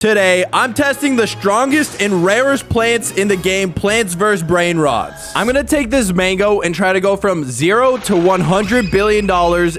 Today, I'm testing the strongest and rarest plants in the game, Plants vs. Brainrots. I'm gonna take this mango and try to go from 0 to $100 billion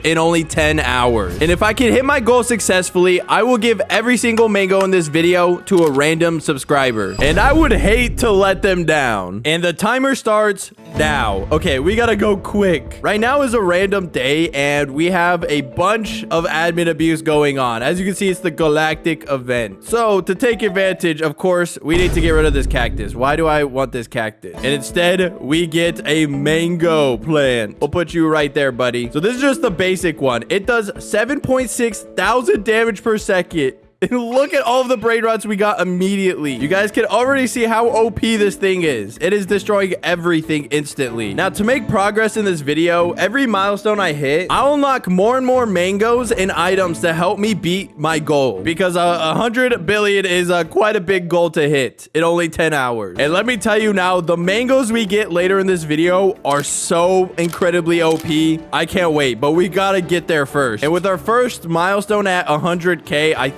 in only 10 hours. And if I can hit my goal successfully, I will give every single mango in this video to a random subscriber. And I would hate to let them down. And the timer starts now. Okay, we gotta go quick. Right now is a random day, and we have a bunch of admin abuse going on. As you can see, it's the galactic event. So, to take advantage, of course, we need to get rid of this cactus. Why do I want this cactus? And instead, we get a mango plant. We'll put you right there, buddy. So this is just the basic one. It does 7.6 thousand damage per second. And look at all of the Brainrots we got immediately. You guys can already see how OP this thing is. It is destroying everything instantly. Now, to make progress in this video, every milestone I hit, I'll unlock more and more mangoes and items to help me beat my goal. Because 100 billion is quite a big goal to hit in only 10 hours. And let me tell you now, the mangoes we get later in this video are so incredibly OP. I can't wait, but we gotta get there first. And with our first milestone at 100K, I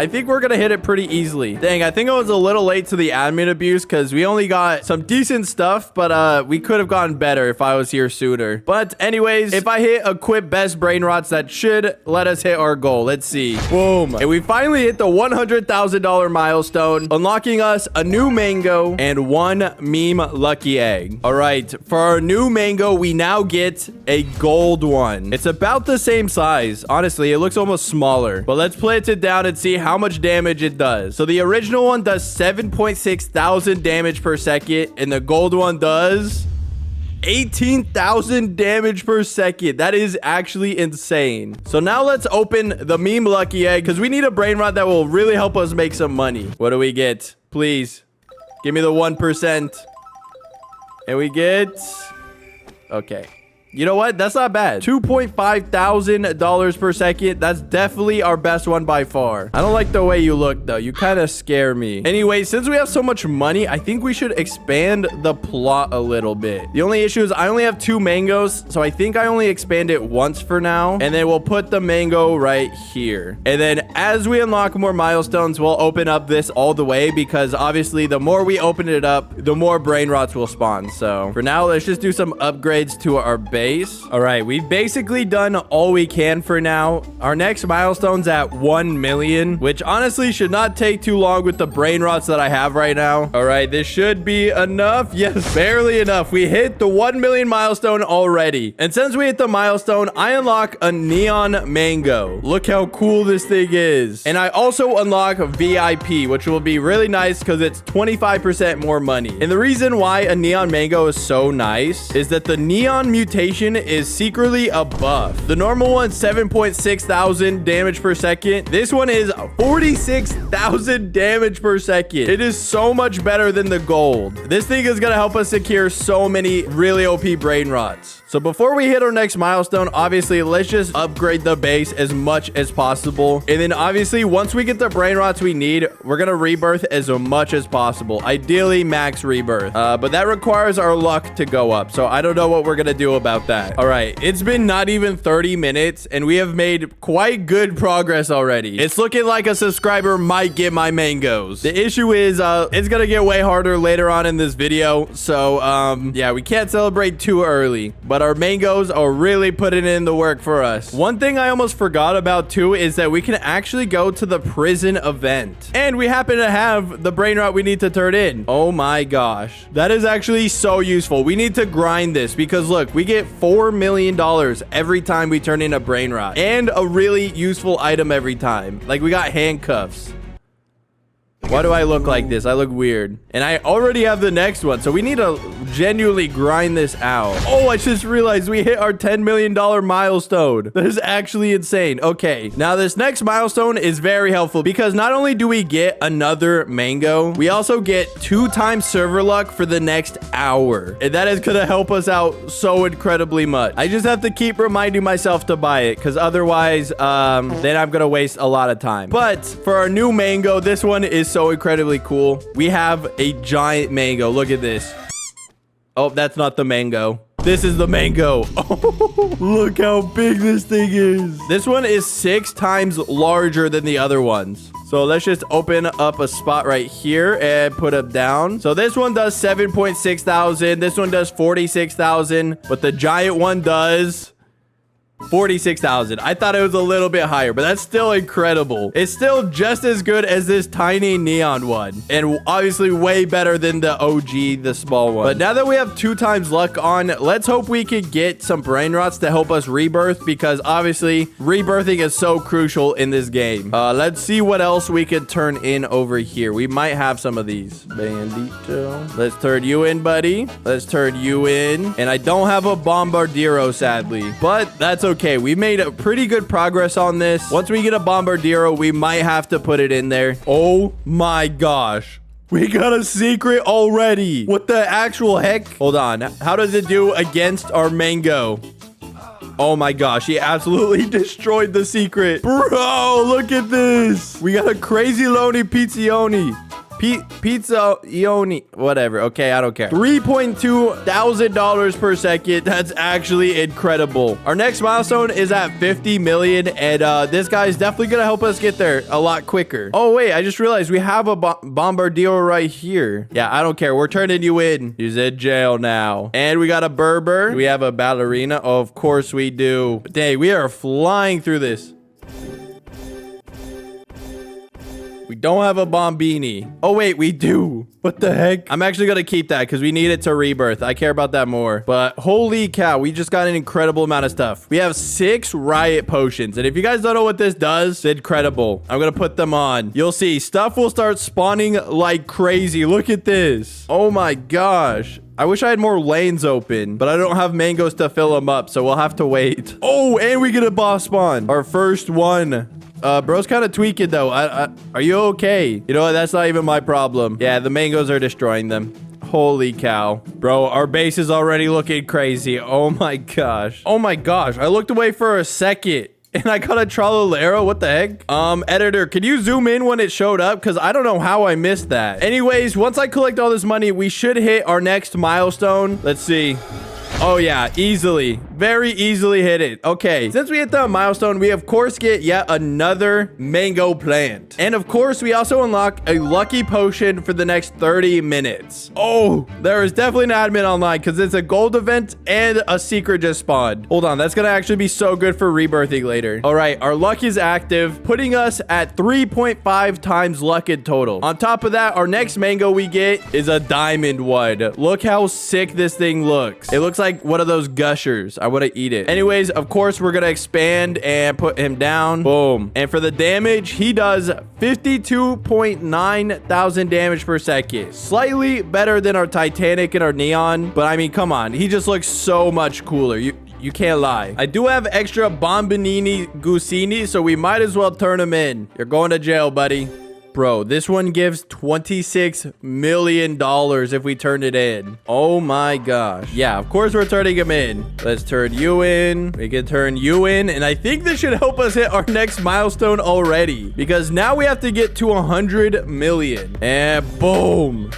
think we're gonna hit it pretty easily. Dang, I think I was a little late to the admin abuse because we only got some decent stuff, but we could have gotten better if I was here sooner. But anyways, if I hit equip best Brainrots, that should let us hit our goal. Let's see. Boom. And we finally hit the $100,000 milestone, unlocking us a new mango and one meme lucky egg. All right, for our new mango, we now get a gold one. It's about the same size. Honestly, it looks almost smaller, but let's plant it down and see how much damage it does. So the original one does 7.6 thousand damage per second, and the gold one does 18,000 damage per second. That is actually insane. So now let's open the meme lucky egg because we need a Brainrot that will really help us make some money. What do we get? Please give me the 1%. And we get... okay. You know what? That's not bad. $2.5 thousand per second. That's definitely our best one by far. I don't like the way you look, though. You kind of scare me. Anyway, since we have so much money, I think we should expand the plot a little bit. The only issue is I only have 2 mangoes, so I think I only expand it once for now. And then we'll put the mango right here. And then as we unlock more milestones, we'll open up this all the way because obviously the more we open it up, the more Brainrots will spawn. So for now, let's just do some upgrades to our base. All right, we've basically done all we can for now. Our next milestone's at 1 million, which honestly should not take too long with the Brainrots that I have right now. All right, this should be enough. Yes, barely enough. We hit the 1 million milestone already. And since we hit the milestone, I unlock a neon mango. Look how cool this thing is. And I also unlock VIP, which will be really nice because it's 25% more money. And the reason why a neon mango is so nice is that the neon mutation is secretly a buff. The normal one's 7.6 thousand damage per second. This one is 46,000 damage per second. It is so much better than the gold. This thing is gonna help us secure so many really OP Brainrots. So before we hit our next milestone, obviously, let's just upgrade the base as much as possible. And then obviously, once we get the Brainrots we need, we're gonna rebirth as much as possible. Ideally, max rebirth. But that requires our luck to go up. So I don't know what we're gonna do about that. All right, it's been not even 30 minutes, and we have made quite good progress already. It's looking like a subscriber might get my mangoes. The issue is, it's gonna get way harder later on in this video. So, yeah, we can't celebrate too early. But our mangoes are really putting in the work for us. One thing I almost forgot about too is that we can actually go to the prison event. And we happen to have the Brainrot we need to turn in. Oh my gosh. That is actually so useful. We need to grind this because look, we get $4 million every time we turn in a Brainrot. And a really useful item every time. Like we got handcuffs. Why do I look like this? I look weird. And I already have the next one. So we need to genuinely grind this out. Oh, I just realized we hit our $10 million milestone. That is actually insane. Okay. Now this next milestone is very helpful because not only do we get another mango, we also get 2 times server luck for the next hour. And that is going to help us out so incredibly much. I just have to keep reminding myself to buy it because otherwise, then I'm going to waste a lot of time. But for our new mango, this one is so incredibly cool. We have a giant mango. Look at this. Oh, that's not the mango. This is the mango. Oh, look how big this thing is. This one is 6 times larger than the other ones. So let's just open up a spot right here and put them down. So this one does 7.6 thousand. This one does 46,000. But the giant one does 46,000. I thought it was a little bit higher, but that's still incredible. It's still just as good as this tiny neon one, and obviously way better than the OG, the small one. But now that we have 2 times luck on, let's hope we could get some brain rots to help us rebirth, because obviously rebirthing is so crucial in this game. Let's see what else we could turn in over here. We might have some of these. Bandito. Let's turn you in, buddy. Let's turn you in. And I don't have a Bombardiro, sadly, but that's okay. We made a pretty good progress on this. Once we get a Bombardiro, we might have to put it in there. Oh my gosh. We got a secret already. What the actual heck? Hold on. How does it do against our mango? Oh my gosh, he absolutely destroyed the secret. Bro, look at this. We got a crazy Lonely Pizzioni. Pizza Ioni, whatever. Okay, I don't care. $3.2 thousand per second. That's actually incredible. Our next milestone is at 50 million, and this guy is definitely gonna help us get there a lot quicker. Oh wait, I just realized we have a Bombardiro right here. Yeah, I don't care. We're turning you in. He's in jail now. And we got a Berber. We have a ballerina. Oh, of course we do. Dang, we are flying through this. We don't have a Bombini. Oh, wait, we do. What the heck? I'm actually going to keep that because we need it to rebirth. I care about that more. But holy cow, we just got an incredible amount of stuff. We have 6 riot potions. And if you guys don't know what this does, it's incredible. I'm going to put them on. You'll see stuff will start spawning like crazy. Look at this. Oh my gosh. I wish I had more lanes open, but I don't have mangoes to fill them up, so we'll have to wait. Oh, and we get a boss spawn. Our first one. Bro's kind of tweaking though. Are you okay? You know what? That's not even my problem. Yeah, the mangoes are destroying them. Holy cow. Bro, our base is already looking crazy. Oh my gosh. Oh my gosh. I looked away for a second and I got a Trololero. What the heck? Editor, can you zoom in when it showed up? Because I don't know how I missed that. Anyways, once I collect all this money, we should hit our next milestone. Let's see. Oh yeah, easily. Very easily hit it. Okay, since we hit the milestone, we of course get yet another mango plant. And of course, we also unlock a lucky potion for the next 30 minutes. Oh, there is definitely an admin online because it's a gold event and a secret just spawned. Hold on, that's gonna actually be so good for rebirthing later. All right, our luck is active, putting us at 3.5 times luck in total. On top of that, our next mango we get is a diamond one. Look how sick this thing looks. It looks like one of those gushers. I want to eat it. Anyways, of course, we're going to expand and put him down. Boom. And for the damage, he does 52.9 thousand damage per second. Slightly better than our Titanic and our Neon. But I mean, come on. He just looks so much cooler. You can't lie. I do have extra Bombinini Gusini, so we might as well turn him in. You're going to jail, buddy. Bro, this one gives $26 million if we turn it in. Oh my gosh. Yeah, of course we're turning him in. Let's turn you in. We can turn you in. And I think this should help us hit our next milestone already. Because now we have to get to 100 million. And boom.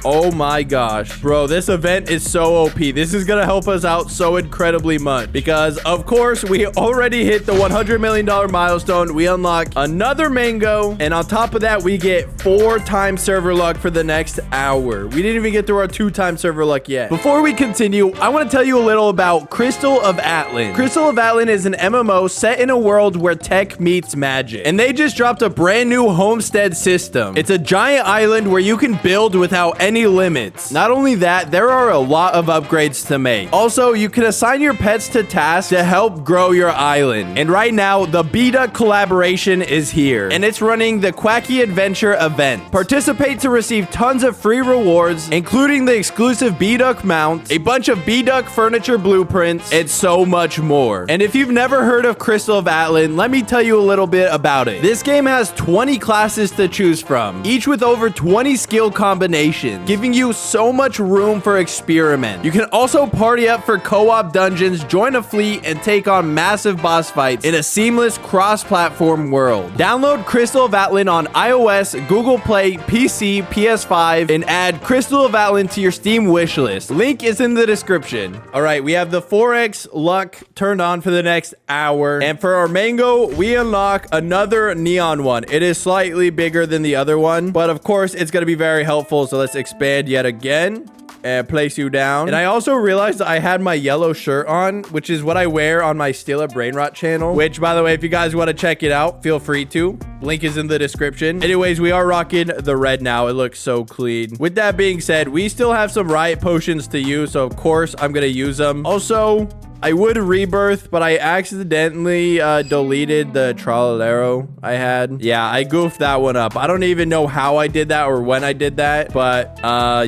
Oh my gosh. Bro, this event is so OP. This is gonna help us out so incredibly much. Because, of course, we already hit the $100 million milestone. We unlock another mango. And on top of that, we get 4 times server luck for the next hour. We didn't even get through our 2 times server luck yet. Before we continue, I want to tell you a little about Crystal of Atlan. Crystal of Atlan is an MMO set in a world where tech meets magic. And they just dropped a brand new homestead system. It's a giant island where you can build without any limits. Not only that, there are a lot of upgrades to make. Also, you can assign your pets to tasks to help grow your island. And right now, the B-Duck collaboration is here. And it's running the Quacky Adventure event. Participate to receive tons of free rewards, including the exclusive B-Duck mounts, a bunch of B-Duck furniture blueprints, and so much more. And if you've never heard of Crystal of Atlan, let me tell you a little bit about it. This game has 20 classes to choose from, each with over 20 skill combinations. dungeons, giving you so much room for experiment. You can also party up for co-op dungeons, join a fleet, and take on massive boss fights in a seamless cross-platform world. Download Crystal of Atlan on iOS, Google Play, PC, PS5, and add Crystal of Atlan to your Steam wishlist. Link is in the description. All right, we have the 4x luck turned on for the next hour. And for our mango, we unlock another neon one. It is slightly bigger than the other one, but of course, it's going to be very helpful. So let's expand yet again and place you down. And I also realized I had my yellow shirt on, which is what I wear on my Still a Brainrot channel, which, by the way, if you guys want to check it out, feel free to. Link is in the description. Anyways, we are rocking the red now. It looks so clean. With that being said, we still have some riot potions to use, so of course I'm going to use them. Also, I would rebirth, but I accidentally deleted the Trololero I had. Yeah, I goofed that one up. I don't even know how I did that or when I did that, but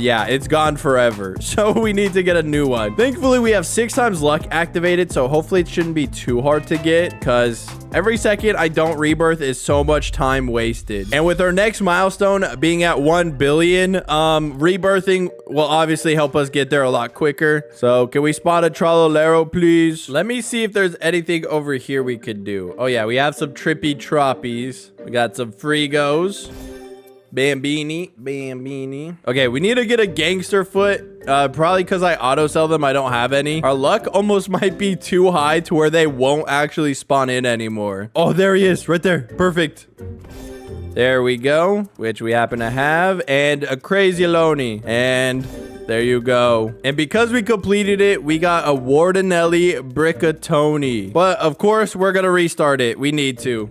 yeah, it's gone forever. So we need to get a new one. Thankfully, we have 6 times luck activated, so hopefully it shouldn't be too hard to get, because every second I don't rebirth is so much time wasted. And with our next milestone being at 1 billion, rebirthing will obviously help us get there a lot quicker. So can we spot a Trololero, please? Let me see if there's anything over here we could do. Oh yeah, we have some trippy troppies. We got some frigos. Bambini. Okay, we need to get a gangster foot. Probably because I auto sell them, I don't have any. Our luck almost might be too high to where they won't actually spawn in anymore. Oh, there he is, right there. Perfect. There we go, which we happen to have, and a crazy Loney. And there you go. And because we completed it, we got a Wardenelli Brickatoni. But of course, we're gonna restart it. We need to.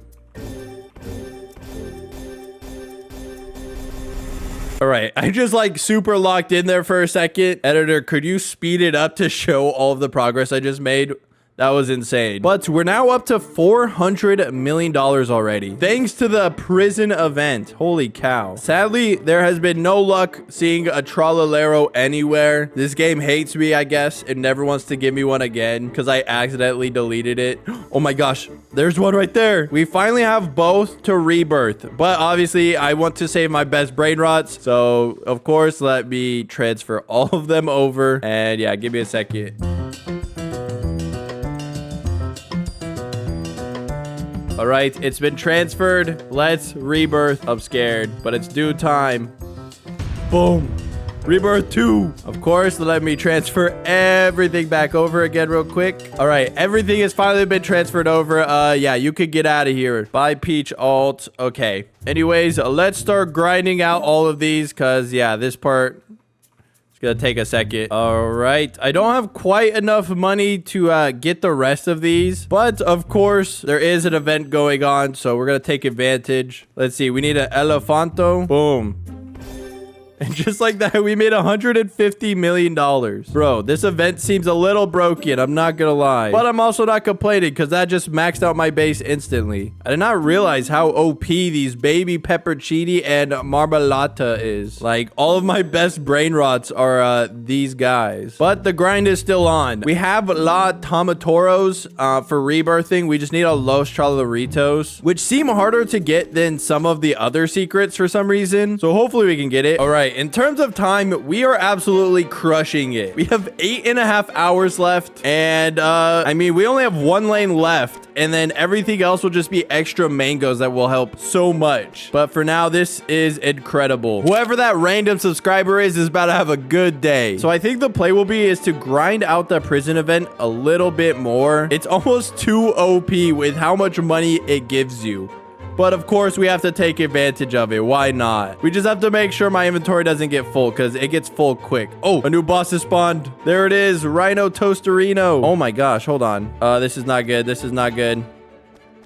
All right, I just like super locked in there for a second. Editor, could you speed it up to show all of the progress I just made? That was insane. But we're now up to $400 million already, thanks to the prison event. Holy cow. Sadly, there has been no luck seeing a Trololero anywhere. This game hates me, I guess. It never wants to give me one again because I accidentally deleted it. Oh my gosh, there's one right there. We finally have both to rebirth, but obviously I want to save my best Brainrots. So of course, let me transfer all of them over. And yeah, give me a second. All right, it's been transferred. Let's rebirth. I'm scared, but it's due time. Boom. Rebirth 2. Of course, let me transfer everything back over again real quick. All right, everything has finally been transferred over. Yeah, you could get out of here. Buy Peach alt. Okay. Anyways, let's start grinding out all of these because, yeah, this part... gonna take a second. All right, I don't have quite enough money to get the rest of these, but of course there is an event going on, so we're gonna take advantage. Let's see, we need an elefanto. Boom. And just like that, we made $150 million. Bro, this event seems a little broken, I'm not gonna lie. But I'm also not complaining because that just maxed out my base instantly. I did not realize how OP these baby pepperoncini and marmalata is. Like, all of my best Brainrots are these guys. But the grind is still on. We have La Tomatoros for rebirthing. We just need a Los Chaloritos, which seem harder to get than some of the other secrets for some reason. So hopefully we can get it. All right. In terms of time, we are absolutely crushing it. We have 8.5 hours left. And, I mean, we only have 1 lane left. And then everything else will just be extra mangoes that will help so much. But for now, this is incredible. Whoever that random subscriber is about to have a good day. So I think the play will be is to grind out the prison event a little bit more. It's almost too OP with how much money it gives you. But of course, we have to take advantage of it. Why not? We just have to make sure my inventory doesn't get full because it gets full quick. Oh, a new boss has spawned. There it is. Rhino Toasterino. Oh my gosh. Hold on. This is not good. This is not good.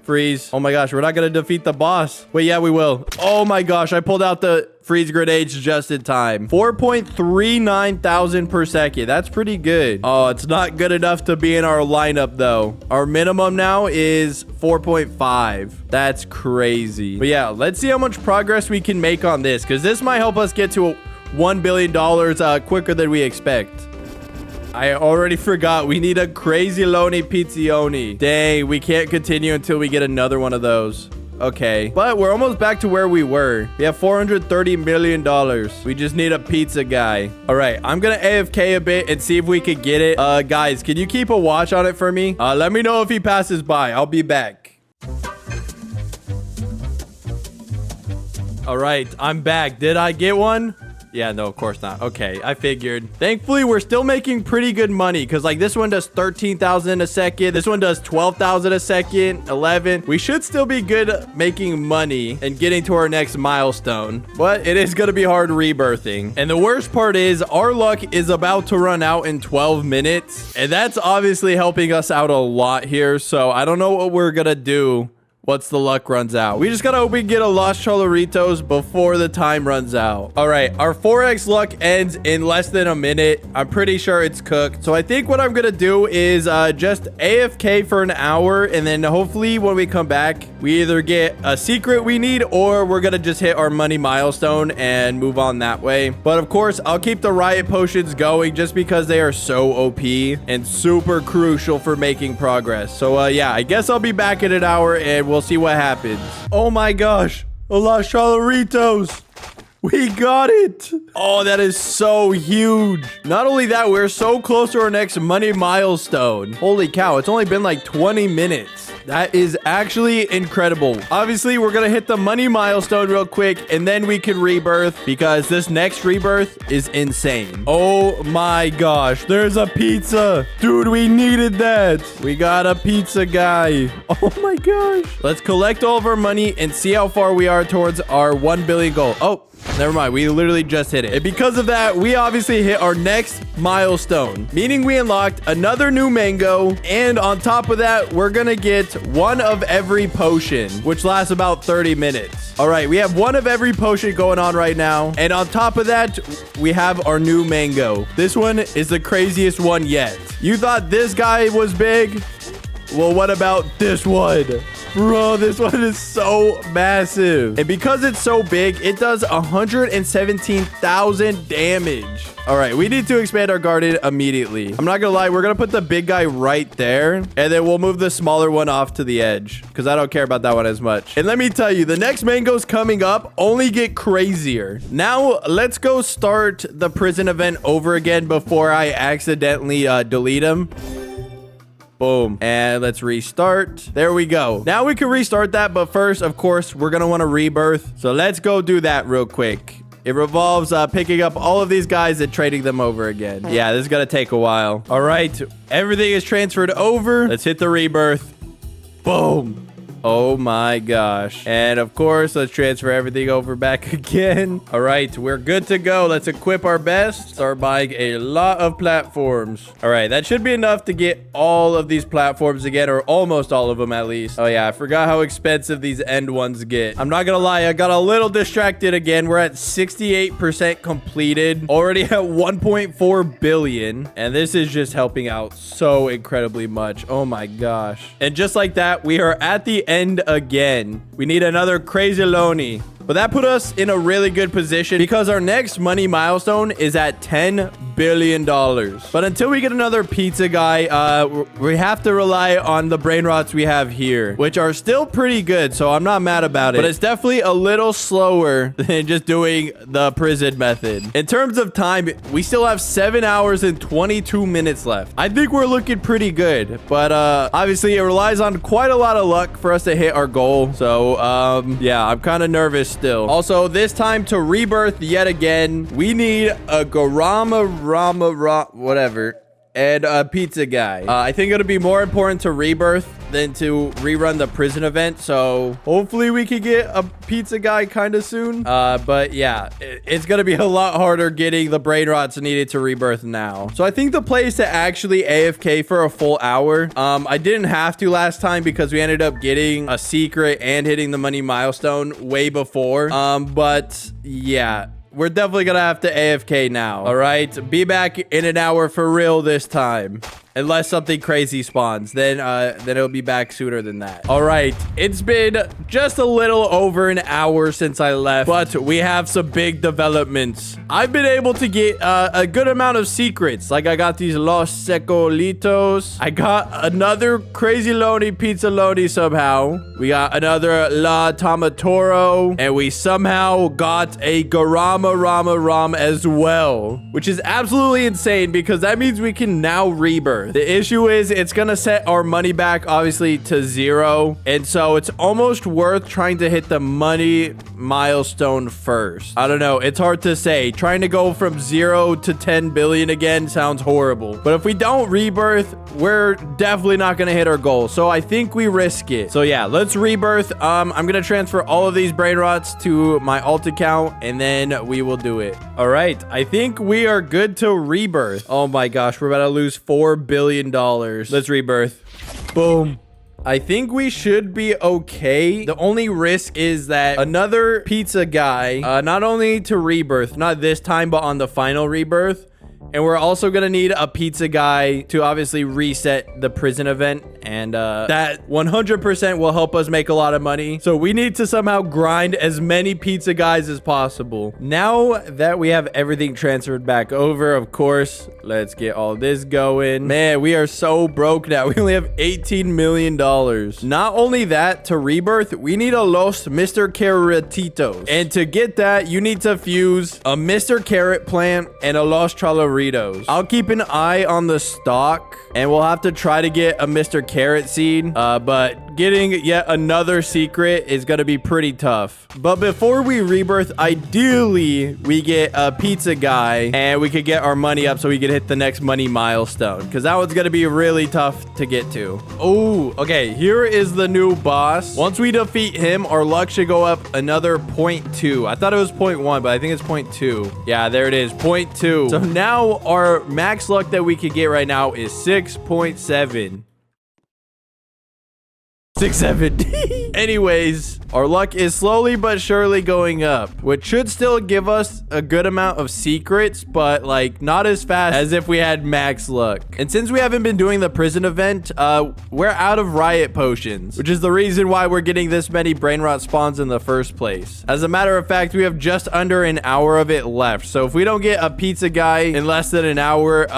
Freeze. Oh my gosh. We're not going to defeat the boss. Wait, yeah, we will. Oh my gosh. I pulled out the freeze grenades just in time. 4.39 thousand per second. That's pretty good. Oh, it's not good enough to be in our lineup though. Our minimum now is 4.5. That's crazy. But yeah, let's see how much progress we can make on this because this might help us get to $1 billion quicker than we expect. I already forgot. We need a crazy Loney Pizzioni. Dang, we can't continue until we get another one of those. Okay. But we're almost back to where we were. We have $430 million. We just need a pizza guy. All right. I'm going to AFK a bit and see if we could get it. Guys, can you keep a watch on it for me? Let me know if he passes by. I'll be back. All right. I'm back. Did I get one? Yeah, no, of course not. Okay, I figured. Thankfully, we're still making pretty good money because, like, this one does 13,000 a second. This one does 12,000 a second, 11. We should still be good at making money and getting to our next milestone, but it is going to be hard rebirthing. And the worst part is our luck is about to run out in 12 minutes, and that's obviously helping us out a lot here, so I don't know what we're going to do once the luck runs out. We just gotta hope we can get a Los Choloritos before the time runs out. All right, our 4x luck ends in less than a minute. I'm pretty sure it's cooked. So I think what I'm gonna do is just AFK for an hour, and then hopefully when we come back, we either get a secret we need, or we're gonna just hit our money milestone and move on that way. But of course, I'll keep the riot potions going just because they are so OP and super crucial for making progress. So yeah, I guess I'll be back in an hour and we'll see what happens. Oh my gosh. Los Choloritos. We got it. Oh, that is so huge. Not only that, we're so close to our next money milestone. Holy cow. It's only been like 20 minutes. That is actually incredible. Obviously, we're going to hit the money milestone real quick, and then we can rebirth because this next rebirth is insane. Oh my gosh. There's a pizza. Dude, we needed that. We got a pizza guy. Oh my gosh. Let's collect all of our money and see how far we are towards our 1 billion goal. Oh, never mind. We literally just hit it. And because of that, we obviously hit our next milestone, meaning we unlocked another new mango. And on top of that, we're going to get one of every potion, which lasts about 30 minutes. All right, we have one of every potion going on right now. And on top of that, we have our new mango. This one is the craziest one yet. You thought this guy was big? Well, what about this one? Bro, this one is so massive. And because it's so big, it does 117,000 damage. All right, we need to expand our garden immediately. I'm not gonna lie, we're gonna put the big guy right there, and then we'll move the smaller one off to the edge because I don't care about that one as much. And let me tell you, the next mangoes coming up only get crazier. Now, let's go start the prison event over again before I accidentally delete them. Boom. And let's restart. There we go. Now we can restart that. But first, of course, we're going to want to rebirth. So let's go do that real quick. It revolves picking up all of these guys and trading them over again. Yeah, this is going to take a while. All right. Everything is transferred over. Let's hit the rebirth. Boom. Oh my gosh. And of course, let's transfer everything over back again. All right, we're good to go. Let's equip our best. Start buying a lot of platforms. All right, that should be enough to get all of these platforms again, or almost all of them at least. Oh yeah, I forgot how expensive these end ones get. I'm not gonna lie, I got a little distracted again. We're at 68% completed, already at 1.4 billion. And this is just helping out so incredibly much. Oh my gosh. And just like that, we are at the end again. We need another crazy Loney. But that put us in a really good position because our next money milestone is at $10 billion. But until we get another pizza guy, we have to rely on the Brainrots we have here, which are still pretty good. So I'm not mad about it. But it's definitely a little slower than just doing the prison method. In terms of time, we still have 7 hours and 22 minutes left. I think we're looking pretty good. But obviously, it relies on quite a lot of luck for us to hit our goal. So yeah, I'm kind of nervous still. Also, this time to rebirth yet again, we need a whatever, and a pizza guy. I think it'll be more important to rebirth than to rerun the prison event. So hopefully we can get a pizza guy kind of soon. But yeah, it's going to be a lot harder getting the Brainrots needed to rebirth now. So I think the play is to actually AFK for a full hour. I didn't have to last time because we ended up getting a secret and hitting the money milestone way before. But yeah, we're definitely going to have to AFK now. All right. Be back in an hour for real this time. Unless something crazy spawns, then it'll be back sooner than that. All right, it's been just a little over an hour since I left, but we have some big developments. I've been able to get a good amount of secrets. Like I got these Los Secolitos. I got another crazy Loney Pizza Loney somehow. We got another La Tomatoro, and we somehow got a Garama Rama Ram as well, which is absolutely insane because that means we can now rebirth. The issue is it's gonna set our money back obviously to 0, and so it's almost worth trying to hit the money milestone first. I don't know, it's hard to say. Trying to go from 0 to 10 billion again sounds horrible, but if we don't rebirth, we're definitely not gonna hit our goal. So I think we risk it. So yeah, let's rebirth. I'm gonna transfer all of these Brainrots to my alt account, and then we will do it. All right, I think we are good to rebirth. Oh my gosh, we're about to lose $4 billion. Let's rebirth. Boom. I think we should be okay. The only risk is that another pizza guy, not only to rebirth, not this time, but on the final rebirth. And we're also going to need a pizza guy to obviously reset the prison event. And that 100% will help us make a lot of money. So we need to somehow grind as many pizza guys as possible. Now that we have everything transferred back over, of course, let's get all this going. Man, we are so broke now. We only have $18 million. Not only that, to rebirth, we need a Los Mr. Carrotitos. And to get that, you need to fuse a Mr. Carrot plant and a Los Chaloritos. I'll keep an eye on the stock, and we'll have to try to get a Mr. Carrot seed, but getting yet another secret is going to be pretty tough. But before we rebirth, ideally, we get a pizza guy, and we could get our money up so we could hit the next money milestone, because that one's going to be really tough to get to. Oh, okay, here is the new boss. Once we defeat him, our luck should go up another 0.2. I thought it was 0.1, but I think it's 0.2. Yeah, there it is, 0.2. So now our max luck that we could get right now is 6.7. 670. Anyways, our luck is slowly but surely going up, which should still give us a good amount of secrets, but like not as fast as if we had max luck. And since we haven't been doing the prison event, we're out of riot potions, which is the reason why we're getting this many brainrot spawns in the first place. As a matter of fact, we have just under an hour of it left. So if we don't get a pizza guy in less than an hour,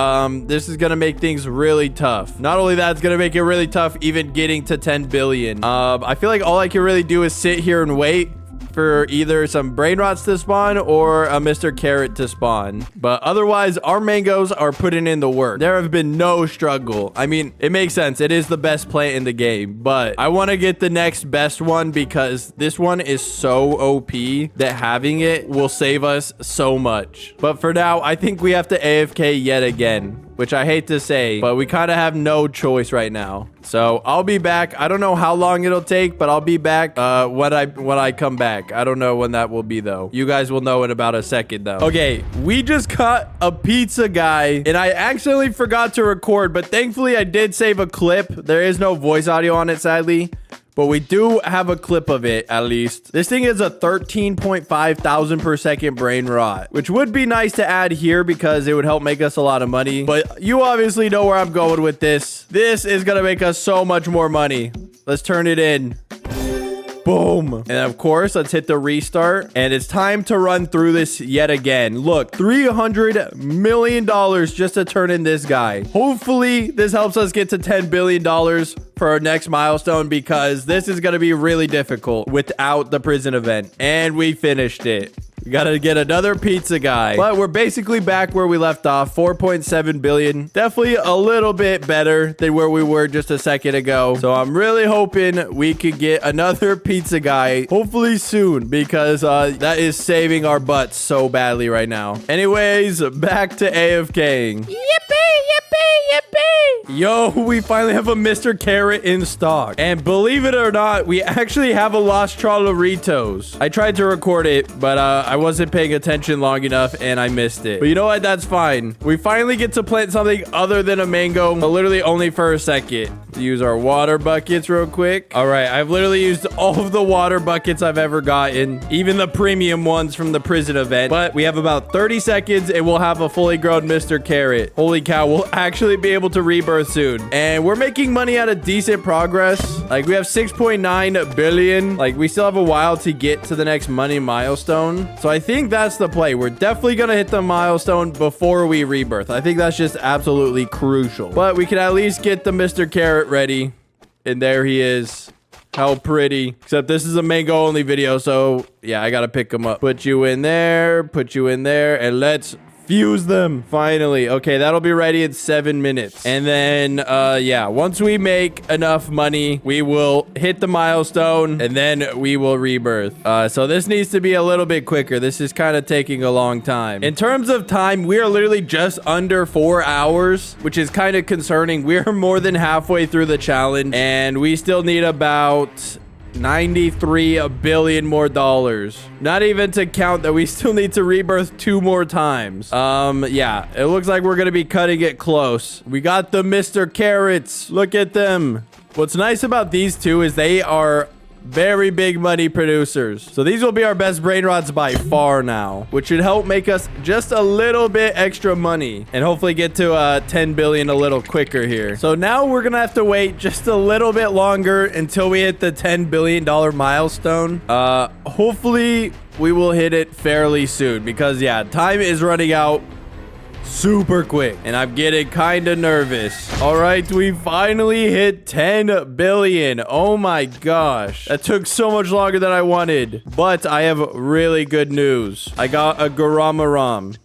this is gonna make things really tough. Not only that, it's gonna make it really tough even getting to 10 billion. I feel like all I can really do is sit here and wait for either some Brainrots to spawn or a Mr. Carrot to spawn. But otherwise, our mangoes are putting in the work. There have been no struggle. I mean, it makes sense. It is the best plant in the game, but I want to get the next best one because this one is so OP that having it will save us so much. But for now, I think we have to AFK yet again, which I hate to say, but we kind of have no choice right now. So I'll be back. I don't know how long it'll take, but I'll be back when I come back. I don't know when that will be, though. You guys will know in about a second, though. Okay, we just caught a pizza guy, and I accidentally forgot to record, but thankfully I did save a clip. There is no voice audio on it, sadly. But we do have a clip of it, at least. This thing is a 13.5 thousand per second brain rot, which would be nice to add here because it would help make us a lot of money. But you obviously know where I'm going with this. This is going to make us so much more money. Let's turn it in. Boom. And of course, let's hit the restart. And it's time to run through this yet again. Look, $300 million just to turn in this guy. Hopefully, this helps us get to $10 billion for our next milestone because this is going to be really difficult without the prison event. And we finished it. We gotta get another pizza guy. But we're basically back where we left off. 4.7 billion. Definitely a little bit better than where we were just a second ago. So I'm really hoping we could get another pizza guy. Hopefully soon. Because that is saving our butts so badly right now. Anyways, back to AFKing. Yippee! Yippee! Yippee! Yo, we finally have a Mr. Carrot in stock. And believe it or not, we actually have a Los Chaloritos. I tried to record it, but I wasn't paying attention long enough and I missed it. But you know what? That's fine. We finally get to plant something other than a mango, but literally only for a second. Use our water buckets real quick. All right, I've literally used all of the water buckets I've ever gotten, even the premium ones from the prison event. But we have about 30 seconds and we'll have a fully grown Mr. Carrot. Holy cow, we'll actually be able to rebirth rebirth soon. And we're making money at a decent progress. Like, we have 6.9 billion. Like, we still have a while to get to the next money milestone. So I think that's the play. We're definitely going to hit the milestone before we rebirth. I think that's just absolutely crucial. But we can at least get the Mr. Carrot ready. And there he is. How pretty. Except this is a mango only video, so yeah, I gotta pick them up. Put you in there, and let's fuse them. Finally. Okay, that'll be ready in 7 minutes. And then, yeah, once we make enough money, we will hit the milestone, and then we will rebirth. So this needs to be a little bit quicker. This is kind of taking a long time. In terms of time, we are literally just under 4 hours, which is kind of concerning. We're more than halfway through the challenge, and we still need about 93 billion more dollars. Not even to count that we still need to rebirth 2 more times. Yeah, it looks like we're gonna be cutting it close. We got the Mr. Carrots. Look at them. What's nice about these two is they are very big money producers. So these will be our best Brainrots by far now, which should help make us just a little bit extra money and hopefully get to 10 billion a little quicker here. So now we're gonna have to wait just a little bit longer until we hit the $10 billion milestone. Hopefully we will hit it fairly soon because yeah, time is running out super quick and I'm getting kind of nervous. All right, we finally hit 10 billion. Oh my gosh, that took so much longer than I wanted, but I have really good news. I got a Garamaram.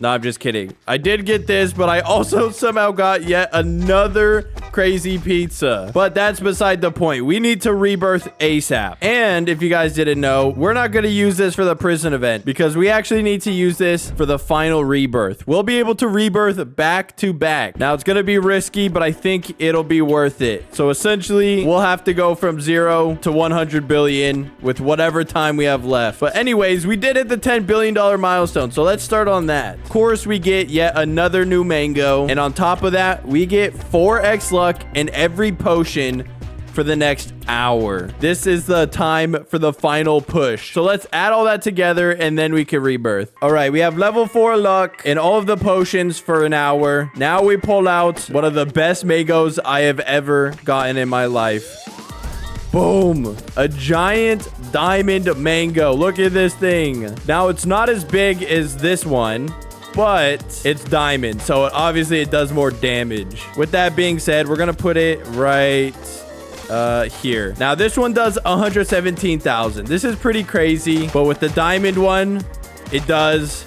No, I'm just kidding. I did get this, but I also somehow got yet another crazy pizza. But that's beside the point. We need to rebirth ASAP. And if you guys didn't know, we're not going to use this for the prison event because we actually need to use this for the final rebirth. We'll be able to rebirth back to back. Now, it's going to be risky, but I think it'll be worth it. So essentially, we'll have to go from 0 to 100 billion with whatever time we have left. But anyways, we did hit the $10 billion milestone. So let's start on that. Of course, we get yet another new mango. And on top of that, we get 4x luck in every potion for the next hour. This is the time for the final push. So let's add all that together and then we can rebirth. All right, we have level 4 luck and all of the potions for an hour. Now we pull out one of the best mangoes I have ever gotten in my life. Boom, a giant diamond mango. Look at this thing. Now it's not as big as this one, but it's diamond, so obviously it does more damage. With that being said, we're gonna put it right here. Now this one does 117,000. This is pretty crazy, but with the diamond one, it does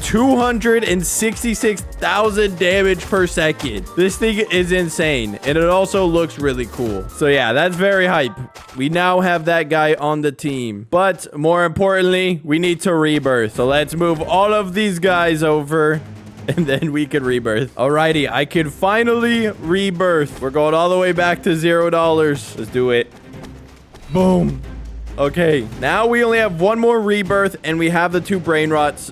266,000 damage per second. This thing is insane, and it also looks really cool. So yeah, that's very hype. We now have that guy on the team, but more importantly, we need to rebirth. So let's move all of these guys over and then we can rebirth. Alrighty, I can finally rebirth. We're going all the way back to $0. Let's do it. Boom. Okay, now we only have one more rebirth and we have the 2 Brainrots.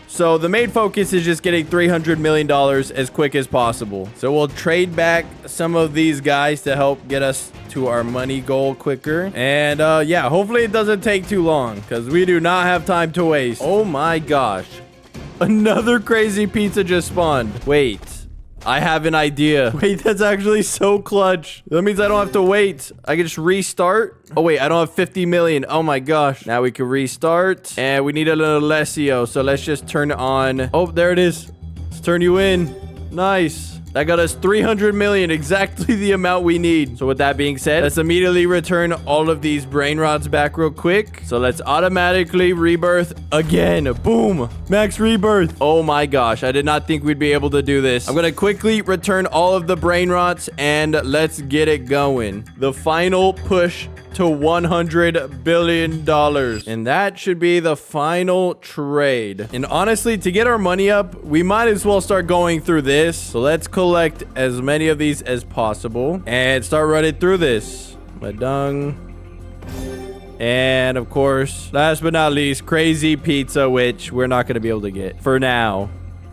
So the main focus is just getting $300 million as quick as possible. So we'll trade back some of these guys to help get us to our money goal quicker. And yeah, hopefully it doesn't take too long because we do not have time to waste. Oh my gosh. Another crazy pizza just spawned. Wait. I have an idea. Wait, that's actually so clutch. That means I don't have to wait. I can just restart. Oh, wait, I don't have 50 million. Oh, my gosh. Now we can restart. And we need a little Alessio. So let's just turn on. Oh, there it is. Let's turn you in. Nice. That got us 300 million, exactly the amount we need. So with that being said, let's immediately return all of these Brainrots back real quick. So let's automatically rebirth again. Boom. Max rebirth. Oh my gosh. I did not think we'd be able to do this. I'm going to quickly return all of the Brainrots and let's get it going. The final push to $100 billion. And that should be the final trade. And honestly, to get our money up, we might as well start going through this. So let's collect as many of these as possible and start running through this. Madung. And of course, last but not least, crazy pizza, which we're not going to be able to get for now.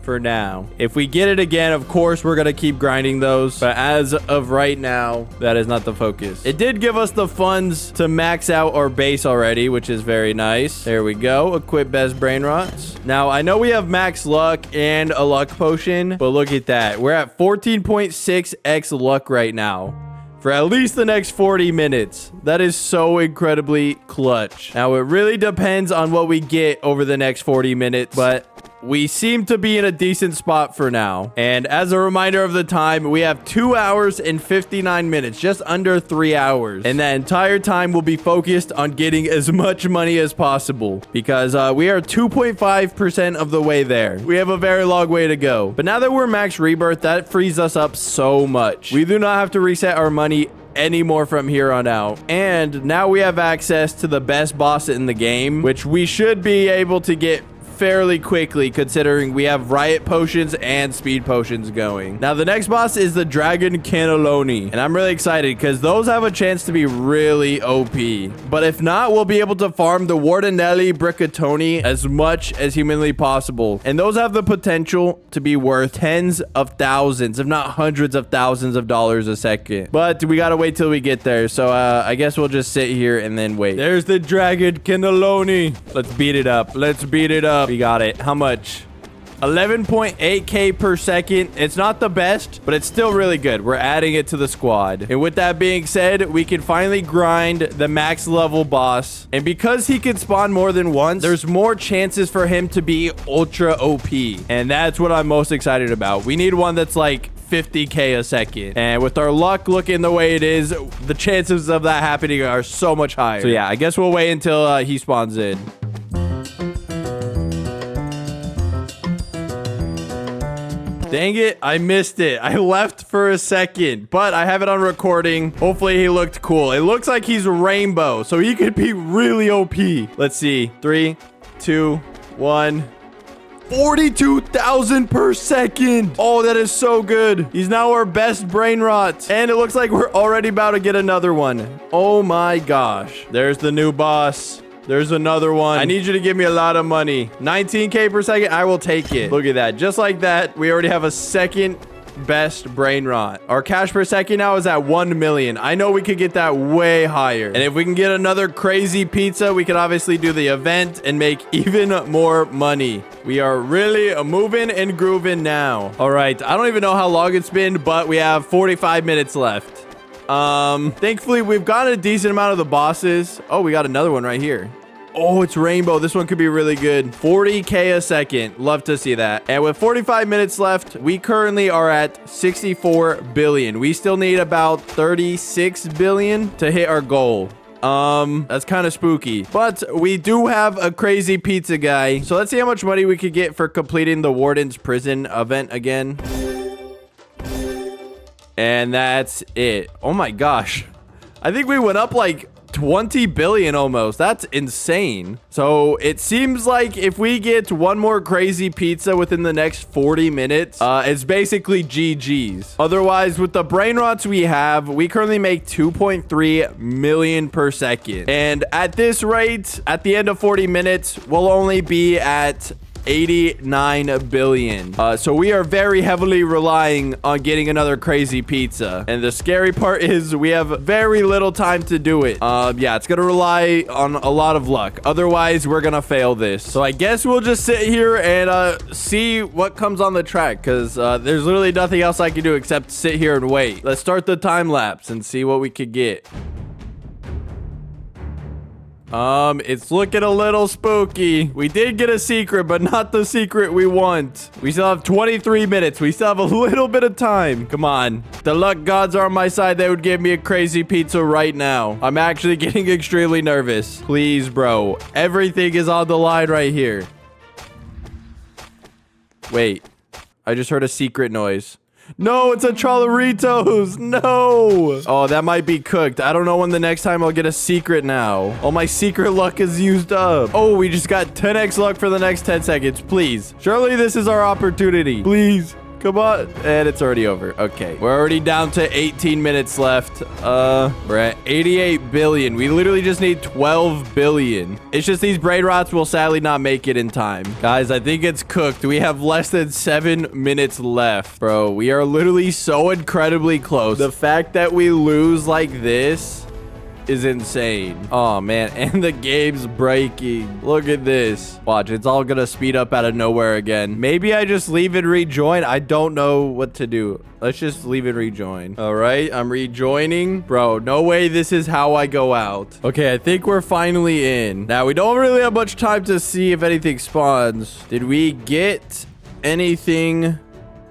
for now. If we get it again, of course, we're going to keep grinding those. But as of right now, that is not the focus. It did give us the funds to max out our base already, which is very nice. There we go. Equip best Brainrots. Now, I know we have max luck and a luck potion, but look at that. We're at 14.6x luck right now for at least the next 40 minutes. That is so incredibly clutch. Now, it really depends on what we get over the next 40 minutes, but we seem to be in a decent spot for now. And as a reminder of the time, we have 2 hours and 59 minutes, just under 3 hours. And that entire time will be focused on getting as much money as possible because we are 2.5% of the way there. We have a very long way to go. But now that we're max rebirth, that frees us up so much. We do not have to reset our money anymore from here on out. And now we have access to the best boss in the game, which we should be able to get fairly quickly considering we have riot potions and speed potions going. Now the next boss is the dragon cannelloni, and I'm really excited because those have a chance to be really OP. But if not, we'll be able to farm the Wardenelli Briccatoni as much as humanly possible, and those have the potential to be worth tens of thousands if not hundreds of thousands of dollars a second. But we gotta wait till we get there, so I guess we'll just sit here and then wait. There's the dragon cannelloni. Let's beat it up. Let's beat it up. We got it. How much? 11.8k per second. It's not the best, but it's still really good. We're adding it to the squad. And with that being said, we can finally grind the max level boss. And because he can spawn more than once, there's more chances for him to be ultra OP. And that's what I'm most excited about. We need one that's like 50k a second. And with our luck looking the way it is, the chances of that happening are so much higher. So yeah, I guess we'll wait until he spawns in. Dang it, I missed it. I left for a second, but I have it on recording. Hopefully he looked cool. It looks like he's rainbow, so he could be really OP. Let's see. 3, 2, 1. 42,000 per second. Oh, that is so good. He's now our best Brainrot. And it looks like we're already about to get another one. Oh my gosh. There's the new boss. There's another one. I need you to give me a lot of money. 19k per second. I will take it. Look at that. Just like that, we already have a second best Brainrot. Our cash per second now is at 1 million. I know we could get that way higher. And if we can get another crazy pizza, we can obviously do the event and make even more money. We are really moving and grooving now. All right. I don't even know how long it's been, but we have 45 minutes left. Thankfully, we've got a decent amount of the bosses. Oh, we got another one right here. Oh, it's rainbow. This one could be really good. 40k a second. Love to see that. And with 45 minutes left, we currently are at 64 billion. We still need about 36 billion to hit our goal. That's kind of spooky, but we do have a crazy pizza guy. So let's see how much money we could get for completing the Warden's Prison event again. And that's it. Oh my gosh. I think we went up like 20 billion almost. That's insane. So it seems like if we get one more crazy pizza within the next 40 minutes, it's basically GG's. Otherwise, with the Brainrots we have, we currently make 2.3 million per second. And at this rate, at the end of 40 minutes, we'll only be at 89 billion. So we are very heavily relying on getting another crazy pizza. And the scary part is we have very little time to do it. Yeah, it's gonna rely on a lot of luck. Otherwise, we're gonna fail this. So I guess we'll just sit here and see what comes on the track, because there's literally nothing else I can do except sit here and wait. Let's start the time lapse and see what we could get. It's looking a little spooky. We did get a secret, but not the secret we want. We still have 23 minutes. We still have a little bit of time. Come on. The luck gods are on my side. They would give me a crazy pizza right now. I'm actually getting extremely nervous. Please, bro. Everything is on the line right here. Wait. I just heard a secret noise. No, it's a Chalaritos. No. Oh, that might be cooked. I don't know when the next time I'll get a secret now. Oh, my secret luck is used up. Oh, we just got 10x luck for the next 10 seconds. Please. Surely this is our opportunity. Please. Come on. And it's already over. Okay. We're already down to 18 minutes left. We're at 88 billion. We literally just need 12 billion. It's just these brain rots will sadly not make it in time. Guys, I think it's cooked. We have less than 7 minutes left. Bro, we are literally so incredibly close. The fact that we lose like this is insane. Oh man, and the game's breaking. Look at this. Watch, it's all gonna speed up out of nowhere again. Maybe I just leave and rejoin. I don't know what to do. Let's just leave and rejoin. All right, I'm rejoining. Bro, no way this is how I go out. Okay, I think we're finally in. Now, we don't really have much time to see if anything spawns. Did we get anything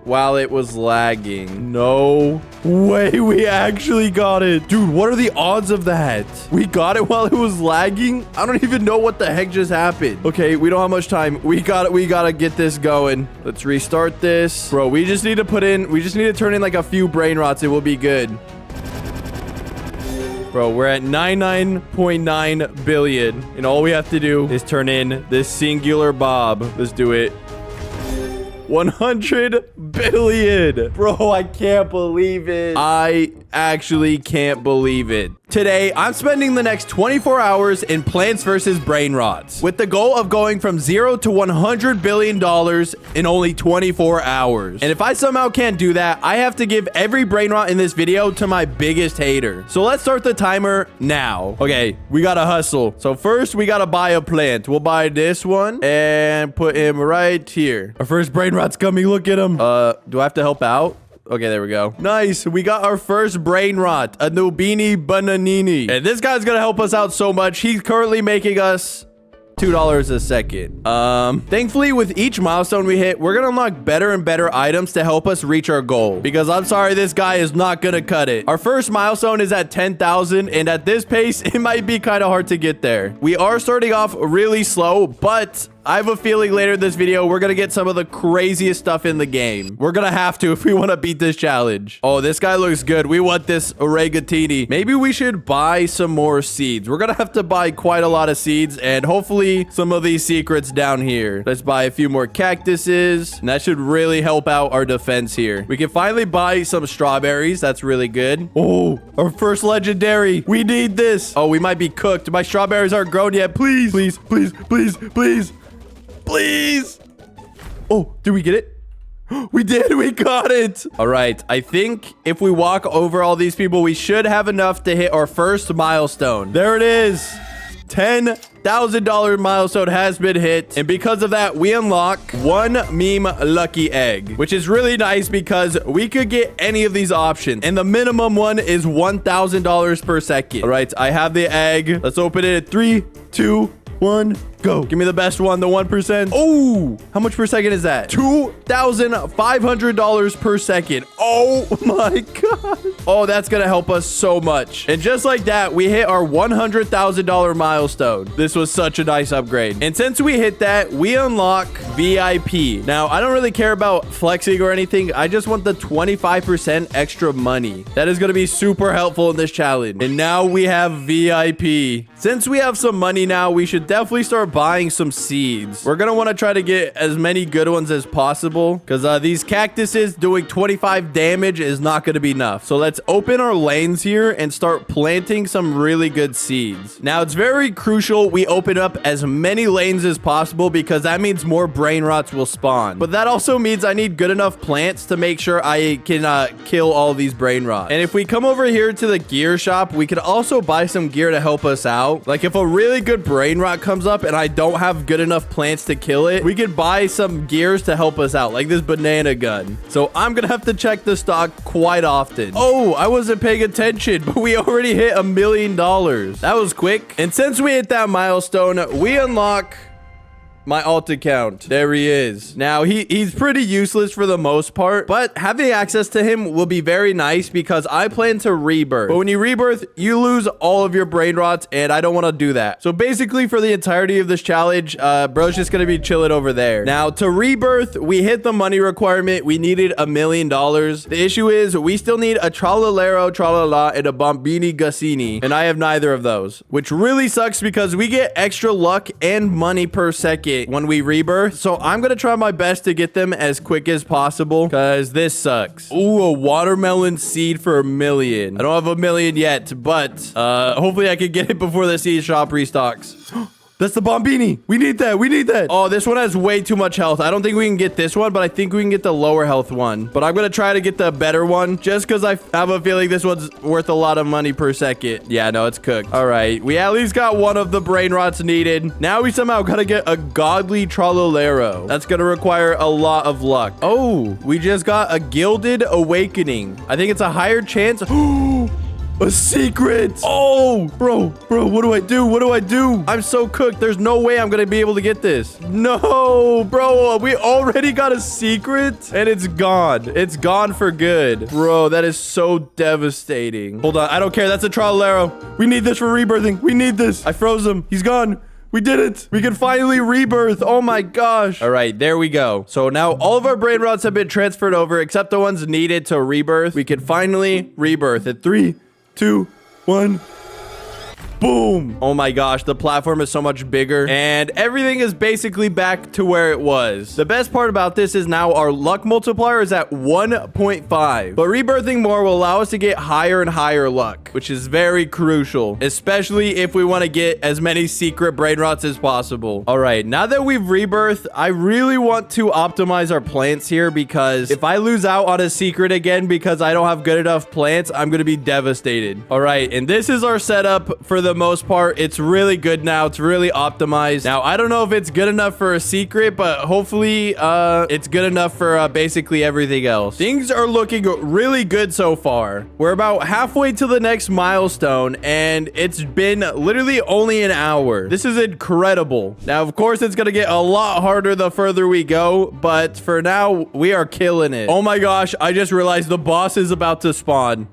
while it was lagging? No way, we actually got it. Dude, what are the odds of that? We got it while it was lagging? I don't even know what the heck just happened. Okay, we don't have much time. We gotta get this going. Let's restart this. Bro, we just need to turn in like a few brain rots. It will be good. Bro, we're at 99.9 billion. And all we have to do is turn in this singular bob. Let's do it. 100 billion. Bro, I can't believe it. I actually can't believe it. Today, I'm spending the next 24 hours in Plants vs. Brainrots with the goal of going from 0 to $100 billion in only 24 hours. And if I somehow can't do that, I have to give every Brainrot in this video to my biggest hater. So let's start the timer now. Okay, we gotta hustle. So first, we gotta buy a plant. We'll buy this one and put him right here. Our first Brainrot's coming. Look at him. Do I have to help out? Okay, there we go. Nice. We got our first brain rot, a Nubini Bananini. And this guy's gonna help us out so much. He's currently making us $2 a second. Thankfully, with each milestone we hit, we're gonna unlock better and better items to help us reach our goal. Because I'm sorry, this guy is not gonna cut it. Our first milestone is at 10,000, and at this pace, it might be kind of hard to get there. We are starting off really slow, but I have a feeling later in this video, we're going to get some of the craziest stuff in the game. We're going to have to if we want to beat this challenge. Oh, this guy looks good. We want this oregatini. Maybe we should buy some more seeds. We're going to have to buy quite a lot of seeds and hopefully some of these secrets down here. Let's buy a few more cactuses. And that should really help out our defense here. We can finally buy some strawberries. That's really good. Oh, our first legendary. We need this. Oh, we might be cooked. My strawberries aren't grown yet. Please, please, please, please, please. Please. Oh, did we get it? We did. We got it. All right. I think if we walk over all these people, we should have enough to hit our first milestone. There it is. $10,000 milestone has been hit. And because of that, we unlock one meme lucky egg, which is really nice because we could get any of these options. And the minimum one is $1,000 per second. All right. I have the egg. Let's open it at 3, 2, 1, go. Give me the best one, the 1%. Oh, how much per second is that? $2,500 per second. Oh my God. Oh, that's gonna help us so much. And just like that, we hit our $100,000 milestone. This was such a nice upgrade. And since we hit that, we unlock VIP. Now, I don't really care about flexing or anything. I just want the 25% extra money. That is gonna be super helpful in this challenge. And now we have VIP. Since we have some money now, we should definitely start buying some seeds. We're gonna want to try to get as many good ones as possible because these cactuses doing 25 damage is not going to be enough. So let's open our lanes here and start planting some really good seeds. Now, it's very crucial we open up as many lanes as possible because that means more brain rots will spawn. But that also means I need good enough plants to make sure I can kill all these brain rots. And if we come over here to the gear shop, we could also buy some gear to help us out. Like if a really good brain rot comes up and I don't have good enough plants to kill it, we could buy some gears to help us out, like this banana gun. So I'm gonna have to check the stock quite often. Oh, I wasn't paying attention, but we already hit $1 million. That was quick. And since we hit that milestone, we unlock my alt account. There he is. Now, he's pretty useless for the most part, but having access to him will be very nice because I plan to rebirth. But when you rebirth, you lose all of your brain rots, and I don't want to do that. So basically, for the entirety of this challenge, bro's just going to be chilling over there. Now, to rebirth, we hit the money requirement. We needed $1 million. The issue is we still need a Tralalero, Tralala, and a Bombini Gassini, and I have neither of those, which really sucks because we get extra luck and money per second get when we rebirth. So I'm going to try my best to get them as quick as possible because this sucks. Ooh, a watermelon seed for 1 million. I don't have 1 million yet, but hopefully I can get it before the seed shop restocks. That's the Bombini. We need that. We need that. Oh, this one has way too much health. I don't think we can get this one, but I think we can get the lower health one. But I'm going to try to get the better one just because I have a feeling this one's worth a lot of money per second. Yeah, no, it's cooked. All right. We at least got one of the brain rots needed. Now we somehow got to get a godly Trololero. That's going to require a lot of luck. Oh, we just got a gilded awakening. I think it's a higher chance. A secret. Oh, bro, what do I do? What do I do? I'm so cooked. There's no way I'm going to be able to get this. No, bro, we already got a secret and it's gone. It's gone for good. Bro, that is so devastating. Hold on. I don't care. That's a Trololero. We need this for rebirthing. We need this. I froze him. He's gone. We did it. We can finally rebirth. Oh my gosh. All right, there we go. So now all of our brain rots have been transferred over except the ones needed to rebirth. We can finally rebirth at 3, 2, 1. Boom. Oh my gosh, the platform is so much bigger and everything is basically back to where it was. The best part about this is now our luck multiplier is at 1.5, but rebirthing more will allow us to get higher and higher luck, which is very crucial, especially if we want to get as many secret brain rots as possible. All right, now that we've rebirthed, I really want to optimize our plants here because if I lose out on a secret again because I don't have good enough plants, I'm going to be devastated. All right, and this is our setup for the most part. It's really good now. It's really optimized. Now, I don't know if it's good enough for a secret, but hopefully it's good enough for basically everything else. Things are looking really good so far. We're about halfway to the next milestone, and it's been literally only an hour. This is incredible. Now, of course, it's gonna get a lot harder the further we go, but for now, we are killing it. Oh my gosh, I just realized the boss is about to spawn.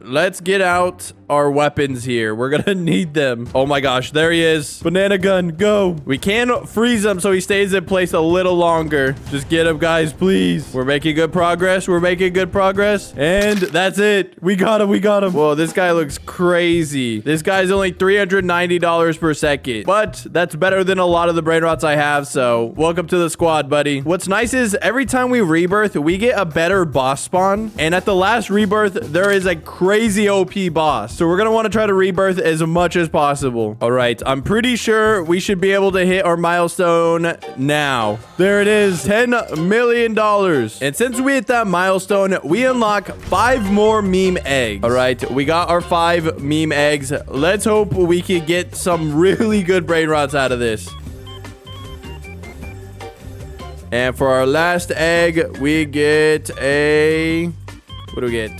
Let's get out our weapons here. We're gonna need them. Oh my gosh, there he is. Banana gun, go. We can freeze him so he stays in place a little longer. Just get him, guys, please. We're making good progress. We're making good progress. And that's it. We got him. We got him. Whoa, this guy looks crazy. This guy's only $390 per second, but that's better than a lot of the brain rots I have. So welcome to the squad, buddy. What's nice is every time we rebirth, we get a better boss spawn. And at the last rebirth, there is a crazy OP boss. So we're going to want to try to rebirth as much as possible. All right. I'm pretty sure we should be able to hit our milestone now. There it is. $10 million. And since we hit that milestone, we unlock 5 more meme eggs. All right. We got our 5 meme eggs. Let's hope we can get some really good brain rots out of this. And for our last egg, we get a... what do we get?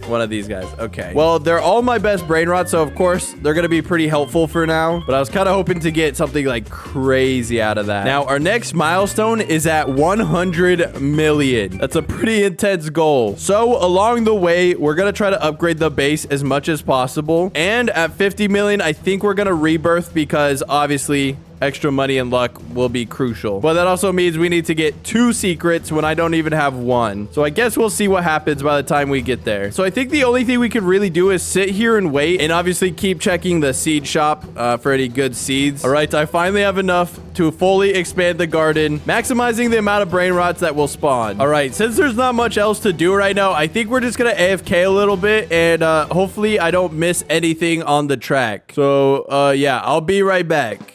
One of these guys. Okay. Well, they're all my best brain rots, so of course they're gonna be pretty helpful for now. But I was kind of hoping to get something like crazy out of that. Now, our next milestone is at 100 million. That's a pretty intense goal. So along the way, we're gonna try to upgrade the base as much as possible. And at 50 million, I think we're gonna rebirth because obviously extra money and luck will be crucial. But that also means we need to get 2 secrets when I don't even have 1. So I guess we'll see what happens by the time we get there. So I think the only thing we can really do is sit here and wait and obviously keep checking the seed shop for any good seeds. All right, I finally have enough to fully expand the garden, maximizing the amount of brain rots that will spawn. All right, since there's not much else to do right now, I think we're just gonna AFK a little bit and hopefully I don't miss anything on the track. So yeah, I'll be right back.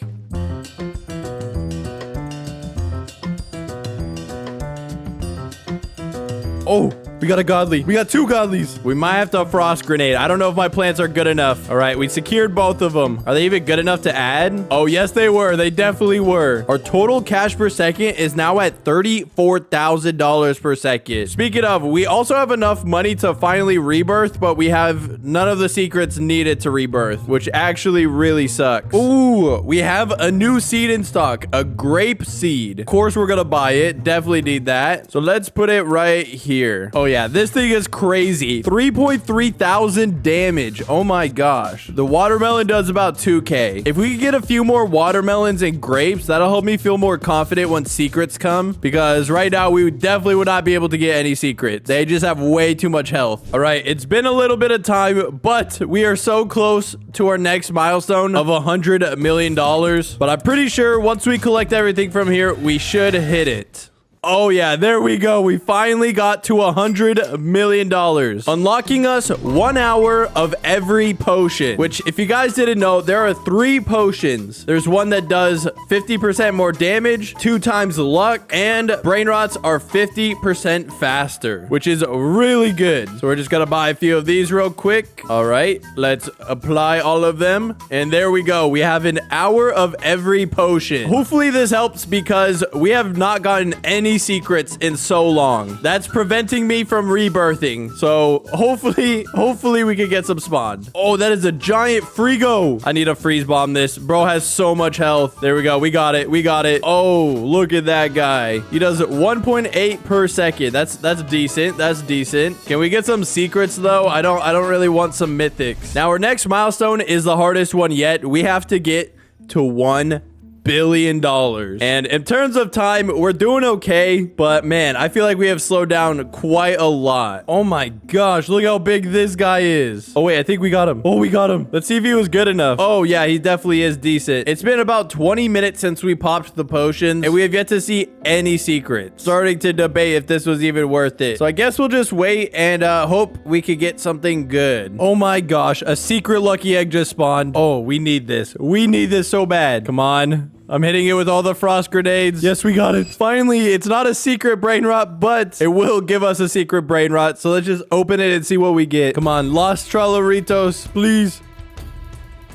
Oh, we got a godly. We got 2 godlies. We might have to frost grenade. I don't know if my plants are good enough. All right, we secured both of them. Are they even good enough to add? Oh, yes, they were. They definitely were. Our total cash per second is now at $34,000 per second. Speaking of, we also have enough money to finally rebirth, but we have none of the secrets needed to rebirth, which actually really sucks. Ooh, we have a new seed in stock, a grape seed. Of course, we're going to buy it. Definitely need that. So let's put it right here. Oh, yeah. yeah, this thing is crazy. 3.3 thousand damage. Oh my gosh. The watermelon does about 2K. If we could get a few more watermelons and grapes, that'll help me feel more confident when secrets come, because right now we definitely would not be able to get any secrets. They just have way too much health. All right, it's been a little bit of time, but we are so close to our next milestone of $100 million. But I'm pretty sure once we collect everything from here, we should hit it. Oh yeah, there we go. We finally got to $100 million, unlocking us 1 hour of every potion, which if you guys didn't know, there are 3 potions. There's one that does 50% more damage, 2 times luck, and Brainrots are 50% faster, which is really good. So we're just gonna buy a few of these real quick. All right, let's apply all of them. And there we go. We have an hour of every potion. Hopefully this helps because we have not gotten any secrets in so long. That's preventing me from rebirthing. So hopefully we can get some spawn. Oh, that is a giant Frigo. I need to freeze bomb this. Bro has so much health. There we go. We got it. We got it. Oh, look at that guy. He does 1.8 per second. That's decent. That's decent. Can we get some secrets though? I don't really want some mythics. Now our next milestone is the hardest one yet. We have to get to $1 billion. And in terms of time, we're doing okay, but man, I feel like we have slowed down quite a lot. Oh my gosh, look how big this guy is. Oh wait, I think we got him. Oh, we got him. Let's see if he was good enough. Oh yeah, he definitely is decent. It's been about 20 minutes since we popped the potions, and we have yet to see any secrets. Starting to debate if this was even worth it. So I guess we'll just wait and hope we could get something good. Oh my gosh, a secret lucky egg just spawned. Oh, we need this. We need this so bad. Come on. I'm hitting it with all the frost grenades. Yes, we got it. Finally, it's not a secret brain rot, but it will give us a secret brain rot. So let's just open it and see what we get. Come on, Los Troloritos, please.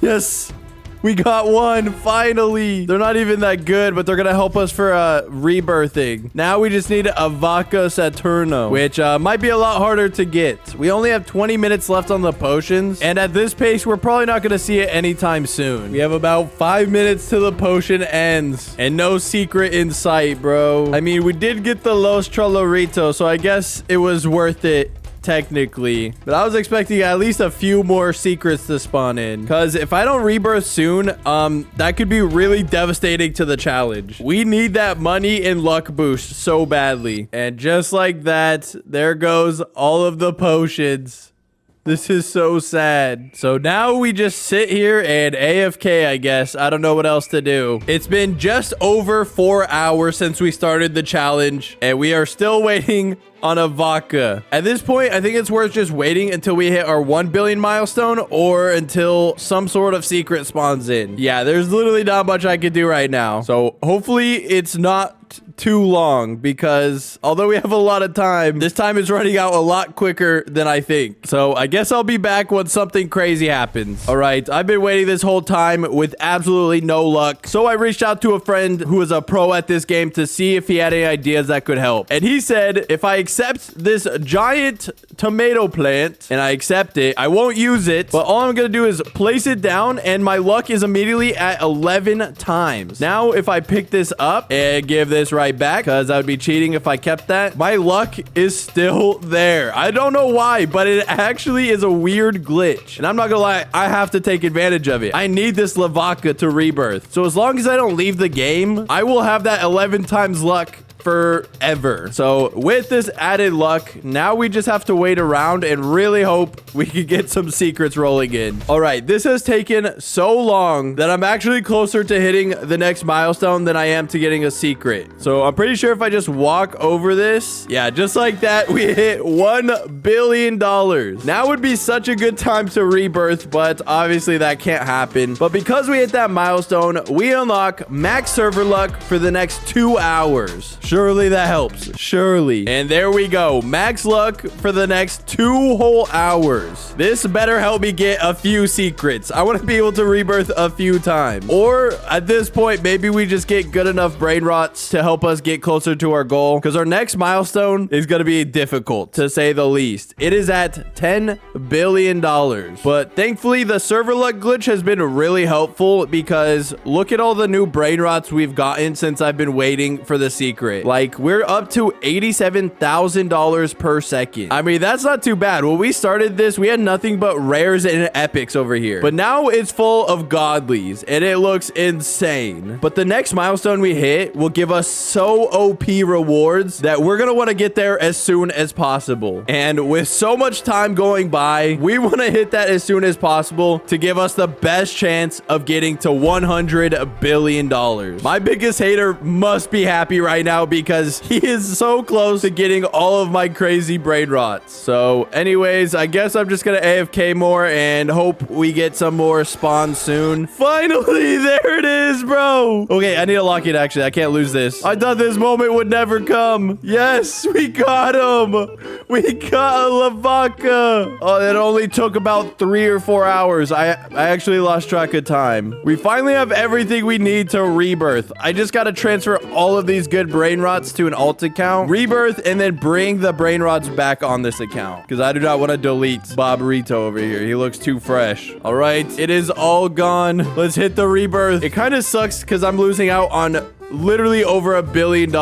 Yes. We got one, finally. They're not even that good, but they're gonna help us for rebirthing. Now we just need a Vaca Saturno, which might be a lot harder to get. We only have 20 minutes left on the potions, and at this pace, we're probably not gonna see it anytime soon. We have about 5 minutes till the potion ends, and no secret in sight, bro. I mean, we did get the Los Troloritos, so I guess it was worth it. Technically, but I was expecting at least a few more secrets to spawn in, because if I don't rebirth soon, that could be really devastating to the challenge. We need that money and luck boost so badly. And just like that, there goes all of the potions. This is so sad. So now we just sit here and AFK, I guess. I don't know what else to do. It's been just over 4 hours since we started the challenge, and we are still waiting on a Vaca. At this point, I think it's worth just waiting until we hit our 1 billion milestone or until some sort of secret spawns in. Yeah, there's literally not much I could do right now. So hopefully it's not too long, because although we have a lot of time, this time is running out a lot quicker than I think. So I guess I'll be back when something crazy happens. All right, I've been waiting this whole time with absolutely no luck. So I reached out to a friend who is a pro at this game to see if he had any ideas that could help. And he said, if I accept this giant tomato plant and I accept it, I won't use it, but all I'm gonna do is place it down and my luck is immediately at 11 times. Now, if I pick this up and give this right back, because I would be cheating if I kept that, my luck is still there. I don't know why, but it actually is a weird glitch. And I'm not gonna lie, I have to take advantage of it. I need this Lavaca to rebirth. So as long as I don't leave the game, I will have that 11 times luck forever. So with this added luck, now we just have to wait around and really hope we can get some secrets rolling in. All right, this has taken so long that I'm actually closer to hitting the next milestone than I am to getting a secret. So I'm pretty sure if I just walk over this, yeah, just like that, we hit $1 billion. Now would be such a good time to rebirth, but obviously that can't happen. But because we hit that milestone, we unlock max server luck for the next 2 hours. Surely that helps. Surely. And there we go. Max luck for the next 2 whole hours. This better help me get a few secrets. I want to be able to rebirth a few times. Or at this point, maybe we just get good enough brain rots to help us get closer to our goal. Because our next milestone is going to be difficult, to say the least. It is at $10 billion. But thankfully, the server luck glitch has been really helpful, because look at all the new brain rots we've gotten since I've been waiting for the secret. it. Like, we're up to $87,000 per second. I mean, that's not too bad. When we started this, we had nothing but rares and epics over here. But now it's full of godlies, and it looks insane. But the next milestone we hit will give us so OP rewards that we're gonna want to get there as soon as possible. And with so much time going by, we want to hit that as soon as possible to give us the best chance of getting to $100 billion. My biggest hater must be happy right now because he is so close to getting all of my crazy brain rots. So anyways, I guess I'm just gonna AFK more and hope we get some more spawns soon. Finally, there it is, bro. Okay, I need to lock it actually. I can't lose this. I thought this moment would never come. Yes, we got him. We got a Lavaca. Oh, it only took about 3 or 4 hours. I actually lost track of time. We finally have everything we need to rebirth. I just got to transfer all of these good brain rots to an alt account, rebirth, and then bring the brain rots back on this account because I do not want to delete Boburito over here. He looks too fresh. All right, it is all gone. Let's hit the rebirth. It kind of sucks because I'm losing out on literally over $1 billion,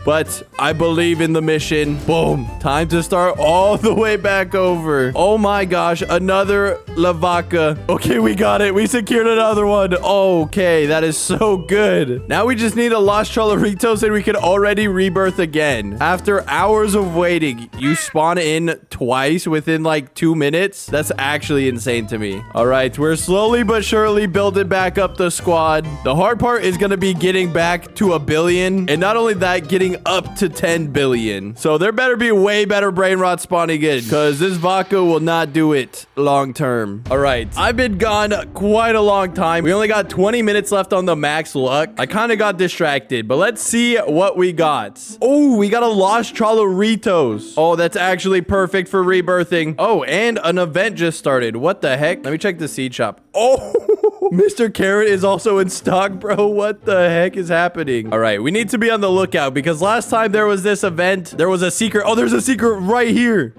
but I believe in the mission. Boom. Time to start all the way back over. Oh my gosh, another Lavaca. Okay, we got it. We secured another one. Okay, that is so good. Now we just need a Lost Trolleritos and we can already rebirth again. After hours of waiting, you spawn in twice within like 2 minutes. That's actually insane to me. All right, we're slowly but surely building back up the squad. The hard part is going to be getting back to $1 billion, and not only that, getting up to 10 billion. So there better be way better brain rot spawning in, because this vodka will not do it long term. All right, I've been gone quite a long time. We only got 20 minutes left on the max luck. I kind of got distracted, but let's see what we got. Oh, we got a Lost Trolleritos. Oh, that's actually perfect for rebirthing. Oh, and an event just started. What the heck? Let me check the seed shop. Oh, Mr. Carrot is also in stock, bro. What the heck is happening? All right, we need to be on the lookout because last time there was this event, there was a secret. Oh, there's a secret right here.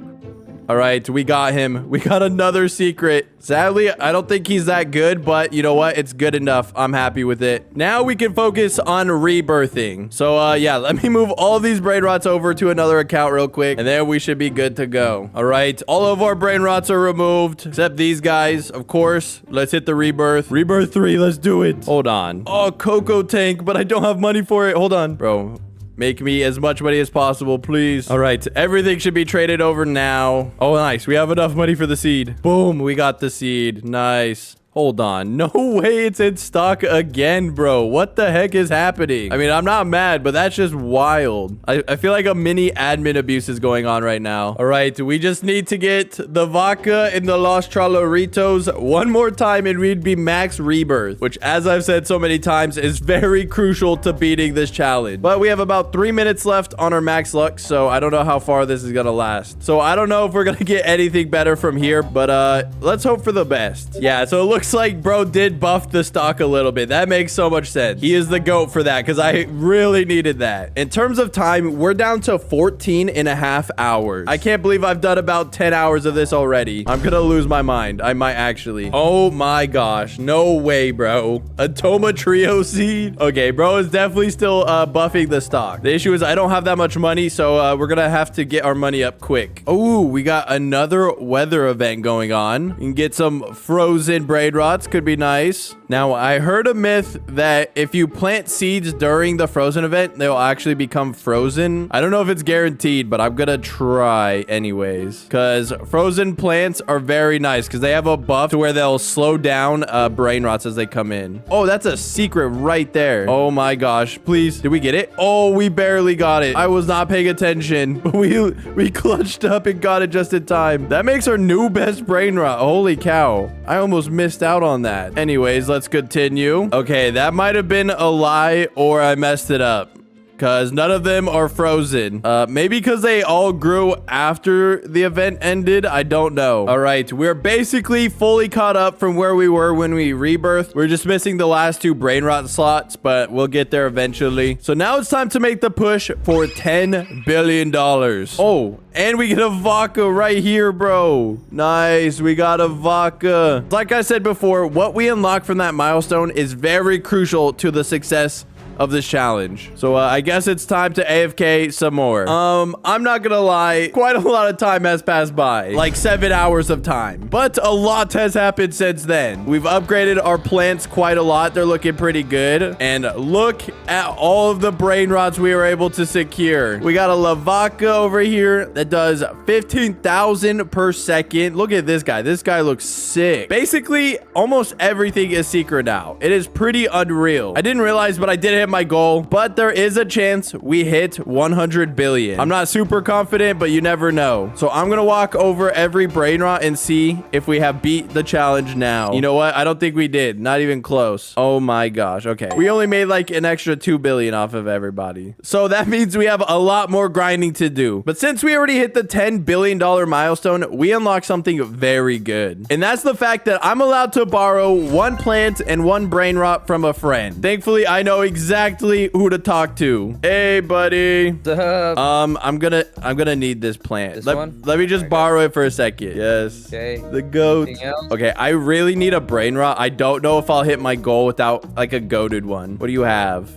All right, we got him. We got another secret. Sadly, I don't think he's that good, but you know what? It's good enough. I'm happy with it. Now we can focus on rebirthing. So, yeah, let me move all these brain rots over to another account real quick, and then we should be good to go. All right, all of our brain rots are removed, except these guys, of course. Let's hit the rebirth. Rebirth 3, let's do it. Hold on. Oh, Cocoa Tank, but I don't have money for it. Hold on, bro. Make me as much money as possible, please. All right, everything should be traded over now. Oh, nice. We have enough money for the seed. Boom, we got the seed. Nice. Hold on. No way it's in stock again, bro. What the heck is happening? I mean, I'm not mad, but that's just wild. I feel like a mini admin abuse is going on right now. All right, we just need to get the vodka and the Lost Trolleritos one more time and we'd be max rebirth, which, as I've said so many times, is very crucial to beating this challenge. But we have about 3 minutes left on our max luck, so I don't know how far this is gonna last. So I don't know if we're gonna get anything better from here, but let's hope for the best. Yeah, so it looks like bro did buff the stock a little bit. That makes so much sense. He is the GOAT for that because I really needed that. In terms of time, we're down to 14.5 hours. I can't believe I've done about 10 hours of this already. I'm gonna lose my mind. I might actually. Oh my gosh. No way, bro. A Toma Trio seed? Okay, bro is definitely still buffing the stock. The issue is I don't have that much money, so we're gonna have to get our money up quick. Oh, we got another weather event going on. You can get some frozen braid rots. Could be nice. Now, I heard a myth that if you plant seeds during the frozen event, they'll actually become frozen. I don't know if it's guaranteed, but I'm gonna try anyways. Because frozen plants are very nice because they have a buff to where they'll slow down brain rots as they come in. Oh, that's a secret right there. Oh my gosh. Please. Did we get it? Oh, we barely got it. I was not paying attention. But we clutched up and got it just in time. That makes our new best brain rot. Holy cow. I almost missed out on that. Anyways, let's continue. Okay, that might have been a lie or I messed it up. Because none of them are frozen. Maybe because they all grew after the event ended. I don't know. All right. We're basically fully caught up from where we were when we rebirthed. We're just missing the last 2 brain rot slots, but we'll get there eventually. So now it's time to make the push for $10 billion. Oh, and we get a vodka right here, bro. Nice. We got a vodka. Like I said before, what we unlock from that milestone is very crucial to the success of this challenge. So I guess it's time to AFK some more. I'm not gonna lie, quite a lot of time has passed by, like 7 hours of time, but a lot has happened since then. We've upgraded our plants quite a lot. They're looking pretty good. And look at all of the brain rots we were able to secure. We got a Lavaca over here that does 15,000 per second. Look at this guy. This guy looks sick. Basically, almost everything is secret now. It is pretty unreal. I didn't realize, but I did hit my goal. But there is a chance we hit 100 billion. I'm not super confident, but you never know. So I'm gonna walk over every brain rot and see if we have beat the challenge now. You know what? I don't think we did. Not even close. Oh my gosh. Okay. We only made like an extra 2 billion off of everybody. So that means we have a lot more grinding to do. But since we already hit the $10 billion milestone, we unlocked something very good. And that's the fact that I'm allowed to borrow 1 plant and 1 brain rot from a friend. Thankfully, I know exactly who to talk to. Hey, buddy. What's up? I'm gonna need this plant. This one? Let me just borrow it for a second. Yes. Okay. The goat. Anything else? Okay, I really need a brain rot. I don't know if I'll hit my goal without like a goated one. What do you have?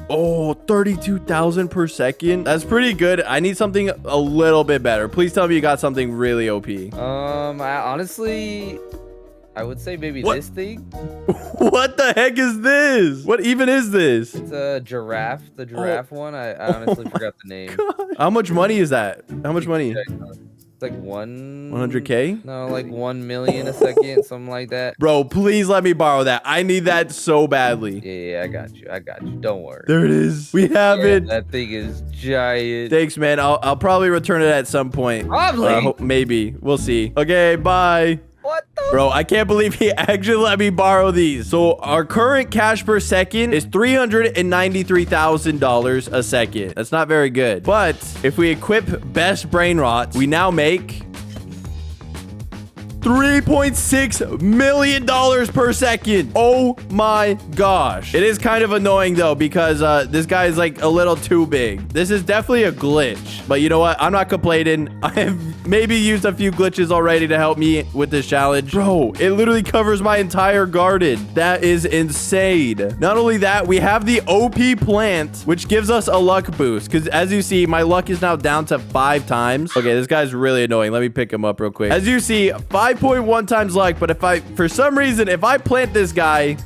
Oh, 32,000 per second. That's pretty good. I need something a little bit better. Please tell me you got something really OP. Honestly, I would say maybe this thing. What the heck is this? What even is this? It's a giraffe. The giraffe one. I honestly forgot the name. God. How much money is that? How much money? It's like 100K? No, like 1 million a second, something like that. Bro, please let me borrow that. I need that so badly. Yeah, I got you. I got you. Don't worry. There it is. We have it. That thing is giant. Thanks, man. I'll probably return it at some point. Probably. Maybe. We'll see. Okay, bye. What the? Bro, I can't believe he actually let me borrow these. So our current cash per second is $393,000 a second. That's not very good. But if we equip best brain rot, we now make $3.6 million per second. Oh my gosh. It is kind of annoying though, because this guy is like a little too big. This is definitely a glitch, but you know what? I'm not complaining. I have maybe used a few glitches already to help me with this challenge. Bro, it literally covers my entire garden. That is insane. Not only that, we have the OP plant, which gives us a luck boost, because as you see, my luck is now down to 5 times. Okay, this guy's really annoying. Let me pick him up real quick. As you see, 5.1 times luck, but for some reason, if I plant this guy,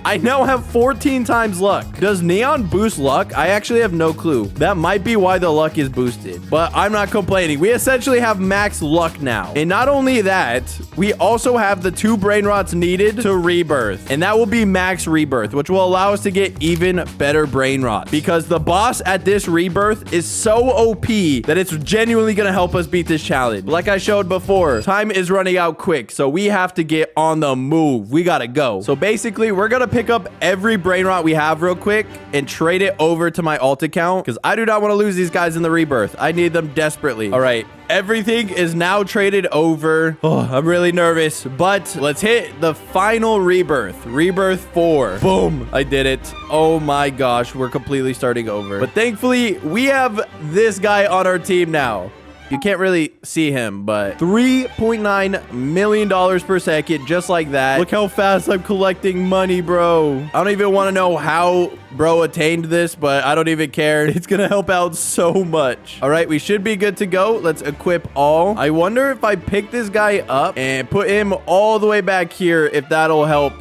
I now have 14 times luck. Does neon boost luck? I actually have no clue. That might be why the luck is boosted, but I'm not complaining. We essentially have max luck now. And not only that, we also have the 2 brain rots needed to rebirth, and that will be max rebirth, which will allow us to get even better brain rots, because the boss at this rebirth is so OP that it's genuinely going to help us beat this challenge. Like I showed before, time is running out quick, so we have to get on the move. We got to go. So basically, we're going to pick up every brain rot we have real quick and trade it over to my alt account, because I do not want to lose these guys in the rebirth. I need them desperately. All right, everything is now traded over. Oh, I'm really nervous, but let's hit the final rebirth. Rebirth 4. Boom. I did it. Oh my gosh, we're completely starting over. But thankfully, we have this guy on our team now. You can't really see him, but $3.9 million per second, just like that. Look how fast I'm collecting money, bro. I don't even want to know how bro attained this, but I don't even care. It's going to help out so much. All right, we should be good to go. Let's equip all. I wonder if I pick this guy up and put him all the way back here, if that'll help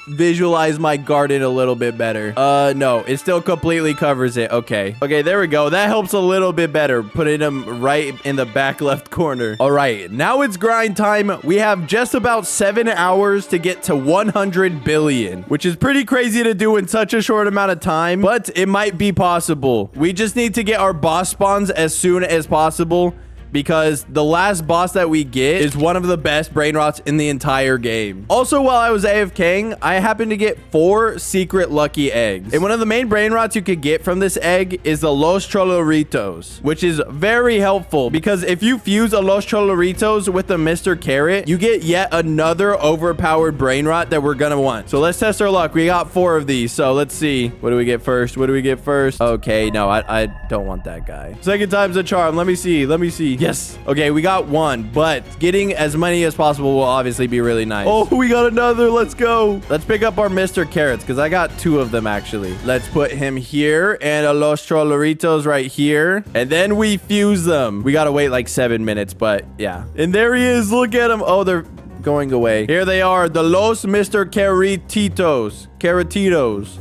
visualize my garden a little bit better. No, it still completely covers it. Okay, there we go. That helps a little bit better, putting them right in the back left corner. All right, now it's grind time. We have just about 7 hours to get to 100 billion, which is pretty crazy to do in such a short amount of time, but it might be possible. We just need to get our boss spawns as soon as possible, because the last boss that we get is one of the best brain rots in the entire game. Also, while I was AFKing, I happened to get 4 secret lucky eggs. And one of the main brain rots you could get from this egg is the Los Choloritos, which is very helpful, because if you fuse a Los Choloritos with a Mr. Carrot, you get yet another overpowered brain rot that we're gonna want. So let's test our luck. We got 4 of these, so let's see. What do we get first? What do we get first? Okay, no, I don't want that guy. Second time's a charm. Let me see. Yes. Okay, we got one, but getting as many as possible will obviously be really nice. Oh, we got another. Let's go. Let's pick up our Mr. Carrots because I got two of them, actually. Let's put him here and a Los Choloritos right here. And then we fuse them. We got to wait like 7 minutes, but yeah. And there he is. Look at him. Oh, they're going away. Here they are, the Los Mr. Carretitos.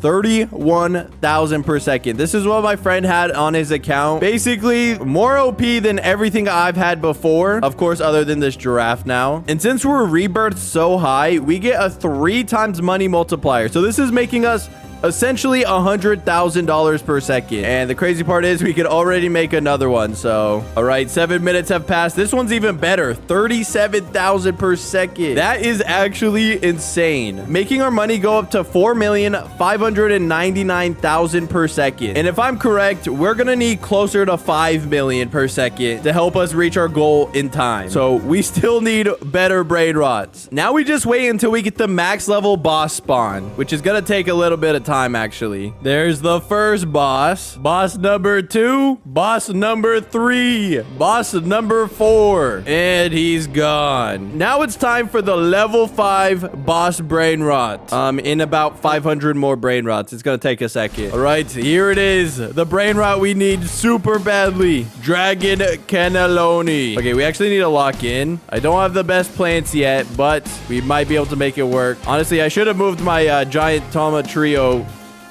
31,000 per second. This is what my friend had on his account. Basically, more OP than everything I've had before. Of course, other than this giraffe now. And since we're rebirthed so high, we get a 3 times money multiplier. So this is making us essentially $100,000 per second. And the crazy part is we could already make another one. So, all right, 7 minutes have passed. This one's even better. 37,000 per second. That is actually insane. Making our money go up to 4,599,000 per second. And if I'm correct, we're gonna need closer to 5 million per second to help us reach our goal in time. So we still need better brain rots. Now we just wait until we get the max level boss spawn, which is gonna take a little bit of time, actually. There's the first boss. Boss number 2. Boss number 3. Boss number 4. And he's gone. Now it's time for the level 5 boss brain rot. In about 500 more brain rots. It's gonna take a second. All right, here it is. The brain rot we need super badly. Dragon Cannelloni. Okay, we actually need to lock in. I don't have the best plants yet, but we might be able to make it work. Honestly, I should have moved my giant Tama trio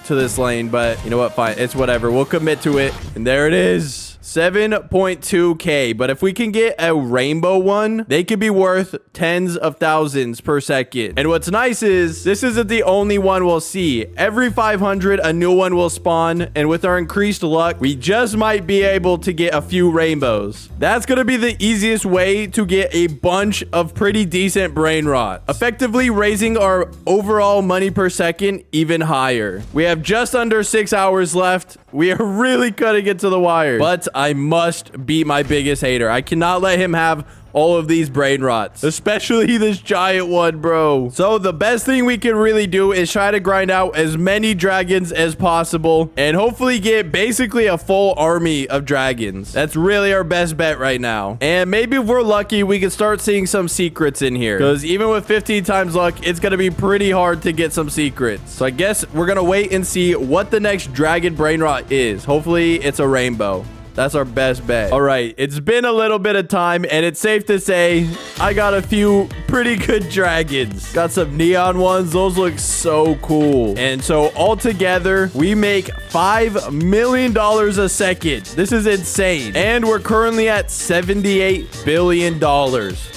to this lane, but you know what? Fine. It's whatever. We'll commit to it. And there it is. 7.2K. But if we can get a rainbow one, they could be worth tens of thousands per second. And what's nice is this isn't the only one we'll see. Every 500, a new one will spawn. And with our increased luck, we just might be able to get a few rainbows. That's going to be the easiest way to get a bunch of pretty decent brain rot, effectively raising our overall money per second even higher. We have just under 6 hours left. We are really cutting it to the wire, but I must beat my biggest hater. I cannot let him have all of these brain rots, especially this giant one, bro. So the best thing we can really do is try to grind out as many dragons as possible and hopefully get basically a full army of dragons. That's really our best bet right now. And maybe if we're lucky, we can start seeing some secrets in here, because even with 15 times luck, it's gonna be pretty hard to get some secrets. So I guess we're gonna wait and see what the next dragon brain rot is. Hopefully it's a rainbow. That's our best bet. All right, it's been a little bit of time, and it's safe to say I got a few pretty good dragons. Got some neon ones. Those look so cool. And so altogether, we make $5 million a second. This is insane. And we're currently at $78 billion.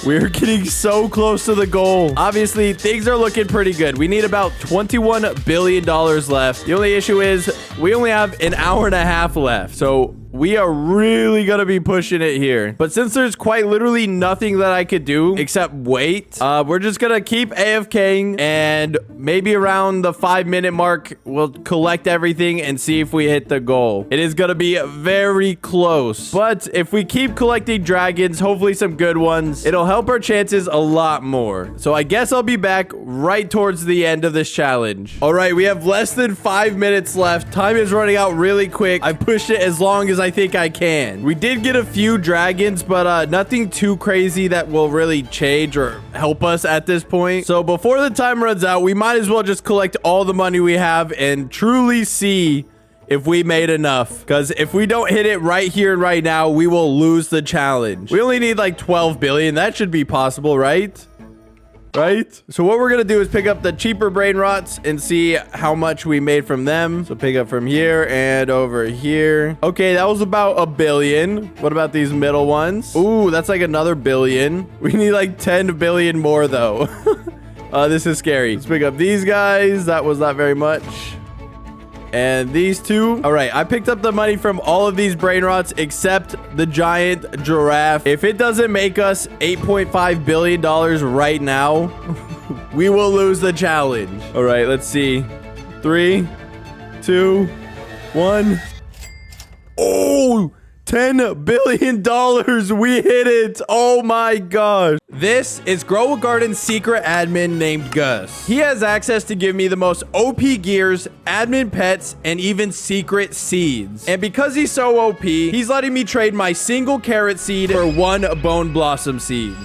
We're getting so close to the goal. Obviously, things are looking pretty good. We need about $21 billion left. The only issue is we only have an hour and a half left. So we are really gonna be pushing it here. But since there's quite literally nothing that I could do except wait, we're just gonna keep AFKing, and maybe around the 5-minute mark, we'll collect everything and see if we hit the goal. It is gonna be very close. But if we keep collecting dragons, hopefully some good ones, it'll help our chances a lot more. So I guess I'll be back right towards the end of this challenge. All right, we have less than 5 minutes left. Time is running out really quick. I pushed it as long as I think I can. We did get a few dragons, but nothing too crazy that will really change or help us at this point. So before the time runs out, we might as well just collect all the money we have and truly see if we made enough. Because if we don't hit it right here and right now, we will lose the challenge. We only need like 12 billion. That should be possible, right? Right? So what we're gonna do is pick up the cheaper brain rots and see how much we made from them. So pick up from here and over here. Okay, that was about $1 billion. What about these middle ones? Ooh, that's like another $1 billion. We need like 10 billion more though. This is scary. Let's pick up these guys. That was not very much. And these two. All right, I picked up the money from all of these brain rots except the giant giraffe. If it doesn't make us $8.5 billion right now, we will lose the challenge. All right, let's see. 3, 2, 1. Oh, $10 billion. We hit it. Oh my gosh. This is Grow a Garden's secret admin named Gus. He has access to give me the most OP gears, admin pets, and even secret seeds. And because he's so OP, he's letting me trade my single carrot seed for one bone blossom seed.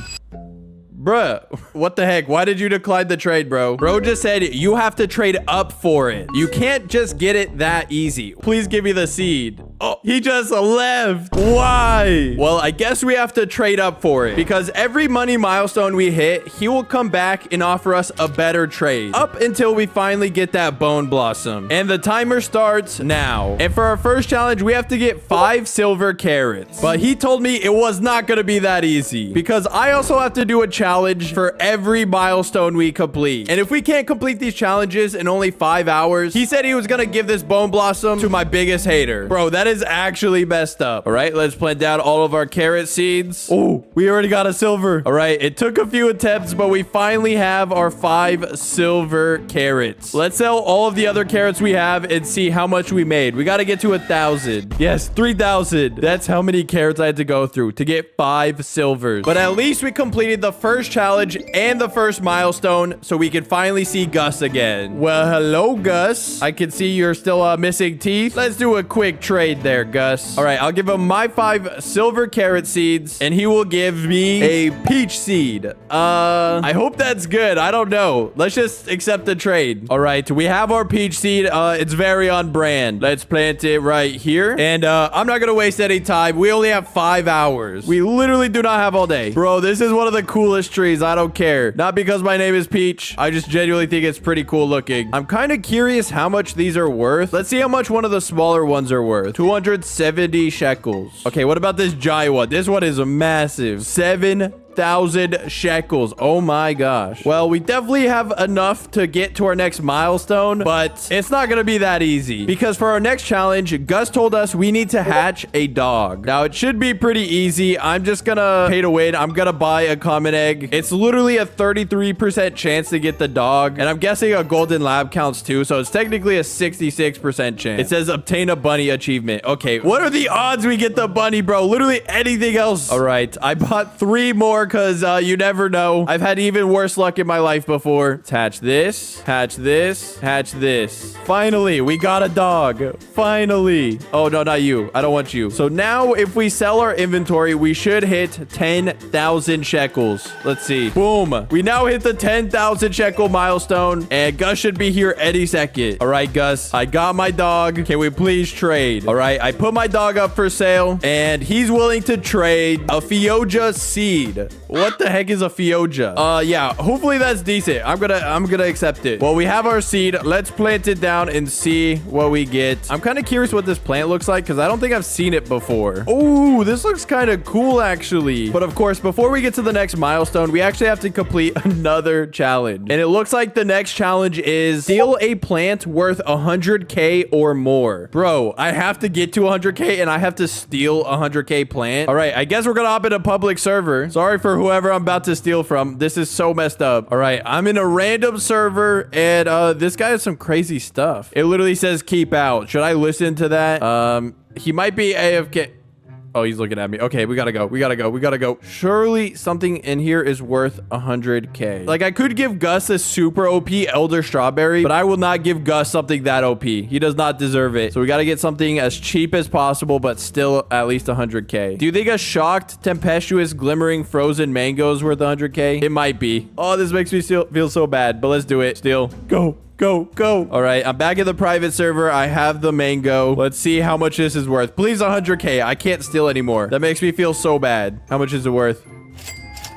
Bruh, what the heck? Why did you decline the trade, bro? Bro just said you have to trade up for it. You can't just get it that easy. Please give me the seed. Oh, he just left. Why? Well, I guess we have to trade up for it because every money milestone we hit, he will come back and offer us a better trade up until we finally get that bone blossom. And the timer starts now. And for our first challenge, we have to get 5 silver carrots. But he told me it was not going to be that easy because I also have to do a challenge for every milestone we complete. And if we can't complete these challenges in only 5 hours, he said he was going to give this bone blossom to my biggest hater. Bro, that is actually messed up. All right, let's plant down all of our carrot seeds. Oh, we already got a silver. All right, it took a few attempts, but we finally have our 5 silver carrots. Let's sell all of the other carrots we have and see how much we made. We got to get to 1,000. Yes, 3,000. That's how many carrots I had to go through to get 5 silvers. But at least we completed the first challenge and the first milestone, so we can finally see Gus again. Well, hello, Gus. I can see you're still missing teeth. Let's do a quick trade there, Gus. All right, I'll give him my 5 silver carrot seeds, and he will give me a peach seed. I hope that's good. I don't know. Let's just accept the trade. All right, we have our peach seed. It's very on brand. Let's plant it right here. And I'm not gonna waste any time. We only have 5 hours. We literally do not have all day. Bro, this is one of the coolest trees. I don't care. Not because my name is Peach. I just genuinely think it's pretty cool looking. I'm kind of curious how much these are worth. Let's see how much one of the smaller ones are worth. 270 shekels. Okay, what about this giant one? This one is massive. 7,000 shekels. Oh my gosh. Well, we definitely have enough to get to our next milestone, but it's not gonna be that easy because for our next challenge, Gus told us we need to hatch a dog. Now, it should be pretty easy. I'm just gonna pay to win. I'm gonna buy a common egg. It's literally a 33% chance to get the dog, and I'm guessing a golden lab counts too, so it's technically a 66% chance. It says obtain a bunny achievement. Okay, what are the odds we get the bunny, bro? Literally anything else. All right, I bought 3 more because you never know. I've had even worse luck in my life before. Let's hatch this, hatch this, hatch this. Finally, we got a dog. Finally. Oh, no, not you. I don't want you. So now if we sell our inventory, we should hit 10,000 shekels. Let's see. Boom. We now hit the 10,000 shekel milestone, and Gus should be here any second. All right, Gus, I got my dog. Can we please trade? All right, I put my dog up for sale, and he's willing to trade a Fioja seed. What the heck is a Fioja? Yeah, hopefully that's decent. I'm gonna accept it. Well, we have our seed. Let's plant it down and see what we get. I'm kind of curious what this plant looks like because I don't think I've seen it before. Oh, this looks kind of cool, actually. But of course, before we get to the next milestone, we actually have to complete another challenge. And it looks like the next challenge is steal a plant worth 100K or more. Bro, I have to get to 100K and I have to steal a 100K plant. All right, I guess we're gonna hop in a public server. Sorry for whoever I'm about to steal from. This is so messed up. All right, I'm in a random server and this guy has some crazy stuff. It literally says keep out. Should I listen to that? He might be AFK. Oh, he's looking at me. Okay, we gotta go. We gotta go. We gotta go. Surely something in here is worth 100K. Like, I could give Gus a super OP Elder Strawberry, but I will not give Gus something that OP. He does not deserve it. So we gotta get something as cheap as possible, but still at least 100K. Do you think a shocked, tempestuous, glimmering, frozen mango is worth 100K? It might be. Oh, this makes me feel so bad, but let's do it. Steal. Go. Go, go. All right, I'm back in the private server. I have the mango. Let's see how much this is worth. Please, 100K. I can't steal anymore. That makes me feel so bad. How much is it worth?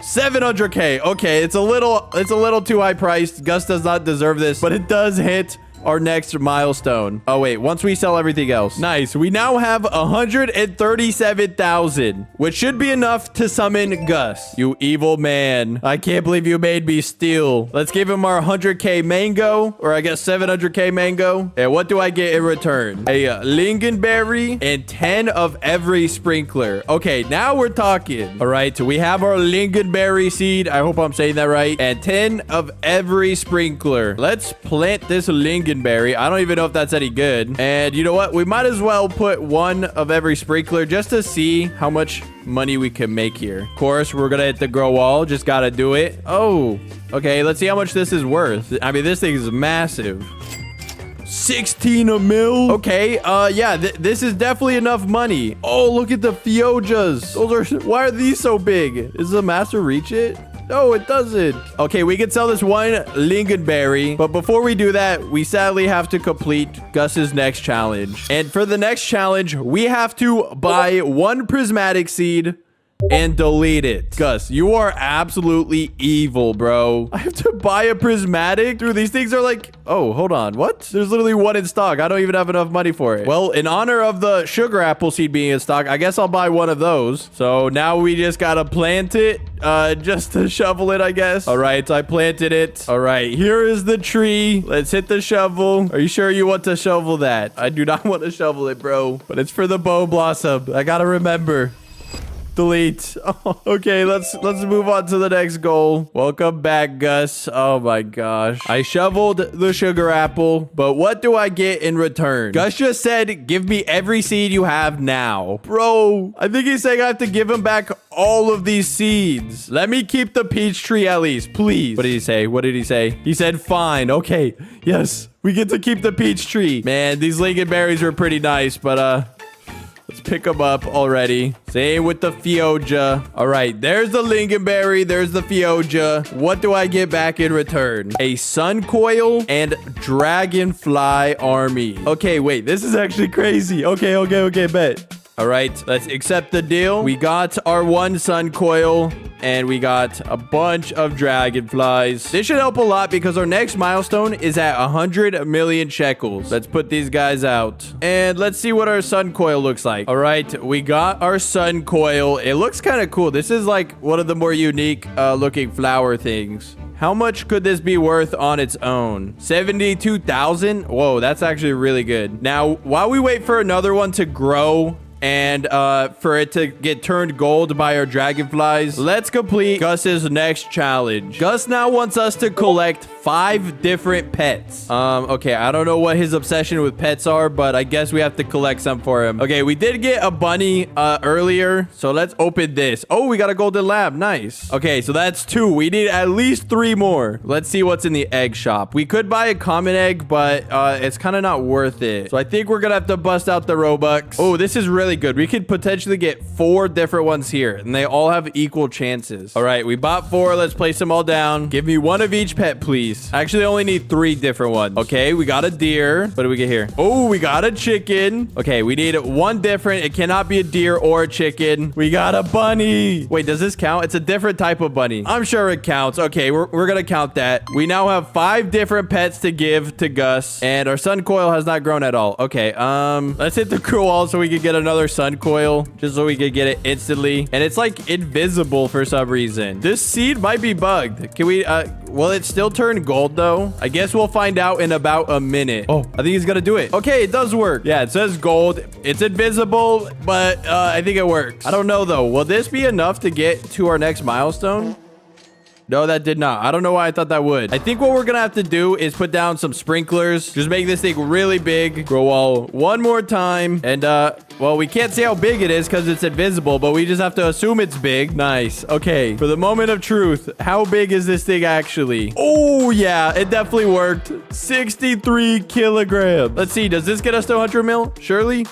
700K. Okay, it's a little too high priced. Gus does not deserve this, but it does hit our next milestone. Oh, wait. Once we sell everything else. Nice. We now have 137,000, which should be enough to summon Gus. You evil man. I can't believe you made me steal. Let's give him our 100K mango, or I guess 700K mango. And what do I get in return? A lingonberry and 10 of every sprinkler. Okay, now we're talking. All right, so we have our lingonberry seed. I hope I'm saying that right. And 10 of every sprinkler. Let's plant this lingonberry lingonberry. I don't even know if that's any good. And you know what? We might as well put one of every sprinkler just to see how much money we can make here. Of course, we're gonna hit the grow wall. Just gotta do it. Oh, okay. Let's see how much this is worth. I mean, this thing is massive. 16 a mil. Okay, yeah, this is definitely enough money. Oh, look at the Fiojas. Those are, why are these so big? Does the master reach it? No, it doesn't. Okay, we can sell this one lingonberry, but before we do that, we sadly have to complete Gus's next challenge. And for the next challenge, we have to buy one prismatic seed and delete it. Gus, you are absolutely evil, bro. I have to buy a prismatic? Dude, these things are like... Oh, hold on. What? There's literally one in stock. I don't even have enough money for it. Well, in honor of the sugar apple seed being in stock, I guess I'll buy one of those. So now we just gotta plant it just to shovel it, I guess. All right, I planted it. All right, here is the tree. Let's hit the shovel. Are you sure you want to shovel that? I do not want to shovel it, bro. But it's for the bow blossom. I gotta remember. Delete. Oh, okay, let's move on to the next goal. Welcome back, Gus. Oh my gosh. I shoveled the sugar apple, but what do I get in return? Gus just said, give me every seed you have now. Bro, I think he's saying I have to give him back all of these seeds. Let me keep the peach tree at least, please. What did he say? What did he say? He said, fine. Okay. Yes, we get to keep the peach tree. Man, these lingonberries were pretty nice, but let's pick them up already. Same with the Fioja. All right, there's the lingonberry. There's the Fioja. What do I get back in return? A sun coil and dragonfly army. Okay, wait. This is actually crazy. Okay, bet. All right, let's accept the deal. We got our one sun coil and we got a bunch of dragonflies. This should help a lot because our next milestone is at 100 million shekels. Let's put these guys out and let's see what our sun coil looks like. All right, we got our sun coil. It looks kind of cool. This is like one of the more unique looking flower things. How much could this be worth on its own? 72,000? Whoa, that's actually really good. Now, while we wait for another one to grow and for it to get turned gold by our dragonflies, let's complete Gus's next challenge. Gus now wants us to collect 5 different pets. Okay, I don't know what his obsession with pets are, but I guess we have to collect some for him. Okay, we did get a bunny earlier, so let's open this. Oh, we got a golden lab. Nice. Okay, so that's 2. We need at least 3 more. Let's see what's in the egg shop. We could buy a common egg, but it's kind of not worth it. So I think we're gonna have to bust out the Robux. Oh, this is really good. We could potentially get 4 different ones here, and they all have equal chances. All right, we bought 4. Let's place them all down. Give me 1 of each pet, please. I actually only need 3 different ones. Okay, we got a deer. What do we get here? Oh, we got a chicken. Okay, we need 1 different. It cannot be a deer or a chicken. We got a bunny. Wait, does this count? It's a different type of bunny. I'm sure it counts. Okay, we're gonna count that. We now have 5 different pets to give to Gus, and our sun coil has not grown at all. Okay, let's hit the cool wall so we can get another sun coil, just so we could get it instantly. And it's like invisible for some reason. This seed might be bugged. Can we will it still turn gold though? I guess we'll find out in about a minute. Oh, I think he's gonna do it. Okay, it does work. Yeah, it says gold. It's invisible, but I think it works. I don't know though. Will this be enough to get to our next milestone? No, that did not. I don't know why I thought that would. I think what we're gonna have to do is put down some sprinklers. Just make this thing really big. Grow wall one more time. And, well, we can't see how big it is because it's invisible, but we just have to assume it's big. Nice. Okay, for the moment of truth, how big is this thing actually? Oh, yeah, it definitely worked. 63 kilograms. Let's see. Does this get us to 100 mil? Surely?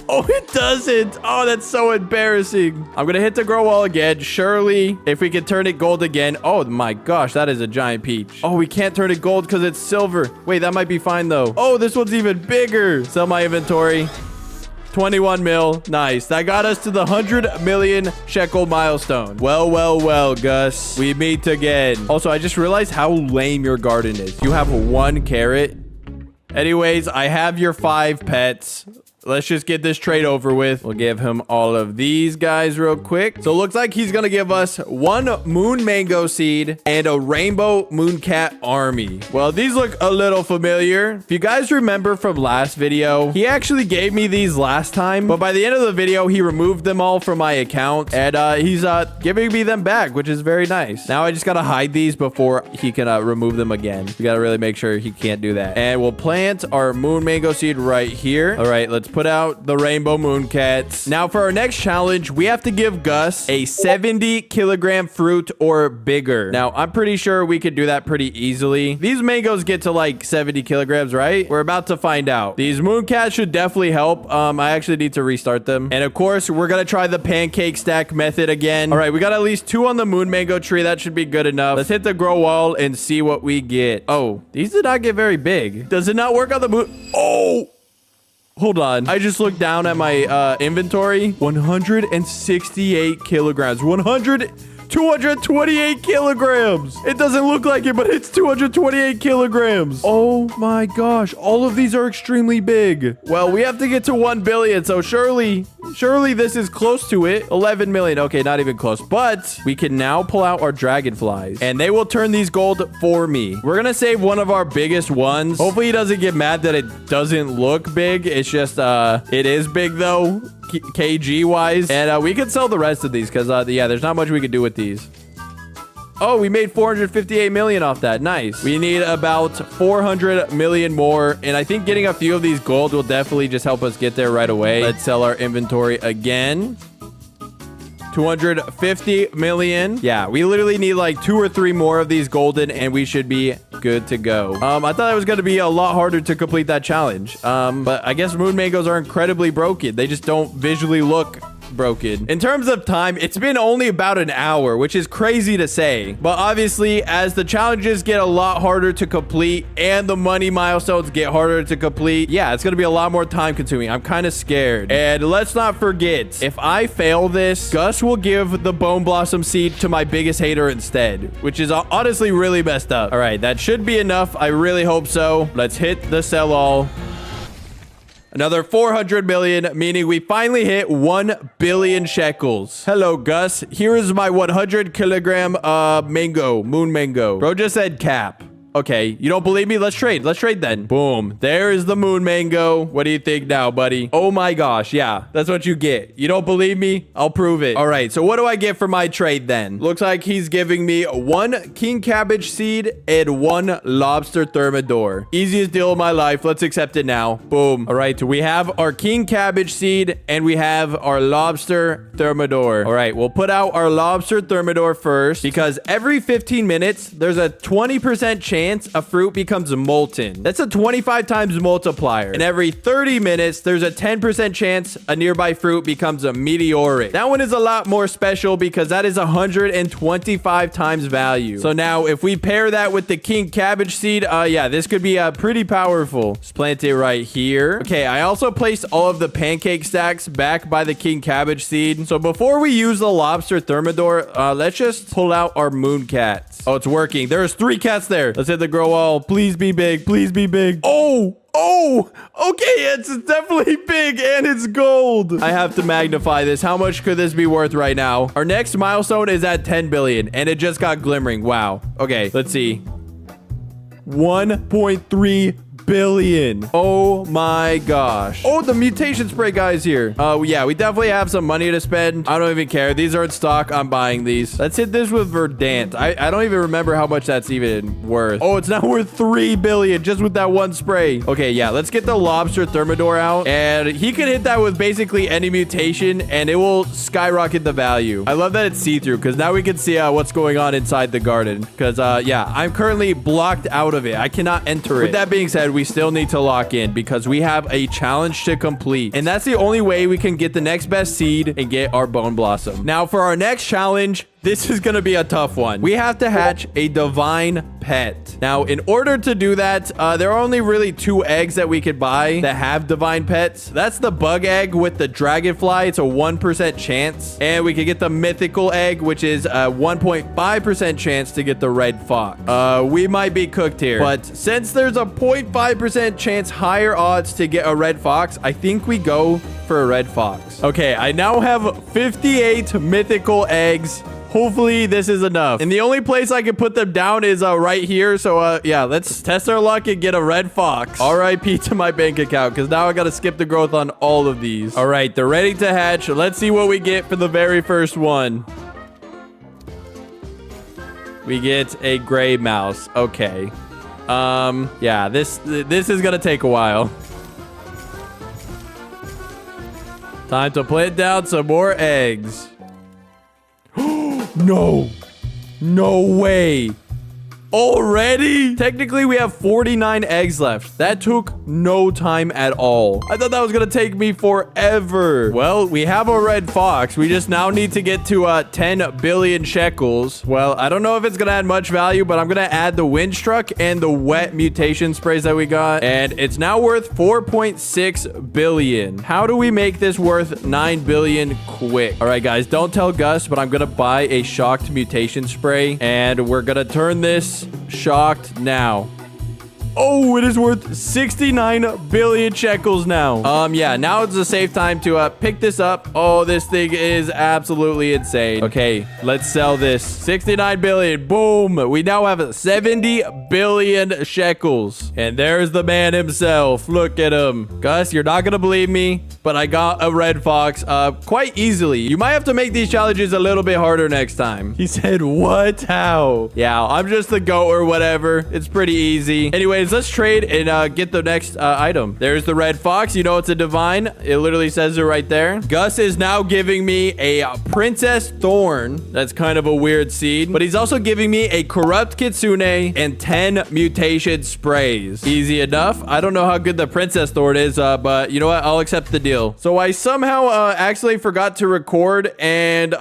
Oh, it doesn't. Oh, that's so embarrassing. I'm going to hit the grow wall again. Surely, if we can turn it gold again. Oh, my gosh. That is a giant peach. Oh, we can't turn it gold because it's silver. Wait, that might be fine, though. Oh, this one's even bigger. Sell my inventory. 21 mil. Nice. That got us to the 100 million shekel milestone. Well, Gus. We meet again. Also, I just realized how lame your garden is. You have 1 carrot. Anyways, I have your 5 pets. let's just get this trade over with. We'll give him all of these guys real quick. So it looks like he's gonna give us 1 moon mango seed and a rainbow mooncat army. Well, these look a little familiar. If you guys remember from last video, he actually gave me these last time, but by the end of the video, he removed them all from my account, and he's giving me them back, which is very nice. Now I just gotta hide these before he can remove them again. We gotta really make sure he can't do that. And we'll plant our moon mango seed right here. All right, let's put out the rainbow mooncats. Now for our next challenge, we have to give Gus a 70 kilogram fruit or bigger. Now I'm pretty sure we could do that pretty easily. These mangoes get to like 70 kilograms, right? We're about to find out. These mooncats should definitely help. I actually need to restart them. And of course, we're gonna try the pancake stack method again. All right, we got at least 2 on the moon mango tree. That should be good enough. Let's hit the grow wall and see what we get. Oh, these did not get very big. Does it not work on the moon? Oh! Hold on. I just looked down at my inventory. 168 kilograms. 228 kilograms. It doesn't look like it, but it's 228 kilograms. Oh my gosh. All of these are extremely big. Well, we have to get to 1 billion. So surely this is close to it. 11 million. Okay, not even close. But we can now pull out our dragonflies and they will turn these gold for me. We're going to save one of our biggest ones. Hopefully he doesn't get mad that it doesn't look big. It's just, it is big though. KG wise, and we could sell the rest of these because yeah, there's not much we could do with these. Oh, we made 458 million off that. Nice. We need about 400 million more, and I think getting a few of these gold will definitely just help us get there right away. Let's sell our inventory again. 250 million. Yeah, we literally need like 2 or 3 more of these golden and we should be good to go. I thought it was going to be a lot harder to complete that challenge. But I guess moon mangoes are incredibly broken. They just don't visually look broken. In terms of time, it's been only about an hour, which is crazy to say. But obviously, as the challenges get a lot harder to complete and the money milestones get harder to complete, yeah, it's going to be a lot more time consuming. I'm kind of scared. And let's not forget, if I fail this, Gus will give the bone blossom seed to my biggest hater instead, which is honestly really messed up. All right, that should be enough. I really hope so. Let's hit the sell all. Another 400 million, meaning we finally hit 1 billion shekels. Hello, Gus. Here is my 100 kilogram moon mango. Bro just said cap. Okay, you don't believe me? Let's trade. Let's trade then. Boom. There is the moon mango. What do you think now, buddy? Oh my gosh. Yeah, that's what you get. You don't believe me? I'll prove it. All right, so what do I get for my trade then? Looks like he's giving me 1 king cabbage seed and 1 lobster thermidor. Easiest deal of my life. Let's accept it now. Boom. All right, we have our king cabbage seed and we have our lobster thermidor. All right, we'll put out our lobster thermidor first because every 15 minutes, there's a 20% chance a fruit becomes molten. That's a 25 times multiplier. And every 30 minutes, there's a 10% chance a nearby fruit becomes a meteoric. That one is a lot more special because that is 125 times value. So now if we pair that with the king cabbage seed, yeah, this could be pretty powerful. Let's plant it right here. Okay, I also placed all of the pancake stacks back by the king cabbage seed. So before we use the lobster thermidor, let's just pull out our moon cats. Oh, it's working. There's 3 cats there. Let's hit the grow wall. Please be big. Please be big. Oh, okay. It's definitely big and it's gold. I have to magnify this. How much could this be worth right now? Our next milestone is at 10 billion and it just got glimmering. Wow. Okay, let's see. 1.3 billion. Oh my gosh. Oh, the mutation spray guy is here. Yeah, we definitely have some money to spend. I don't even care. These are in stock. I'm buying these. Let's hit this with Verdant. I don't even remember how much that's even worth. Oh, it's now worth 3 billion just with that one spray. Okay, yeah, let's get the lobster thermidor out and he can hit that with basically any mutation and it will skyrocket the value. I love that it's see-through because now we can see what's going on inside the garden because yeah, I'm currently blocked out of it. I cannot enter it. With that being said, we still need to lock in because we have a challenge to complete. And that's the only way we can get the next best seed and get our bone blossom. Now for our next challenge, This is gonna be a tough one. We have to hatch a divine pet. Now, in order to do that, there are only really 2 eggs that we could buy that have divine pets. That's the bug egg with the dragonfly. It's a 1% chance. And we could get the mythical egg, which is a 1.5% chance to get the red fox. We might be cooked here. But since there's a 0.5% chance higher odds to get a red fox, I think we go for a red fox. Okay, I now have 58 mythical eggs. Hopefully this is enough. And the only place I can put them down is right here. So yeah, let's test our luck and get a red fox. RIP to my bank account, because now I got to skip the growth on all of these. All right, they're ready to hatch. Let's see what we get for the very first one. We get a gray mouse. Okay. Yeah, this is gonna take a while. Time to plant down some more eggs. No. No way. Already? Technically, we have 49 eggs left. That took no time at all. I thought that was gonna take me forever. Well, we have a red fox. We just now need to get to 10 billion shekels. Well, I don't know if it's gonna add much value, but I'm gonna add the winch truck and the wet mutation sprays that we got. And it's now worth 4.6 billion. How do we make this worth 9 billion quick? All right, guys, don't tell Gus, but I'm gonna buy a shocked mutation spray. And we're gonna turn this shocked now. Oh, it is worth 69 billion shekels now. Yeah, now it's a safe time to pick this up. Oh, this thing is absolutely insane. Okay, let's sell this. 69 billion. Boom. We now have 70 billion shekels. And there's the man himself. Look at him. Gus, you're not gonna believe me, but I got a red fox quite easily. You might have to make these challenges a little bit harder next time. He said, what? How? Yeah, I'm just the goat or whatever. It's pretty easy. Anyways, let's trade and get the next item. There's the red fox. You know it's a divine. It literally says it right there. Gus is now giving me a princess thorn. That's kind of a weird seed. But he's also giving me a corrupt kitsune and 10 mutation sprays. Easy enough. I don't know how good the princess thorn is, but you know what? I'll accept the deal. So I somehow actually forgot to record, and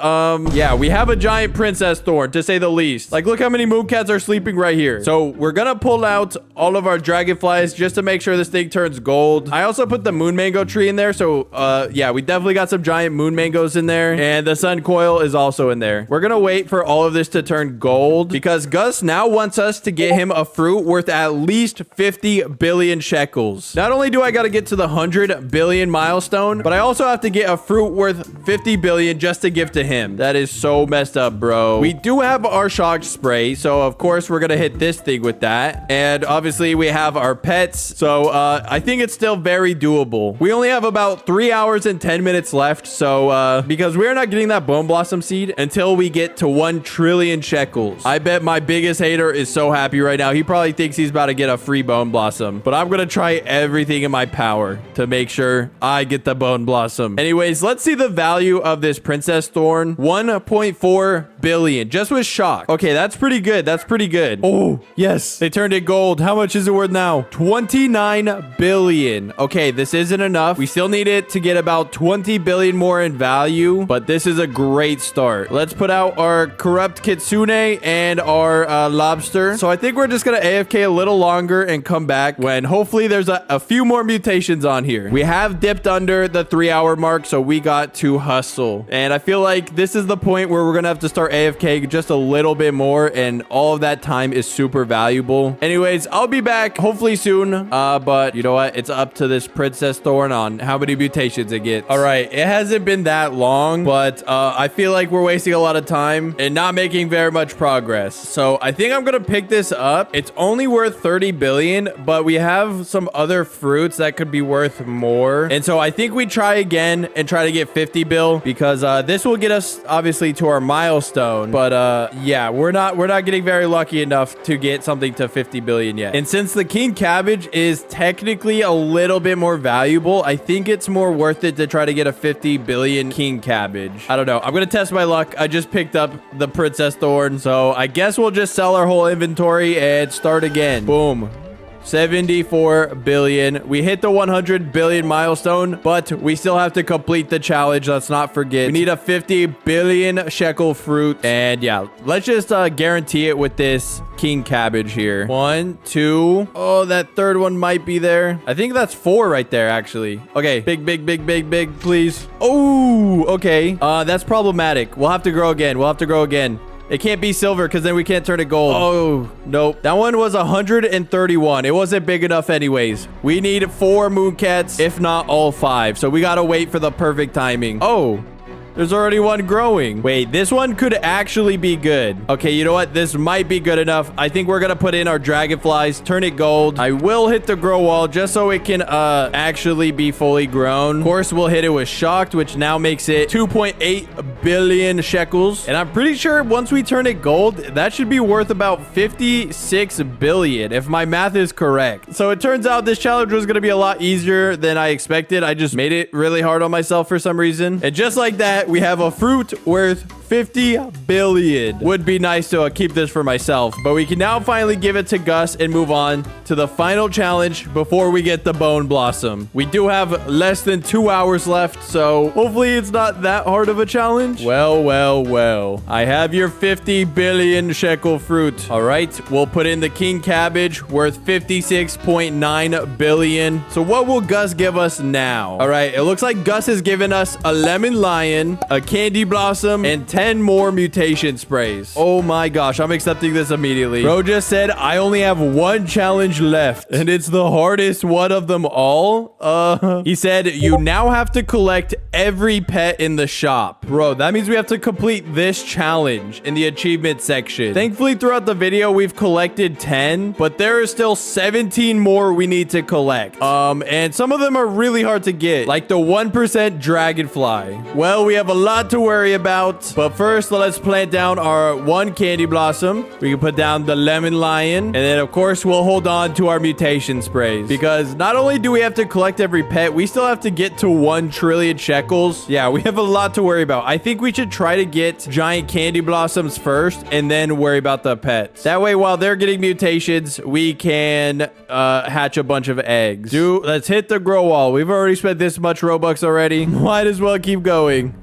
yeah, we have a giant princess thorn, to say the least. Like, look how many mooncats are sleeping right here. So we're gonna pull out all of our dragonflies just to make sure this thing turns gold. I also put the moon mango tree in there, so yeah, we definitely got some giant moon mangoes in there, and the sun coil is also in there. We're gonna wait for all of this to turn gold because Gus now wants us to get him a fruit worth at least 50 billion shekels. Not only do I gotta get to the 100 billion milestone, but I also have to get a fruit worth 50 billion just to give to him. That is so messed up, bro. We do have our shock spray, so of course we're gonna hit this thing with that, and obviously we have our pets, so I think it's still very doable. We only have about 3 hours and 10 minutes left, so because we're not getting that bone blossom seed until we get to 1 trillion shekels. I bet my biggest hater is so happy right now. He probably thinks he's about to get a free bone blossom, but I'm gonna try everything in my power to make sure I get the bone blossom. Anyways, let's see the value of this princess thorn. 1.4 billion just with shock. Okay, that's pretty good. That's pretty good. Oh, yes. They turned it gold. How much is it worth now? 29 billion. Okay, this isn't enough. We still need it to get about 20 billion more in value, but this is a great start. Let's put out our corrupt kitsune and our lobster. So I think we're just gonna AFK a little longer and come back when hopefully there's a few more mutations on here. We have dipped under the 3-hour mark, so we got to hustle. And I feel like this is the point where we're gonna have to start AFK just a little bit more, and all of that time is super valuable. Anyways, I'll be back hopefully soon, but you know what? It's up to this princess thorn on how many mutations it gets. All right, it hasn't been that long, but I feel like we're wasting a lot of time and not making very much progress. So I think I'm gonna pick this up. It's only worth 30 billion, but we have some other fruits that could be worth more, and so I think we try again and try to get 50 bill, because this will get us obviously to our milestone, but yeah, we're not getting very lucky enough to get something to 50 billion yet. And since the king cabbage is technically a little bit more valuable, I think it's more worth it to try to get a 50 billion king cabbage. I don't know. I'm gonna test my luck. I just picked up the princess thorn, so I guess we'll just sell our whole inventory and start again. Boom. 74 billion. We hit the 100 billion milestone, but we still have to complete the challenge. Let's not forget. We need a 50 billion shekel fruit. And yeah, let's just guarantee it with this king cabbage here. 1, 2. Oh, that third one might be there. I think that's 4 right there, actually. Okay, big, please. Oh, okay. That's problematic. We'll have to grow again. It can't be silver because then we can't turn it gold. Oh, nope. That one was 131. It wasn't big enough anyways. We need 4 mooncats, if not all 5. So we got to wait for the perfect timing. Oh, there's already one growing. Wait, this one could actually be good. Okay, you know what? This might be good enough. I think we're going to put in our dragonflies, turn it gold. I will hit the grow wall just so it can actually be fully grown. Of course, we'll hit it with shocked, which now makes it 2.8 billion shekels. And I'm pretty sure once we turn it gold, that should be worth about 56 billion, if my math is correct. So it turns out this challenge was going to be a lot easier than I expected. I just made it really hard on myself for some reason. And just like that, we have a fruit worth 50 billion. Would be nice to keep this for myself, but we can now finally give it to Gus and move on to the final challenge before we get the bone blossom. We do have less than 2 hours left, so hopefully it's not that hard of a challenge. Well. I have your 50 billion shekel fruit. All right, we'll put in the king cabbage worth 56.9 billion. So what will Gus give us now? All right, it looks like Gus has given us a lemon lion, a candy blossom, and 10 more mutation sprays. Oh my gosh, I'm accepting this immediately. Bro just said I only have 1 challenge left, and it's the hardest one of them all. He said you now have to collect every pet in the shop. Bro, that means we have to complete this challenge in the achievement section. Thankfully, throughout the video, we've collected 10, but there are still 17 more we need to collect. And some of them are really hard to get, like the 1% dragonfly. Well, we have a lot to worry about, but first, let's plant down our 1 candy blossom. We can put down the lemon lion. And then, of course, we'll hold on to our mutation sprays. Because not only do we have to collect every pet, we still have to get to 1 trillion shekels. Yeah, we have a lot to worry about. I think we should try to get giant candy blossoms first and then worry about the pets. That way, while they're getting mutations, we can hatch a bunch of eggs. Let's hit the grow wall. We've already spent this much Robux already. Might as well keep going.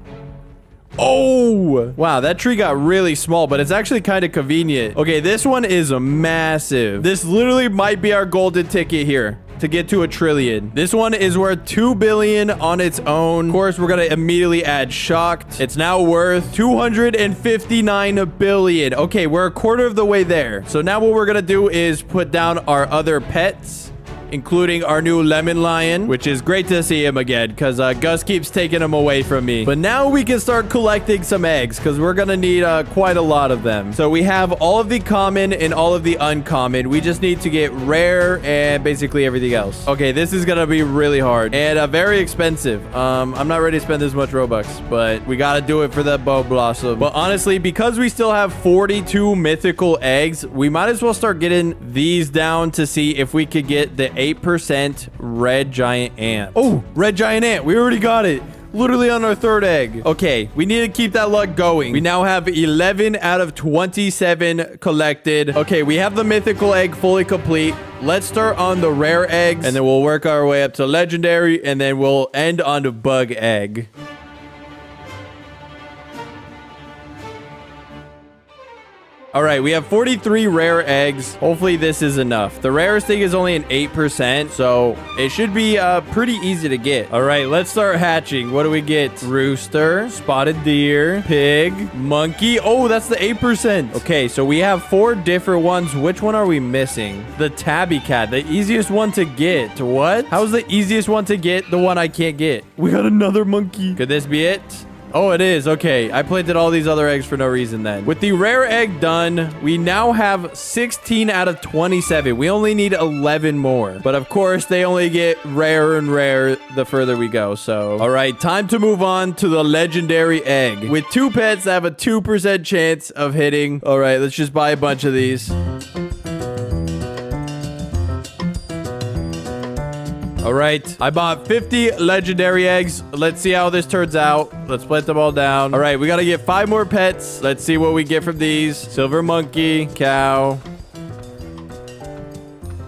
Oh, wow, that tree got really small, but it's actually kind of convenient. Okay, this one is massive. This literally might be our golden ticket here to get to 1 trillion. This one is worth 2 billion on its own. Of course, we're gonna immediately add shocked. It's now worth 259 billion. Okay, we're a quarter of the way there. So now what we're gonna do is put down our other pets, including our new lemon lion, which is great to see him again because Gus keeps taking him away from me. But now we can start collecting some eggs because we're going to need quite a lot of them. So we have all of the common and all of the uncommon. We just need to get rare and basically everything else. Okay, this is going to be really hard and very expensive. I'm not ready to spend this much Robux, but we got to do it for the bone blossom. But honestly, because we still have 42 mythical eggs, we might as well start getting these down to see if we could get the 8% red giant ant. Oh, red giant ant. We already got it. Literally on our 3rd egg. Okay, we need to keep that luck going. We now have 11 out of 27 collected. Okay, we have the mythical egg fully complete. Let's start on the rare eggs, and then we'll work our way up to legendary, and then we'll end on the bug egg. All right, we have 43 rare eggs. Hopefully this is enough. The rarest thing is only an 8%, so it should be pretty easy to get. All right, let's start hatching. What do we get? Rooster, spotted deer, pig, monkey. Oh, that's the 8%. Okay, so we have 4 different ones. Which one are we missing? The tabby cat, the easiest one to get. What? How's the easiest one to get the one I can't get? We got another monkey. Could this be it? Oh, it is. Okay, I planted all these other eggs for no reason then. With the rare egg done, we now have 16 out of 27. We only need 11 more. But of course, they only get rarer and rarer the further we go. So, all right, time to move on to the legendary egg. With 2 pets that have a 2% chance of hitting. All right, let's just buy a bunch of these. All right, I bought 50 legendary eggs. Let's see how this turns out. Let's plant them all down. All right, we got to get 5 more pets. Let's see what we get from these. Silver monkey, cow.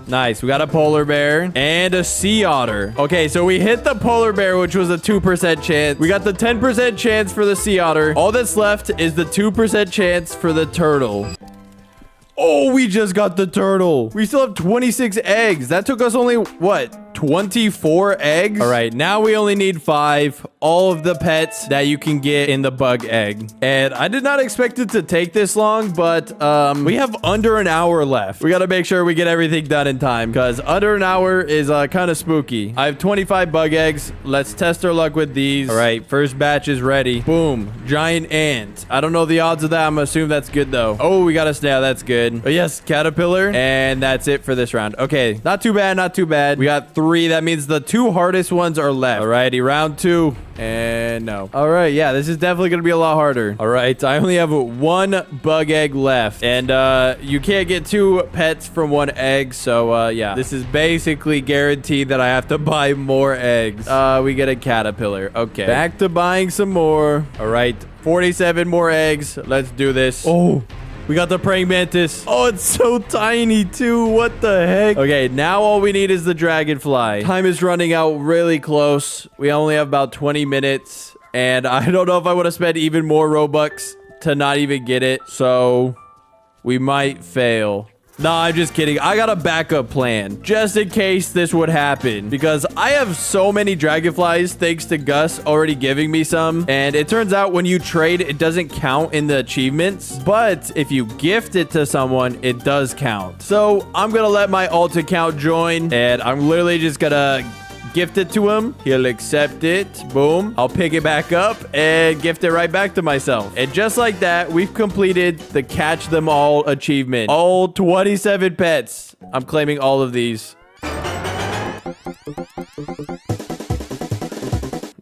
Nice. We got a polar bear and a sea otter. Okay, so we hit the polar bear, which was a 2% chance. We got the 10% chance for the sea otter. All that's left is the 2% chance for the turtle. Oh, we just got the turtle. We still have 26 eggs. That took us only, what, 24 eggs? All right, now we only need 5. All of the pets that you can get in the bug egg. And I did not expect it to take this long, but we have under an hour left. We got to make sure we get everything done in time because under an hour is kind of spooky. I have 25 bug eggs. Let's test our luck with these. All right, first batch is ready. Boom, giant ant. I don't know the odds of that. I'm assuming that's good though. Oh, we got a snail. That's good. Oh yes, caterpillar. And that's it for this round. Okay, not too bad, not too bad. We got 3. That means the 2 hardest ones are left. Alrighty, round 2. And no. All right, yeah, this is definitely going to be a lot harder. All right, I only have 1 bug egg left. And you can't get 2 pets from 1 egg. So, yeah, this is basically guaranteed that I have to buy more eggs. We get a caterpillar. Okay, back to buying some more. All right, 47 more eggs. Let's do this. Oh, we got the praying mantis. Oh, it's so tiny too. What the heck? Okay, now all we need is the dragonfly. Time is running out really close. We only have about 20 minutes. And I don't know if I would have spent even more Robux to not even get it. So we might fail. No, I'm just kidding. I got a backup plan just in case this would happen because I have so many dragonflies thanks to Gus already giving me some. And it turns out when you trade, it doesn't count in the achievements. But if you gift it to someone, it does count. So I'm going to let my alt account join and I'm literally just going to gift it to him. He'll accept it. Boom. I'll pick it back up and gift it right back to myself. And just like that, we've completed the catch them all achievement. All 27 pets. I'm claiming all of these.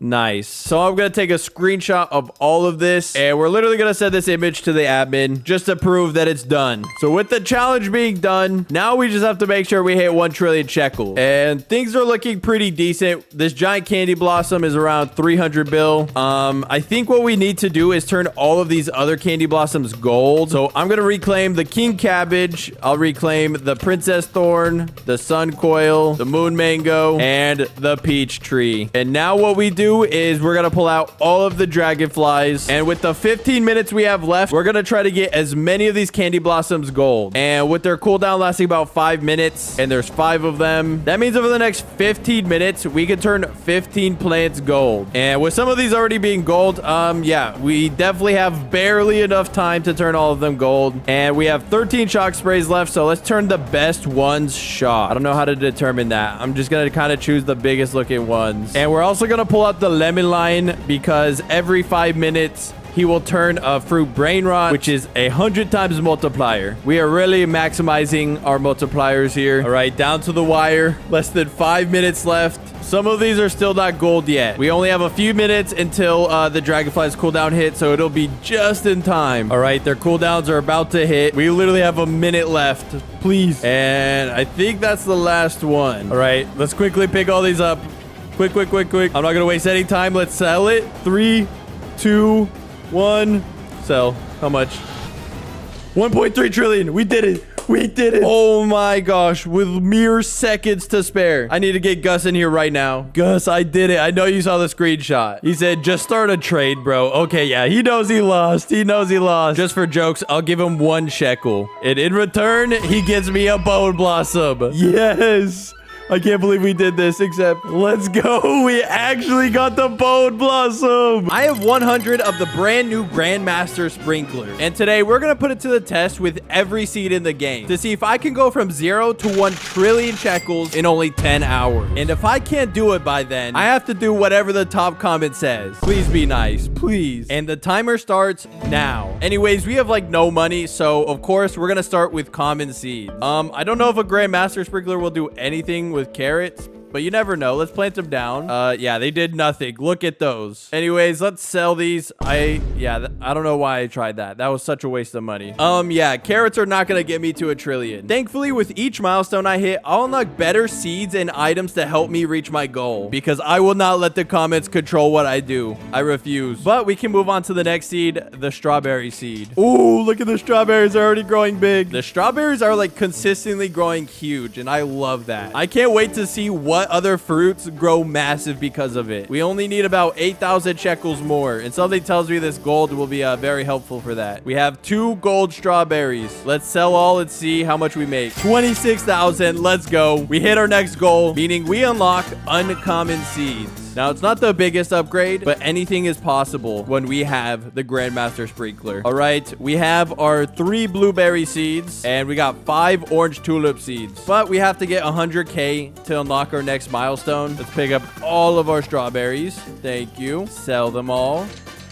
Nice. So I'm going to take a screenshot of all of this and we're literally going to send this image to the admin just to prove that it's done. So with the challenge being done, now we just have to make sure we hit 1 trillion shekel. And things are looking pretty decent. This giant candy blossom is around 300 bill. I think what we need to do is turn all of these other candy blossoms gold. So I'm going to reclaim the king cabbage. I'll reclaim the princess thorn, the sun coil, the moon mango, and the peach tree. And now what we do is we're gonna pull out all of the dragonflies and with the 15 minutes we have left, we're gonna try to get as many of these candy blossoms gold. And with their cooldown lasting about 5 minutes and there's 5 of them, that means over the next 15 minutes we can turn 15 plants gold. And with some of these already being gold, yeah, we definitely have barely enough time to turn all of them gold. And we have 13 shock sprays left, so let's turn the best ones shock. I don't know how to determine that. I'm just gonna kind of choose the biggest looking ones. And we're also gonna pull out the lemon line because every 5 minutes he will turn a fruit brainrot, which is 100 times multiplier. We are really maximizing our multipliers here. All right, down to the wire. Less than 5 minutes left. Some of these are still not gold yet. We only have a few minutes until the dragonfly's cooldown hit, so it'll be just in time. All right, their cooldowns are about to hit. We literally have a minute left. Please. And I think that's the last one. All right, let's quickly pick all these up. Quick, quick, quick, quick. I'm not going to waste any time. Let's sell it. 3, 2, 1. Sell. How much? 1.3 trillion. We did it. We did it. Oh my gosh. With mere seconds to spare. I need to get Gus in here right now. Gus, I did it. I know you saw the screenshot. He said, just start a trade, bro. Okay, yeah. He knows he lost. He knows he lost. Just for jokes, I'll give him 1 shekel. And in return, he gives me a bone blossom. Yes. I can't believe we did this, except let's go. We actually got the bone blossom. I have 100 of the brand new Grandmaster Sprinkler. And today we're going to put it to the test with every seed in the game to see if I can go from 0 to 1 trillion shekels in only 10 hours. And if I can't do it by then, I have to do whatever the top comment says. Please be nice, please. And the timer starts now. Anyways, we have like no money. So of course we're going to start with common seeds. I don't know if a Grandmaster Sprinkler will do anything with carrots, but you never know. Let's plant them down. Yeah, they did nothing. Look at those. Anyways, let's sell these. I don't know why I tried that. That was such a waste of money. Yeah, carrots are not gonna get me to 1 trillion. Thankfully, with each milestone I hit, I'll unlock better seeds and items to help me reach my goal, because I will not let the comments control what I do. I refuse. But we can move on to the next seed, the strawberry seed. Ooh, look at the strawberries, are already growing big. The strawberries are like consistently growing huge, and I love that. I can't wait to see what other fruits grow massive because of it. We only need about 8,000 shekels more, and something tells me this gold will be very helpful for that. We have 2 gold strawberries. Let's sell all and see how much we make. 26,000. Let's go. We hit our next goal, meaning we unlock uncommon seeds. Now, it's not the biggest upgrade, but anything is possible when we have the Grandmaster Sprinkler. All right, we have our 3 blueberry seeds, and we got 5 orange tulip seeds. But we have to get 100K to unlock our next milestone. Let's pick up all of our strawberries. Thank you. Sell them all.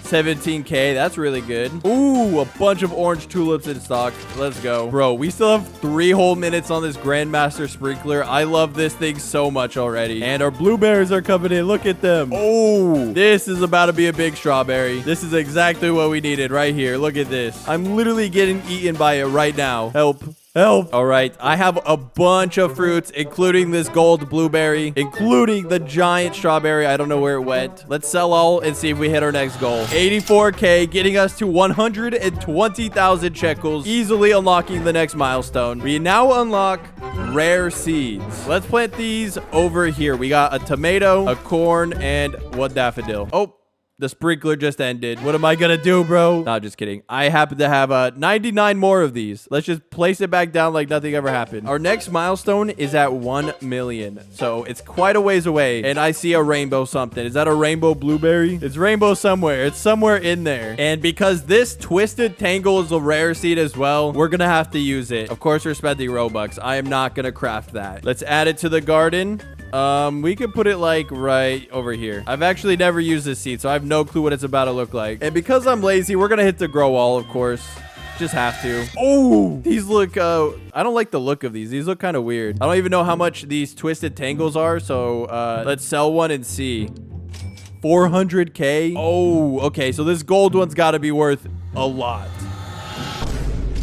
17K. That's really good. Ooh, a bunch of orange tulips in stock. Let's go. Bro, we still have 3 whole minutes on this Grandmaster Sprinkler. I love this thing so much already. And our blueberries are coming in. Look at them. Oh, this is about to be a big strawberry. This is exactly what we needed right here. Look at this. I'm literally getting eaten by it right now. Help. Help. All right, I have a bunch of fruits, including this gold blueberry, including the giant strawberry. I don't know where it went. Let's sell all and see if we hit our next goal. 84K, getting us to 120,000 shekels, easily unlocking the next milestone. We now unlock rare seeds. Let's plant these over here. We got a tomato, a corn, and 1 daffodil. Oh, the sprinkler just ended. What am I gonna do, bro? No, just kidding. I happen to have 99 more of these. Let's just place it back down like nothing ever happened. Our next milestone is at 1 million. So it's quite a ways away. And I see a rainbow something. Is that a rainbow blueberry? It's rainbow somewhere. It's somewhere in there. And because this twisted tangle is a rare seed as well, we're gonna have to use it. Of course, we're spending Robux. I am not gonna craft that. Let's add it to the garden. We could put it like right over here. I've actually never used this seed, so I have no clue what it's about to look like. And because I'm lazy, we're gonna hit the grow wall, of course. Just have to. Oh, these look, I don't like the look of these. These look kind of weird. I don't even know how much these twisted tangles are, so let's sell one and see. 400K. Oh, okay, so this gold one's got to be worth a lot.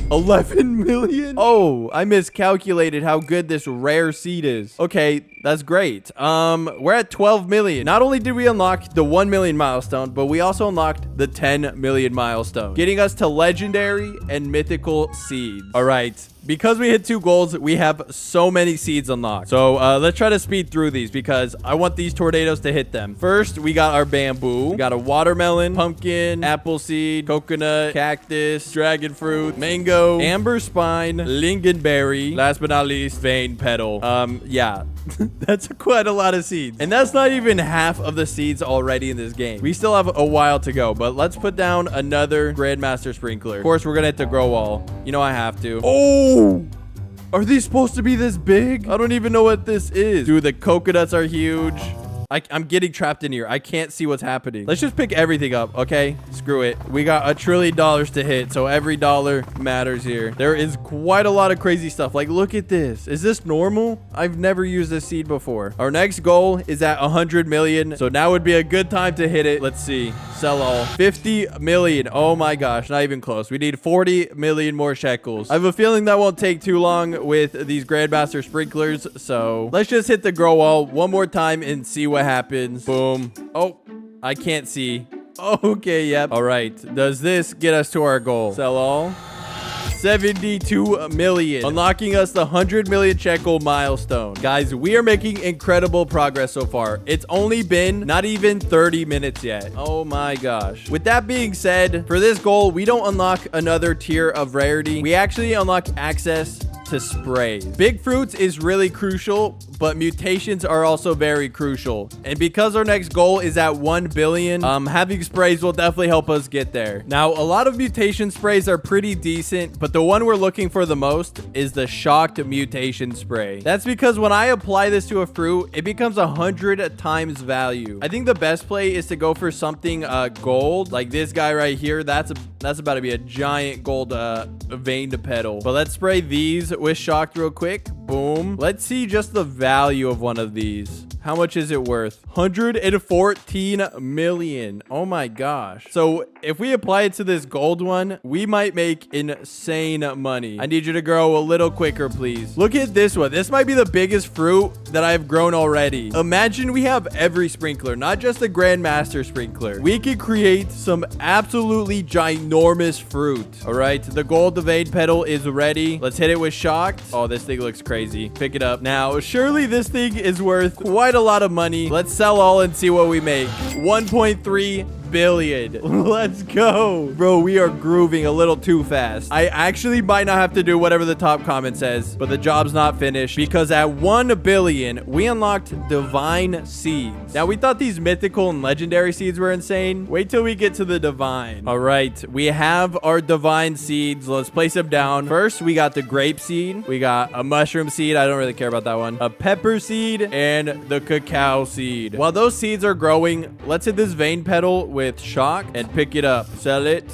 11 million? Oh, I miscalculated how good this rare seed is. Okay, that's great. We're at 12 million. Not only did we unlock the 1 million milestone, but we also unlocked the 10 million milestone, getting us to legendary and mythical seeds. All right. Because we hit 2 goals, we have so many seeds unlocked. So let's try to speed through these because I want these tornadoes to hit them. First, we got our bamboo. We got a watermelon, pumpkin, apple seed, coconut, cactus, dragon fruit, mango, amber spine, lingonberry, last but not least, vein petal. Yeah. That's quite a lot of seeds. And that's not even half of the seeds already in this game. We still have a while to go, but let's put down another Grandmaster Sprinkler. Of course, we're gonna hit the grow wall. You know I have to. Oh! Are these supposed to be this big? I don't even know what this is. Dude, the coconuts are huge. I'm getting trapped in here. I can't see what's happening. Let's just pick everything up, okay? Screw it. We got $1 trillion to hit, so every dollar matters here. There is quite a lot of crazy stuff. Like, look at this. Is this normal? I've never used this seed before. Our next goal is at 100 million, so now would be a good time to hit it. Let's see. Sell all. 50 million. Oh my gosh, not even close. We need 40 million more shekels. I have a feeling that won't take too long with these Grandmaster Sprinklers, so let's just hit the grow wall one more time and see what happens. Boom. Oh, I can't see. Okay, yep. All right. Does this get us to our goal? Sell all. 72 million, unlocking us the 100 million shekel milestone. Guys, we are making incredible progress so far. It's only been not even 30 minutes yet. Oh my gosh. With that being said, for this goal, we don't unlock another tier of rarity. We actually unlock access to sprays. Big fruits is really crucial, but mutations are also very crucial. And because our next goal is at 1 billion, having sprays will definitely help us get there. Now, a lot of mutation sprays are pretty decent, but the one we're looking for the most is the shocked mutation spray. That's because when I apply this to a fruit, it becomes 100 times value. I think the best play is to go for something gold, like this guy right here. That's about to be a giant gold veined petal. But let's spray these with shocked real quick. Boom. Let's see just the value of one of these. How much is it worth? 114 million. Oh my gosh. So if we apply it to this gold one, we might make insane money. I need you to grow a little quicker, please. Look at this one. This might be the biggest fruit that I've grown already. Imagine we have every sprinkler, not just the Grandmaster sprinkler. We could create some absolutely ginormous fruit. All right, the gold vein petal is ready. Let's hit it with shocked. Oh, this thing looks crazy. Pick it up. Now, surely this thing is worth quite a lot of money. Let's sell all and see what we make. 1.3 billion. Let's go. Bro, we are grooving a little too fast. I actually might not have to do whatever the top comment says, but the job's not finished because at 1 billion, we unlocked divine seeds. Now, we thought these mythical and legendary seeds were insane. Wait till we get to the divine. All right, we have our divine seeds. Let's place them down. First, we got the grape seed. We got a mushroom seed. I don't really care about that one. A pepper seed and the cacao seed. While those seeds are growing, let's hit this vein petal with shock and pick it up. Sell it.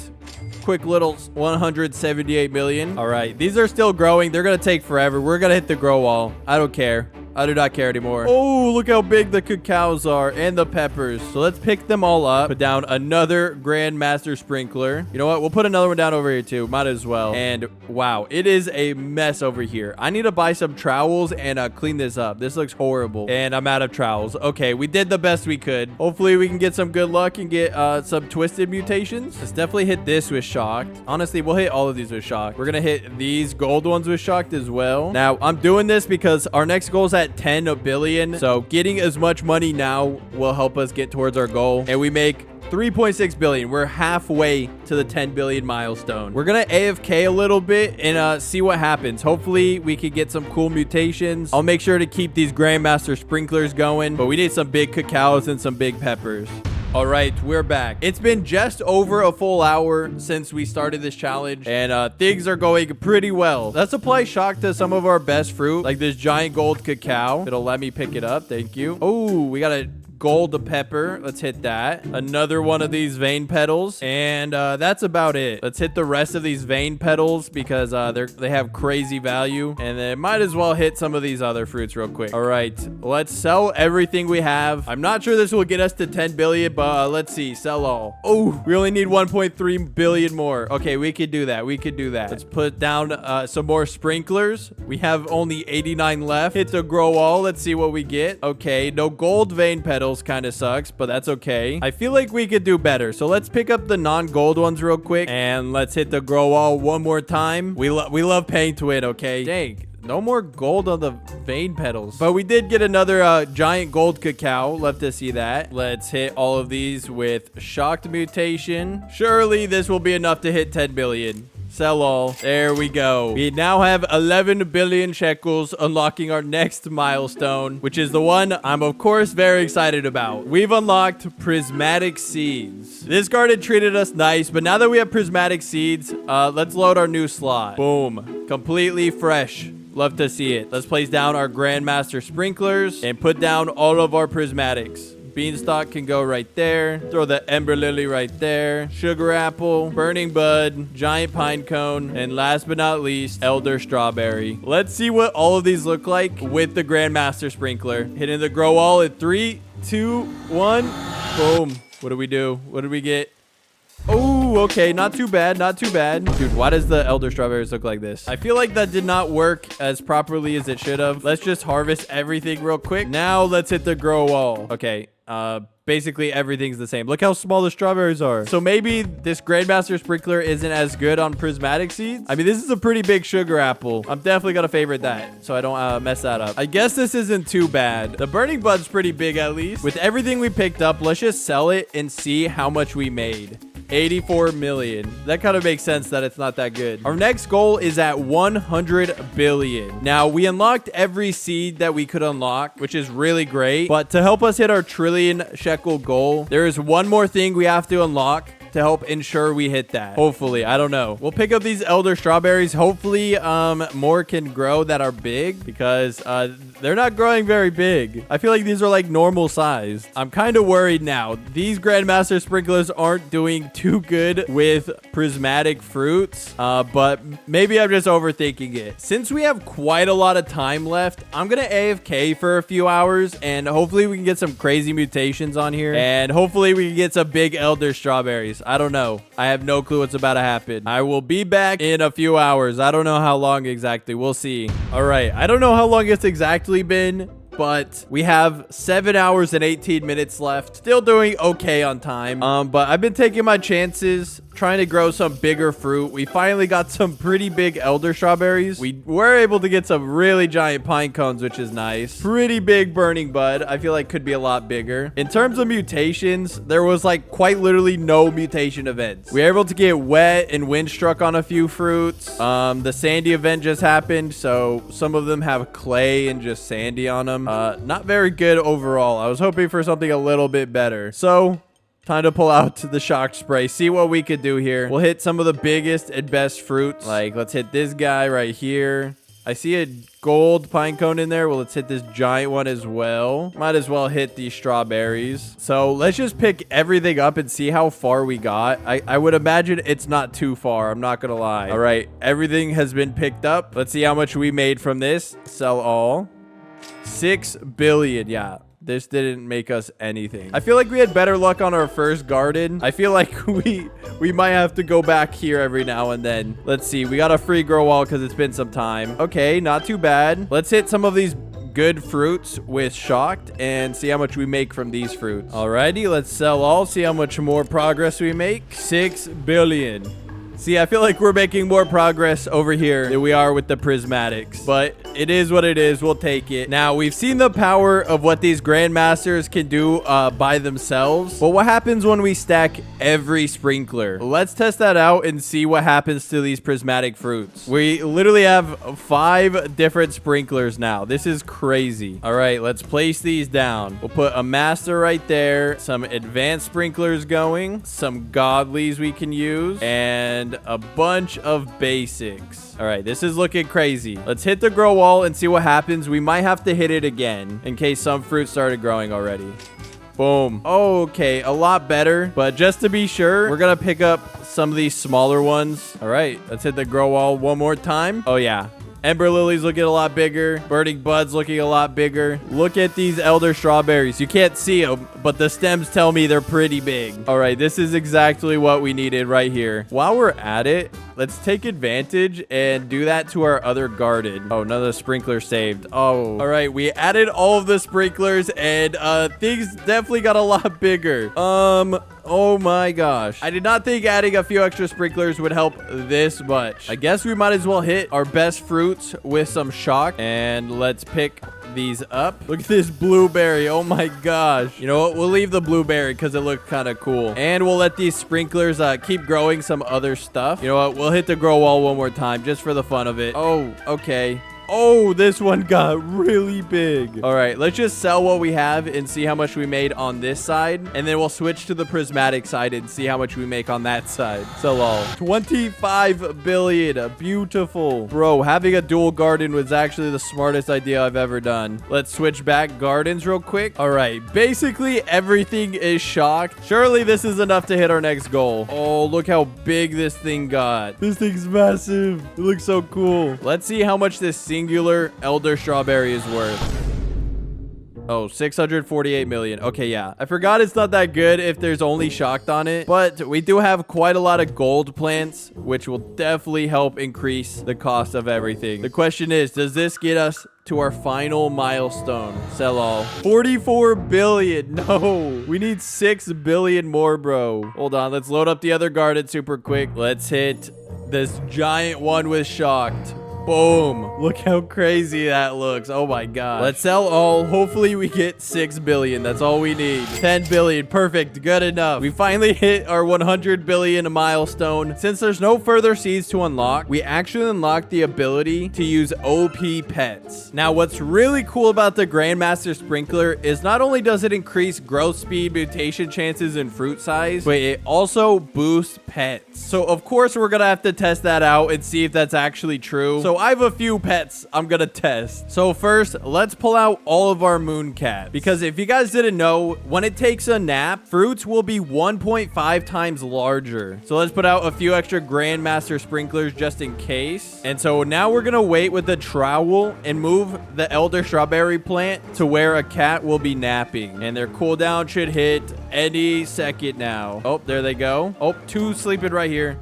Quick little 178 million. All right, these are still growing. They're gonna take forever. We're gonna hit the grow wall. I don't care. I do not care anymore. Oh, look how big the cacaos are and the peppers. So let's pick them all up. Put down another Grandmaster sprinkler. You know what? We'll put another one down over here too. Might as well. And wow, it is a mess over here. I need to buy some trowels and clean this up. This looks horrible. And I'm out of trowels. Okay, we did the best we could. Hopefully we can get some good luck and get some twisted mutations. Let's definitely hit this with shocked. Honestly, we'll hit all of these with shocked. We're gonna hit these gold ones with shocked as well. Now, I'm doing this because our next goal is at 10 billion. So getting as much money now will help us get towards our goal. And we make 3.6 billion. We're halfway to the 10 billion milestone. We're gonna AFK a little bit and see what happens. Hopefully we could get some cool mutations. I'll make sure to keep these Grandmaster sprinklers going, but we need some big cacaos and some big peppers. All right, we're back. It's been just over a full hour since we started this challenge, and things are going pretty well. Let's apply shock to some of our best fruit, like this giant gold cacao. It'll let me pick it up. Thank you. Oh, we got a gold pepper. Let's hit that. Another one of these vein petals, and that's about it. Let's hit the rest of these vein petals because they have crazy value, and then might as well hit some of these other fruits real quick. All right, let's sell everything we have. I'm not sure this will get us to 10 billion, but let's see. Sell all. Oh, we only need 1.3 billion more. Okay, we could do that. We could do that. Let's put down some more sprinklers. We have only 89 left. Hit the grow all. Let's see what we get. Okay, no gold vein petals. Kind of sucks, but that's okay. I feel like we could do better. So let's pick up the non-gold ones real quick, and let's hit the grow all one more time. We love paying to win, okay? Dang. No more gold on the vein petals. But we did get another giant gold cacao. Love to see that. Let's hit all of these with shocked mutation. Surely this will be enough to hit 10 billion. Sell all. There we go. We now have 11 billion shekels, unlocking our next milestone, which is the one I'm of course very excited about. We've unlocked prismatic seeds. This card had treated us nice, but now that we have prismatic seeds, let's load our new slot. Boom. Completely fresh. Love to see it. Let's place down our Grandmaster sprinklers and put down all of our prismatics. Beanstalk can go right there. Throw the Ember Lily right there. Sugar Apple, Burning Bud, Giant Pine Cone, and last but not least, Elder Strawberry. Let's see what all of these look like with the Grandmaster Sprinkler. Hitting the grow all in 3, 2, 1. Boom. What do we do? What did we get? Oh, okay. Not too bad. Not too bad. Dude, why does the Elder Strawberries look like this? I feel like that did not work as properly as it should have. Let's just harvest everything real quick. Now let's hit the grow wall. Okay. Basically everything's the same. Look how small the strawberries are. So maybe this Grandmaster Sprinkler isn't as good on prismatic seeds. I mean, this is a pretty big sugar apple. I'm definitely gonna favorite that so I don't mess that up. I guess this isn't too bad. The Burning Bud's pretty big at least. With everything we picked up, let's just sell it and see how much we made. 84 million. That kind of makes sense that it's not that good. Our next goal is at 100 billion. Now, we unlocked every seed that we could unlock, which is really great. But to help us hit our trillion shekel goal, there is one more thing we have to unlock to help ensure we hit that. Hopefully, I don't know. We'll pick up these elder strawberries. Hopefully, more can grow that are big because they're not growing very big. I feel like these are like normal sized. I'm kind of worried now. These Grandmaster sprinklers aren't doing too good with prismatic fruits, but maybe I'm just overthinking it. Since we have quite a lot of time left, I'm gonna AFK for a few hours, and hopefully we can get some crazy mutations on here, and hopefully we can get some big elder strawberries. I don't know. I have no clue what's about to happen. I will be back in a few hours. I don't know how long exactly. We'll see. All right. I don't know how long it's exactly been, but we have 7 hours and 18 minutes left. Still doing okay on time. But I've been taking my chances, trying to grow some bigger fruit. We finally got some pretty big elder strawberries. We were able to get some really giant pine cones, which is nice. Pretty big burning bud. I feel like could be a lot bigger. In terms of mutations, there was like quite literally no mutation events. We were able to get wet and wind struck on a few fruits. The sandy event just happened, so some of them have clay and just sandy on them. Not very good overall. I was hoping for something a little bit better. So time to pull out the shock spray. See what we could do here. We'll hit some of the biggest and best fruits. Like, let's hit this guy right here. I see a gold pine cone in there. Well, let's hit this giant one as well. Might as well hit these strawberries. So let's just pick everything up and see how far we got. I would imagine it's not too far. I'm not gonna lie. All right, everything has been picked up. Let's see how much we made from this. Sell all. 6 billion. Yeah, this didn't make us anything. I feel like we had better luck on our first garden. I feel like we might have to go back here every now and then. Let's see. We got a free grow wall because it's been some time. Okay, not too bad. Let's hit some of these good fruits with shocked and see how much we make from these fruits. Alrighty, let's sell all. See how much more progress we make. 6 billion. See, I feel like we're making more progress over here than we are with the prismatics, but it is what it is. We'll take it. Now, we've seen the power of what these grandmasters can do by themselves, but what happens when we stack every sprinkler? Let's test that out and see what happens to these prismatic fruits. We literally have 5 different sprinklers now. This is crazy. All right, let's place these down. We'll put a master right there, some advanced sprinklers going, some godlies we can use, and a bunch of basics. All right, this is looking crazy. Let's hit the grow wall and see what happens. We might have to hit it again in case some fruit started growing already. Boom. Okay, a lot better. But just to be sure, we're gonna pick up some of these smaller ones. All right, let's hit the grow wall one more time. Oh yeah, Ember lilies looking a lot bigger. Burning buds looking a lot bigger. Look at these elder strawberries. You can't see them, but the stems tell me they're pretty big. All right, this is exactly what we needed right here. While we're at it, let's take advantage and do that to our other garden. Oh, none of the sprinklers saved. Oh, all right. We added all of the sprinklers and things definitely got a lot bigger. Oh my gosh. I did not think adding a few extra sprinklers would help this much. I guess we might as well hit our best fruits with some shock. And let's pick these up. Look at this blueberry. Oh my gosh. You know what? We'll leave the blueberry because it looked kind of cool. And we'll let these sprinklers keep growing some other stuff. You know what? We'll hit the grow wall one more time just for the fun of it. Oh, okay. Oh, this one got really big. All right, let's just sell what we have and see how much we made on this side. And then we'll switch to the prismatic side and see how much we make on that side. So lol. 25 billion. Beautiful. Bro, having a dual garden was actually the smartest idea I've ever done. Let's switch back gardens real quick. All right, basically everything is shocked. Surely this is enough to hit our next goal. Oh, look how big this thing got. This thing's massive. It looks so cool. Let's see how much this singular elder strawberry is worth. Oh, 648 million. Okay, yeah. I forgot it's not that good if there's only shocked on it, but we do have quite a lot of gold plants, which will definitely help increase the cost of everything. The question is, does this get us to our final milestone? Sell all. 44 billion. No, we need 6 billion more, bro. Hold on. Let's load up the other garden super quick. Let's hit this giant one with shocked. Boom. Look how crazy that looks. Oh my god. Let's sell all. Hopefully we get 6 billion. That's all we need. 10 billion. Perfect. Good enough. We finally hit our 100 billion milestone. Since there's no further seeds to unlock, we actually unlocked the ability to use OP pets. Now, what's really cool about the Grandmaster Sprinkler is not only does it increase growth speed, mutation chances, and fruit size, but it also boosts pets. So, of course, we're gonna have to test that out and see if that's actually true. So, I have a few pets I'm gonna test. So, first, let's pull out all of our moon cats. Because if you guys didn't know, when it takes a nap, fruits will be 1.5 times larger. So, let's put out a few extra Grandmaster Sprinklers just in case. And so, now we're gonna wait with the trowel and move the Elder Strawberry plant to where a cat will be napping. And their cooldown should hit any second now. Oh, there they go. Oh, 2 sleeping right here.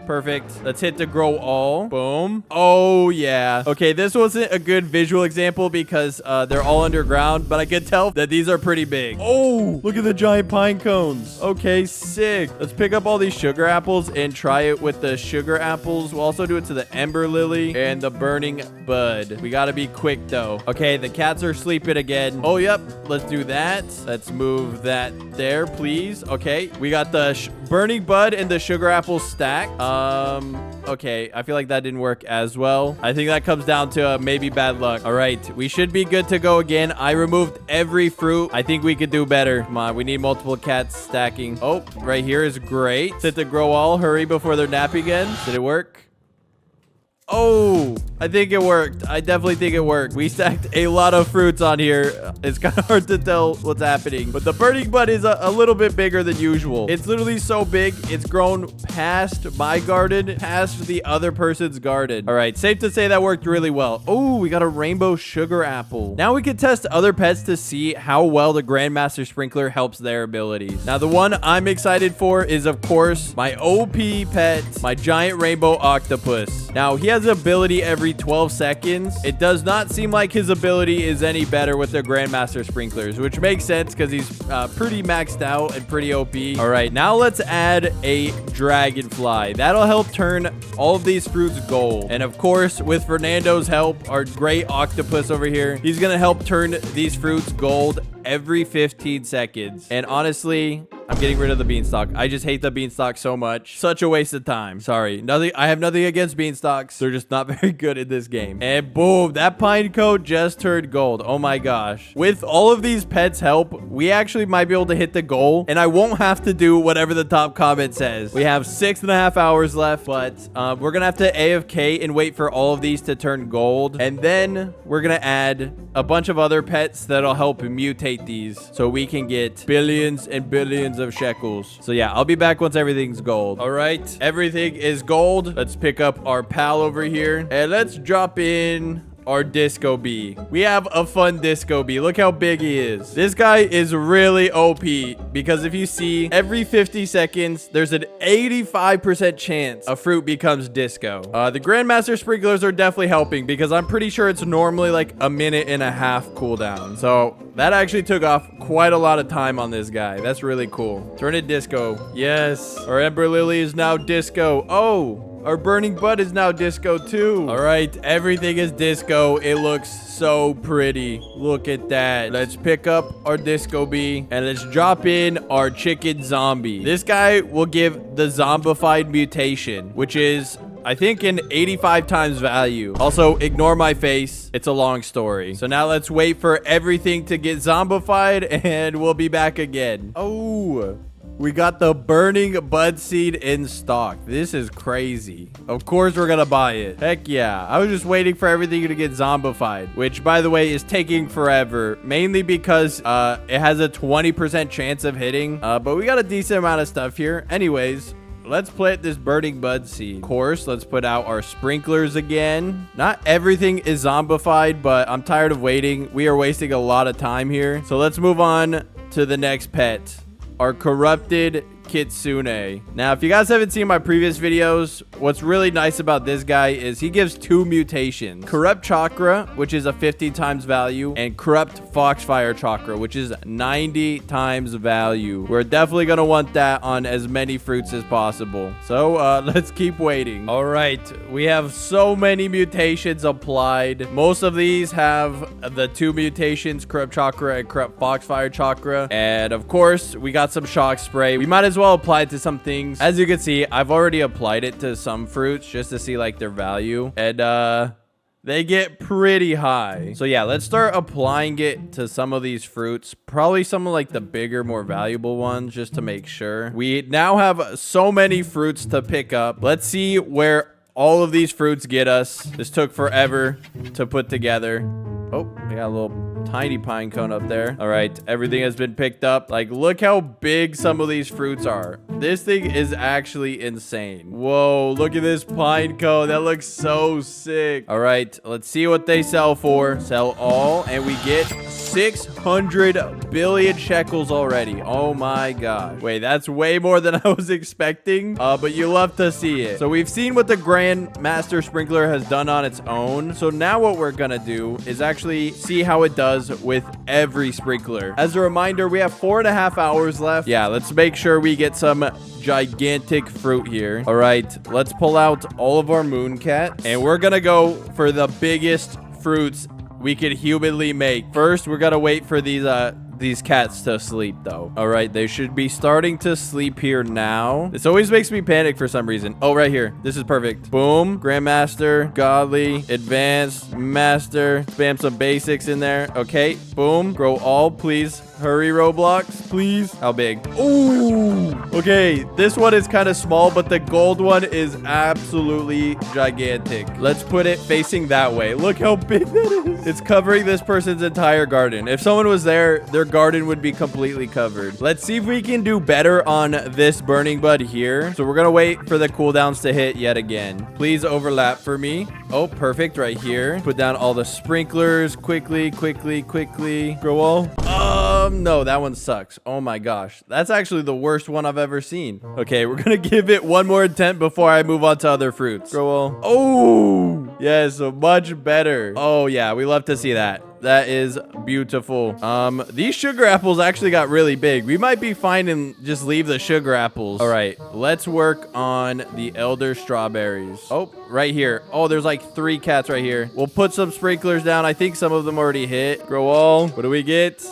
Perfect. Let's hit the grow all. Boom. Oh, yeah. Okay, this wasn't a good visual example because they're all underground, but I could tell that these are pretty big. Oh, look at the giant pine cones. Okay, sick. Let's pick up all these sugar apples and try it with the sugar apples. We'll also do it to the ember lily and the burning bud. We gotta be quick, though. Okay, the cats are sleeping again. Oh, yep. Let's do that. Let's move that there, please. Okay, we got the burning bud and the sugar apple stack. Okay, I feel like that didn't work as well. I think that comes down to maybe bad luck. All right, we should be good to go again. I removed every fruit. I think we could do better. Come on, we need multiple cats stacking. Oh, right here is great. Sit to grow all. Hurry before they're napping again. Did it work? Oh, I think it worked. I definitely think it worked. We stacked a lot of fruits on here. It's kind of hard to tell what's happening. But the burning bud is a little bit bigger than usual. It's literally so big. It's grown past my garden, past the other person's garden. All right, safe to say that worked really well. Oh, we got a rainbow sugar apple. Now we can test other pets to see how well the Grandmaster Sprinkler helps their abilities. Now, the one I'm excited for is, of course, my OP pet, my giant rainbow octopus. Now, he has ability every 12 seconds. It does not seem like his ability is any better with the Grandmaster Sprinklers, which makes sense because he's pretty maxed out and pretty OP. All right, now let's add a dragonfly. That'll help turn all of these fruits gold. And of course, with Fernando's help, our great octopus over here, he's gonna help turn these fruits gold every 15 seconds. And honestly, I'm getting rid of the beanstalk. I just hate the beanstalk so much. Such a waste of time. Sorry. I have nothing against beanstalks. They're just not very good in this game. And boom, that pine cone just turned gold. Oh my gosh. With all of these pets' help, we actually might be able to hit the goal. And I won't have to do whatever the top comment says. We have 6.5 hours left, but we're going to have to AFK and wait for all of these to turn gold. And then we're going to add a bunch of other pets that'll help mutate these so we can get billions and billions of shekels. So yeah, I'll be back once everything's gold. All right, everything is gold. Let's pick up our pal over here and let's drop in our disco bee. We have a fun disco bee. Look how big he is. This guy is really OP because if you see, every 50 seconds, there's an 85% chance a fruit becomes disco. The Grandmaster Sprinklers are definitely helping because I'm pretty sure it's normally like a minute and a half cooldown. So that actually took off quite a lot of time on this guy. That's really cool. Turn it disco. Yes. Our Ember Lily is now disco. Oh, our burning bud is now disco too. All right, everything is disco. It looks so pretty. Look at that. Let's pick up our disco bee and let's drop in our chicken zombie. This guy will give the zombified mutation, which is, I think, an 85 times value. Also, ignore my face. It's a long story. So now let's wait for everything to get zombified and we'll be back again. Oh, we got the burning bud seed in stock. This is crazy. Of course, we're gonna buy it. Heck yeah. I was just waiting for everything to get zombified, which, by the way, is taking forever. Mainly because it has a 20% chance of hitting. But we got a decent amount of stuff here. Anyways, let's plant this burning bud seed. Of course, let's put out our sprinklers again. Not everything is zombified, but I'm tired of waiting. We are wasting a lot of time here. So let's move on to the next pet. Our corrupted Kitsune. Now, if you guys haven't seen my previous videos, what's really nice about this guy is he gives 2 mutations. Corrupt Chakra, which is a 50 times value, and Corrupt Foxfire Chakra, which is 90 times value. We're definitely going to want that on as many fruits as possible. So, let's keep waiting. All right, we have so many mutations applied. Most of these have the 2 mutations, Corrupt Chakra and Corrupt Foxfire Chakra. And of course, we got some shock spray. We might as well apply it to some things. As you can see, I've already applied it to some fruits just to see like their value. And they get pretty high. So yeah, let's start applying it to some of these fruits. Probably some of like the bigger, more valuable ones just to make sure. We now have so many fruits to pick up. Let's see where all of these fruits get us. This took forever to put together. Oh, we got a little tiny pine cone up there. All right, everything has been picked up. Like, look how big some of these fruits are. This thing is actually insane. Whoa, look at this pine cone. That looks so sick. All right, let's see what they sell for. Sell all, and we get 600 billion shekels already. Oh my god. Wait, that's way more than I was expecting, but you love to see it. So we've seen what the Grandmaster Sprinkler has done on its own. So now what we're gonna do is actually see how it does with every sprinkler. As a reminder, we have 4.5 hours left. Yeah, let's make sure we get some gigantic fruit here. All right, let's pull out all of our mooncats, and we're gonna go for the biggest fruits we could humanly make. First, we're gonna wait for these cats to sleep though. All right, they should be starting to sleep here now. This always makes me panic for some reason. Oh, right here. This is perfect. Boom. Grandmaster, Godly, Advanced, Master. Spam some basics in there. Okay, boom. Grow all, please. Hurry, Roblox, please. How big? Ooh. Okay, this one is kind of small, but the gold one is absolutely gigantic. Let's put it facing that way. Look how big that is. It's covering this person's entire garden. If someone was there, their garden would be completely covered. Let's see if we can do better on this burning bud here. So we're gonna wait for the cooldowns to hit yet again. Please overlap for me. Oh, perfect, right here. Put down all the sprinklers quickly. Grow all. No, that one sucks. Oh my gosh. That's actually the worst one I've ever seen. Okay, we're gonna give it one more attempt before I move on to other fruits. Grow all. Oh, yes, so much better. Oh yeah, we love to see that. That is beautiful. These sugar apples actually got really big. We might be fine and just leave the sugar apples. All right, let's work on the elder strawberries. Oh, right here. Oh, there's like 3 cats right here. We'll put some sprinklers down. I think some of them already hit. Grow all. What do we get?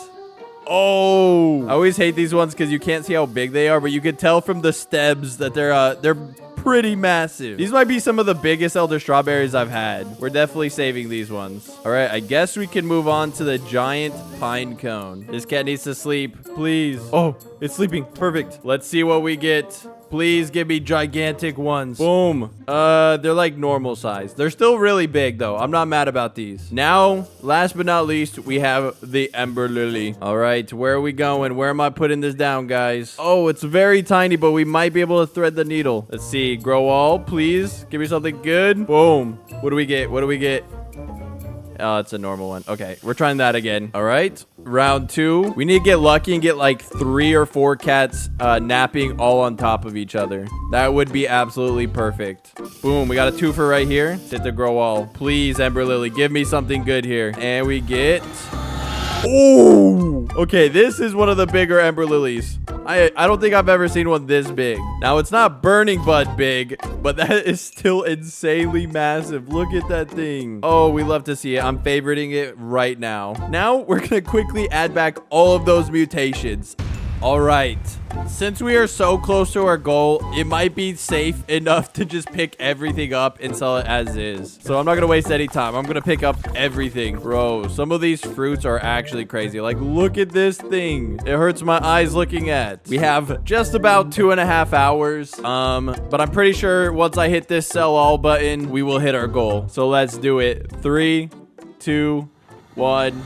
Oh, I always hate these ones because you can't see how big they are, but you can tell from the stems that they're pretty massive. These might be some of the biggest elder strawberries I've had. We're definitely saving these ones. All right, I guess we can move on to the giant pine cone. This cat needs to sleep, please. Oh, it's sleeping. Perfect. Let's see what we get. Please give me gigantic ones. Boom. They're like normal size. They're still really big though. I'm not mad about these. Now, last but not least, we have the Ember Lily. All right, where are we going? Where am I putting this down, guys? Oh, it's very tiny, but we might be able to thread the needle. Let's see. Grow all, please. Give me something good. Boom. What do we get? What do we get? Oh, it's a normal one. Okay, we're trying that again. All right, round 2. We need to get lucky and get like 3 or 4 cats napping all on top of each other. That would be absolutely perfect. Boom, we got a 2-fer right here. Hit the grow all. Please, Ember Lily, give me something good here. And we get... Oh, okay, this is one of the bigger Ember Lilies. I don't think I've ever seen one this big. Now, it's not burning bud big, but that is still insanely massive. Look at that thing. Oh, we love to see it. I'm favoriting it right now. Now, we're going to quickly add back all of those mutations. All right. Since we are so close to our goal, it might be safe enough to just pick everything up and sell it as is. So I'm not going to waste any time. I'm going to pick up everything. Bro, some of these fruits are actually crazy. Like, look at this thing. It hurts my eyes looking at. We have just about 2.5 hours. But I'm pretty sure once I hit this sell all button, we will hit our goal. So let's do it. 3, 2, 1.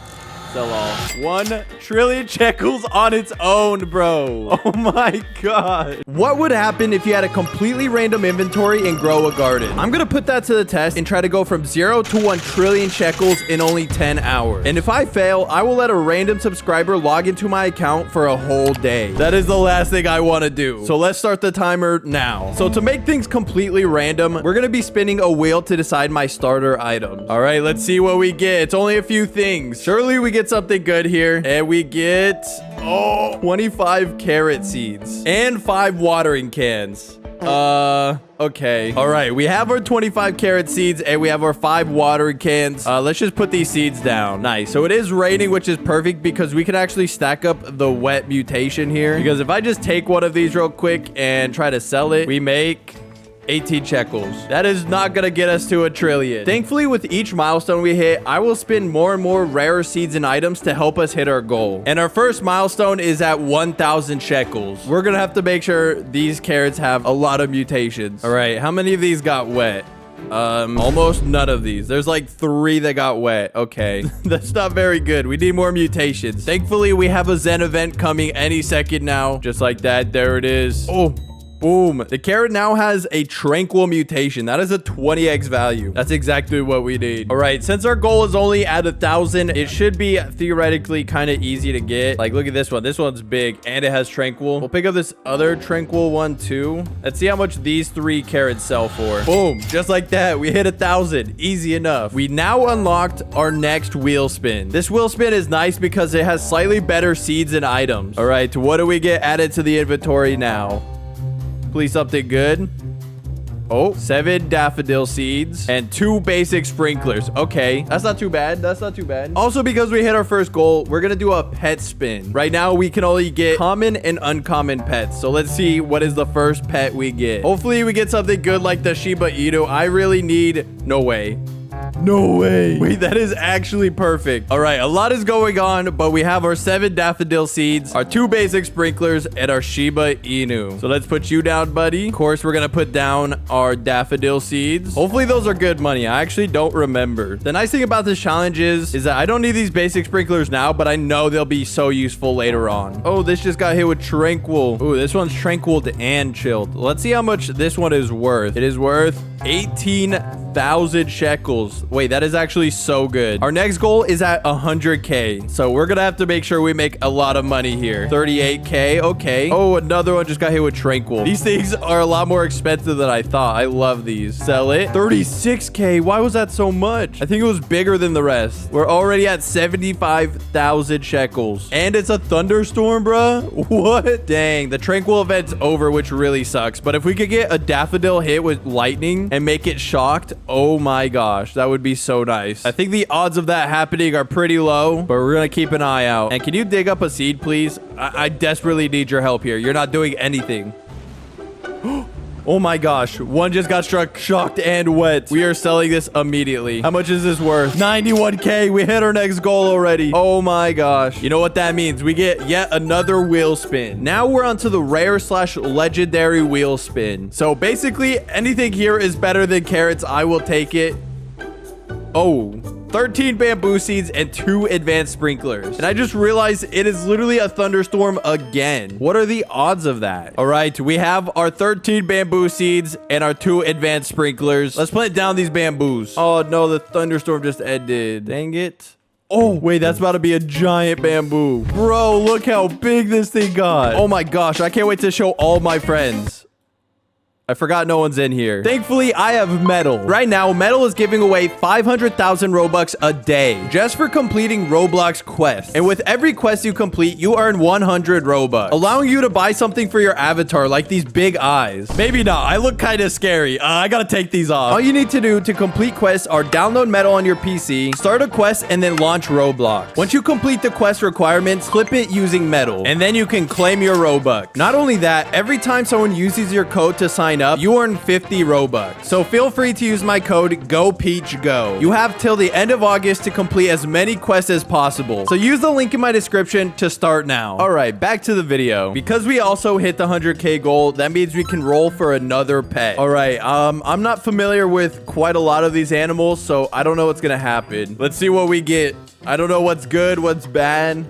Sell all. 1 trillion shekels on its own, bro. Oh my god. What would happen if you had a completely random inventory and grow a garden? I'm gonna put that to the test and try to go from 0 to 1 trillion shekels in only 10 hours. And if I fail, I will let a random subscriber log into my account for a whole day. That is the last thing I want to do. So let's start the timer now. So to make things completely random, we're gonna be spinning a wheel to decide my starter items. All right, let's see what we get. It's only a few things. Surely we get something good here. And we get 25 carrot seeds and 5 watering cans. Okay. All right, we have our 25 carrot seeds and we have our 5 watering cans. Let's just put these seeds down. Nice. So it is raining, which is perfect because we can actually stack up the wet mutation here. Because if I just take one of these real quick and try to sell it, we make 18 shekels. That is not gonna get us to 1 trillion. Thankfully, with each milestone we hit, I will spin more and more rare seeds and items to help us hit our goal. And our first milestone is at 1,000 shekels. We're gonna have to make sure these carrots have a lot of mutations. All right, how many of these got wet? Almost none of these. There's like 3 that got wet. Okay. That's not very good. We need more mutations. Thankfully, we have a Zen event coming any second now. Just like that. There it is. Oh. Boom. The carrot now has a tranquil mutation. That is a 20x value. That's exactly what we need. All right. Since our goal is only at 1,000, it should be theoretically kind of easy to get. Like, look at this one. This one's big and it has tranquil. We'll pick up this other tranquil one too. Let's see how much these 3 carrots sell for. Boom. Just like that. We hit 1,000. Easy enough. We now unlocked our next wheel spin. This wheel spin is nice because it has slightly better seeds and items. All right. What do we get added to the inventory now? Please something good. Oh, 7 daffodil seeds and 2 basic sprinklers. Okay, that's not too bad. That's not too bad. Also, because we hit our first goal, we're gonna do a pet spin. Right now, we can only get common and uncommon pets. So let's see what is the first pet we get. Hopefully, we get something good like the Shiba Inu. I really need... No way. No way. Wait, that is actually perfect. All right, a lot is going on, but we have our 7 daffodil seeds, our 2 basic sprinklers, and our Shiba Inu. So let's put you down, buddy. Of course, we're gonna put down our daffodil seeds. Hopefully, those are good money. I actually don't remember. The nice thing about this challenge is that I don't need these basic sprinklers now, but I know they'll be so useful later on. Oh, this just got hit with tranquil. Ooh, this one's tranquiled and chilled. Let's see how much this one is worth. It is worth 18,000 shekels. Wait, that is actually so good. Our next goal is at 100k. So we're gonna have to make sure we make a lot of money here. 38k. Okay. Oh, another one just got hit with tranquil. These things are a lot more expensive than I thought. I love these. Sell it. 36k. Why was that so much? I think it was bigger than the rest. We're already at 75,000 shekels. And it's a thunderstorm, bruh. What? Dang. The tranquil event's over, which really sucks. But if we could get a daffodil hit with lightning and make it shocked, oh my gosh, that would be so nice. I think the odds of that happening are pretty low, but we're gonna keep an eye out. And can you dig up a seed, please? I desperately need your help here. You're not doing anything. Oh my gosh, one just got struck, shocked and wet. We are selling this immediately. How much is this worth? 91k. We hit our next goal already. Oh my gosh. You know what that means? We get yet another wheel spin. Now we're onto the rare / legendary wheel spin. So basically anything here is better than carrots. I will take it. Oh, 13 bamboo seeds and 2 advanced sprinklers. And I just realized it is literally a thunderstorm again. What are the odds of that? All right, we have our 13 bamboo seeds and our 2 advanced sprinklers. Let's plant down these bamboos. Oh no, the thunderstorm just ended. Dang it. Oh, wait, that's about to be a giant bamboo. Bro, look how big this thing got. Oh my gosh, I can't wait to show all my friends. I forgot no one's in here. Thankfully, I have metal. Right now, metal is giving away 500,000 Robux a day just for completing Roblox quests. And with every quest you complete, you earn 100 Robux, allowing you to buy something for your avatar like these big eyes. Maybe not. I look kind of scary. I gotta take these off. All you need to do to complete quests are download metal on your PC, start a quest, and then launch Roblox. Once you complete the quest requirements, clip it using metal, and then you can claim your Robux. Not only that, every time someone uses your code to sign sign up, you earn 50 Robux. So feel free to use my code GOPEACHGO. You have till the end of August to complete as many quests as possible. So use the link in my description to start now. All right, back to the video. Because we also hit the 100K goal, that means we can roll for another pet. All right, I'm not familiar with quite a lot of these animals, so I don't know what's gonna happen. Let's see what we get. I don't know what's good, what's bad.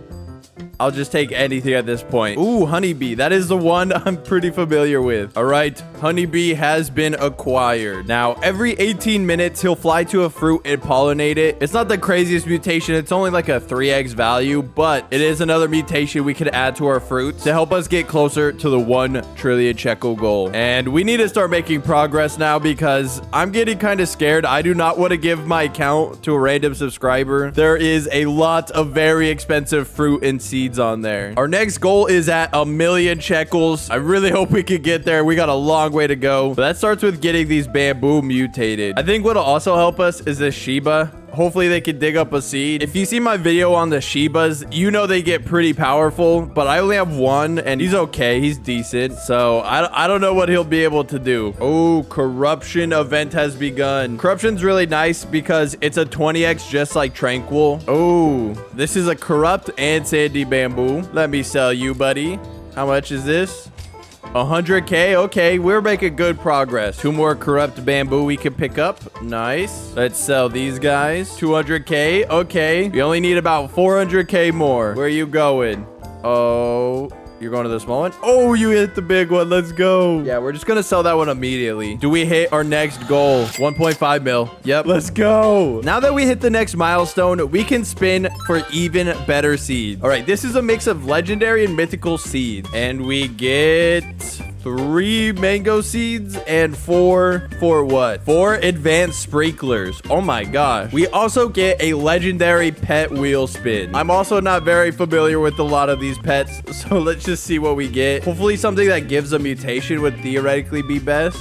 I'll just take anything at this point. Ooh, honeybee. That is the one I'm pretty familiar with. All right, honeybee has been acquired. Now, every 18 minutes, he'll fly to a fruit and pollinate it. It's not the craziest mutation. It's only like a 3x value, but it is another mutation we could add to our fruits to help us get closer to the 1 trillion shekel goal. And we need to start making progress now because I'm getting kind of scared. I do not want to give my account to a random subscriber. There is a lot of very expensive fruit and seeds on there. Our next goal is at 1,000,000 shekels. I really hope we can get there. We got a long way to go. But that starts with getting these bamboo mutated. I think what'll also help us is this Shiba. Hopefully they can dig up a seed. If you see my video on the Shibas, you know they get pretty powerful, but I only have one and he's okay. He's decent. So I don't know what he'll be able to do. Oh, corruption event has begun. Corruption's really nice because it's a 20x just like Tranquil. Oh, this is a corrupt and sandy bamboo. Let me sell you, buddy. How much is this? 100K. Okay, we're making good progress. 2 more corrupt bamboo we can pick up. Nice. Let's sell these guys. 200K. Okay, we only need about 400K more. Where are you going? Oh, you're going to the small one? Oh, you hit the big one. Let's go. Yeah, we're just gonna sell that one immediately. Do we hit our next goal? 1.5 mil. Yep, let's go. Now that we hit the next milestone, we can spin for even better seeds. All right, this is a mix of legendary and mythical seeds, and we get 3 mango seeds and 4 advanced sprinklers. Oh my gosh. We also get a legendary pet wheel spin. I'm also not very familiar with a lot of these pets, so let's just see what we get. Hopefully something that gives a mutation would theoretically be best.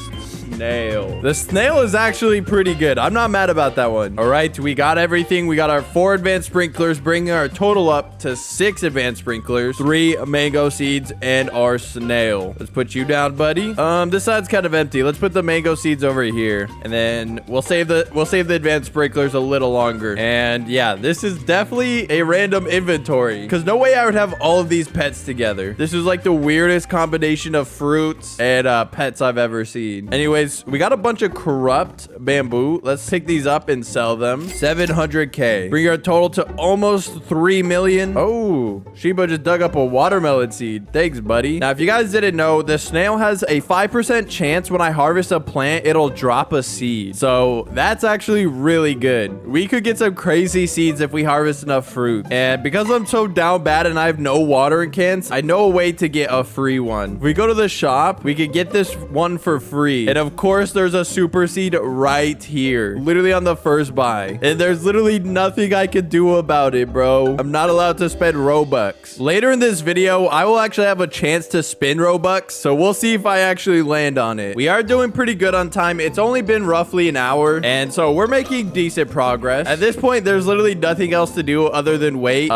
Snail. The snail is actually pretty good. I'm not mad about that one. All right, we got everything. We got our 4 advanced sprinklers, bringing our total up to 6 advanced sprinklers, 3 mango seeds, and our snail. Let's put you down, buddy. This side's kind of empty. Let's put the mango seeds over here, and then we'll save the advanced sprinklers a little longer. And yeah, this is definitely a random inventory because no way I would have all of these pets together. This is like the weirdest combination of fruits and pets I've ever seen. Anyways, we got a bunch of corrupt bamboo. Let's pick these up and sell them. 700K. Bring our total to almost 3 million. Oh, Shiba just dug up a watermelon seed. Thanks, buddy. Now, if you guys didn't know, the snail has a 5% chance when I harvest a plant, it'll drop a seed. So that's actually really good. We could get some crazy seeds if we harvest enough fruit. And because I'm so down bad and I have no watering cans, I know a way to get a free one. If we go to the shop, we could get this one for free. And of course, there's a super seed right here, literally on the first buy. And there's literally nothing I could do about it, bro. I'm not allowed to spend Robux. Later in this video, I will actually have a chance to spin Robux, so we'll see if I actually land on it. We are doing pretty good on time. It's only been roughly an hour, and so we're making decent progress. At this point, there's literally nothing else to do other than wait.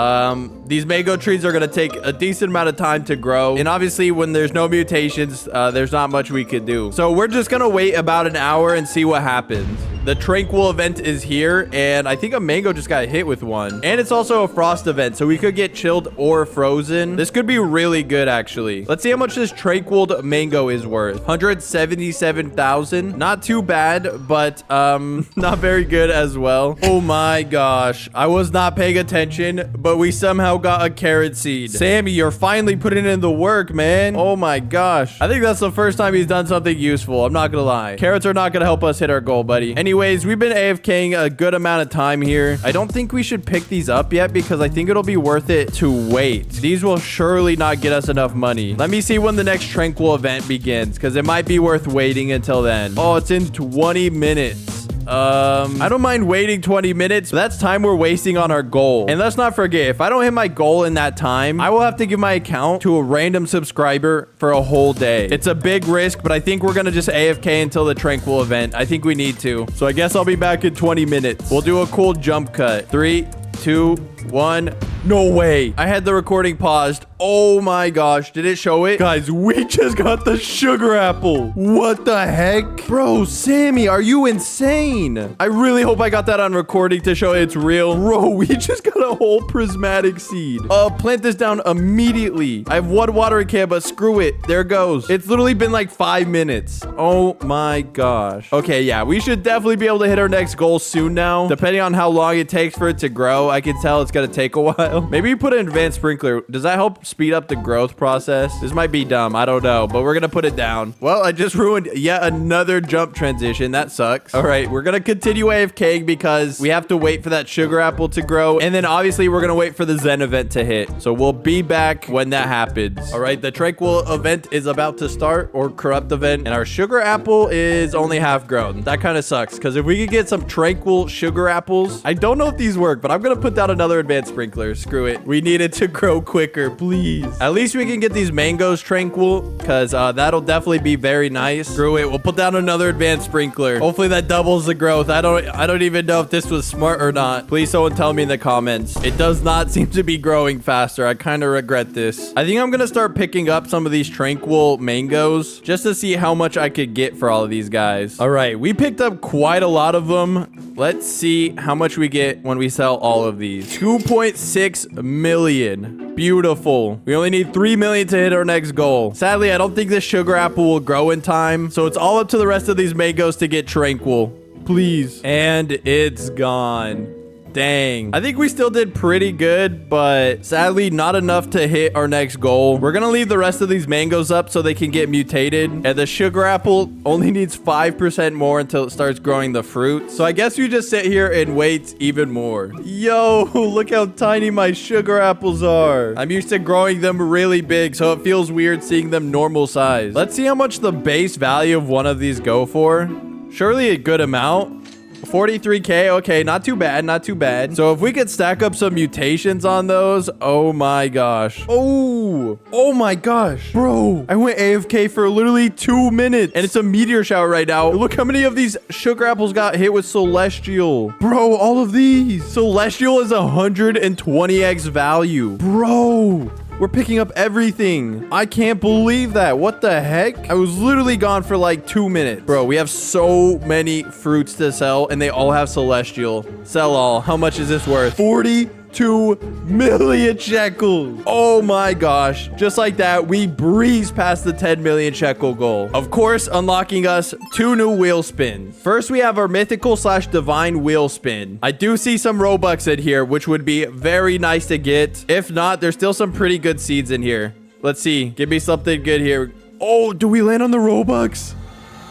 These mango trees are gonna take a decent amount of time to grow, and obviously when there's no mutations, there's not much we could do. So we're just gonna wait about an hour and see what happens. The Tranquil event is here, and I think a mango just got hit with one. And it's also a frost event, so we could get chilled or frozen. This could be really good, actually. Let's see how much this Tranquil mango is worth. 177,000. Not too bad, but not very good as well. Oh my gosh. I was not paying attention, but we somehow got a carrot seed. Sammy, you're finally putting in the work, man. Oh my gosh. I think that's the first time he's done something useful. I'm not gonna lie. Carrots are not gonna help us hit our goal, buddy. Anyways, we've been AFKing a good amount of time here. I don't think we should pick these up yet because I think it'll be worth it to wait. These will surely not get us enough money. Let me see when the next Tranquil event begins because it might be worth waiting until then. Oh, it's in 20 minutes. I don't mind waiting 20 minutes, but that's time we're wasting on our goal. And let's not forget, if I don't hit my goal in that time, I will have to give my account to a random subscriber for a whole day. It's a big risk, but I think we're gonna just AFK until the Tranquil event. I think we need to. So I guess I'll be back in 20 minutes. We'll do a cool jump cut. 3, 2, 1, No way. I had the recording paused. Oh my gosh. Did it show it? Guys, we just got the sugar apple. What the heck? Bro, Sammy, are you insane? I really hope I got that on recording to show it's real. Bro, we just got a whole prismatic seed. Plant this down immediately. I have one watering can, but screw it. There it goes. It's literally been like 5 minutes. Oh my gosh. Okay, yeah, we should definitely be able to hit our next goal soon now. Depending on how long it takes for it to grow, I can tell it's gonna take a while. Maybe you put an advanced sprinkler. Does that help speed up the growth process? This might be dumb. I don't know, but we're gonna put it down. Well, I just ruined yet another jump transition. That sucks. All right, we're gonna continue AFKing because we have to wait for that sugar apple to grow. And then obviously we're gonna wait for the Zen event to hit. So we'll be back when that happens. All right, the tranquil event is about to start, or corrupt event, and our sugar apple is only half grown. That kind of sucks, because if we could get some tranquil sugar apples, I don't know if these work, but I'm gonna put down another advanced sprinkler. Screw it. We need it to grow quicker, please. At least we can get these mangoes tranquil, because that'll definitely be very nice. Screw it. We'll put down another advanced sprinkler. Hopefully that doubles the growth. I don't even know if this was smart or not. Please someone tell me in the comments. It does not seem to be growing faster. I kind of regret this. I think I'm gonna start picking up some of these tranquil mangoes just to see how much I could get for all of these guys. All right, we picked up quite a lot of them. Let's see how much we get when we sell all of these. 2.6 million. Beautiful. We only need 3 million to hit our next goal. Sadly, I don't think this sugar apple will grow in time, so it's all up to the rest of these mangoes to get tranquil. Please. And it's gone. Dang. I think we still did pretty good, but sadly not enough to hit our next goal. We're gonna leave the rest of these mangoes up so they can get mutated. And the sugar apple only needs 5% more until it starts growing the fruit. So I guess we just sit here and wait even more. Yo, look how tiny my sugar apples are. I'm used to growing them really big, so it feels weird seeing them normal size. Let's see how much the base value of one of these go for. Surely a good amount. 43k. Okay, not too bad, not too bad. So if we could stack up some mutations on those, oh my gosh. Oh my gosh, bro, I went AFK for literally 2 minutes and it's a meteor shower right now. Look how many of these sugar apples got hit with celestial. Bro, all of these. Celestial is 120x value, bro. We're picking up everything. I can't believe that. What the heck? I was literally gone for like 2 minutes. Bro, we have so many fruits to sell and they all have celestial. Sell all. How much is this worth? 42 million shekels. Oh my gosh. Just like that, we breezed past the 10 million shekel goal. Of course, unlocking us 2 new wheel spins. First, we have our mythical / divine wheel spin. I do see some Robux in here, which would be very nice to get. If not, there's still some pretty good seeds in here. Let's see. Give me something good here. Oh, do we land on the Robux?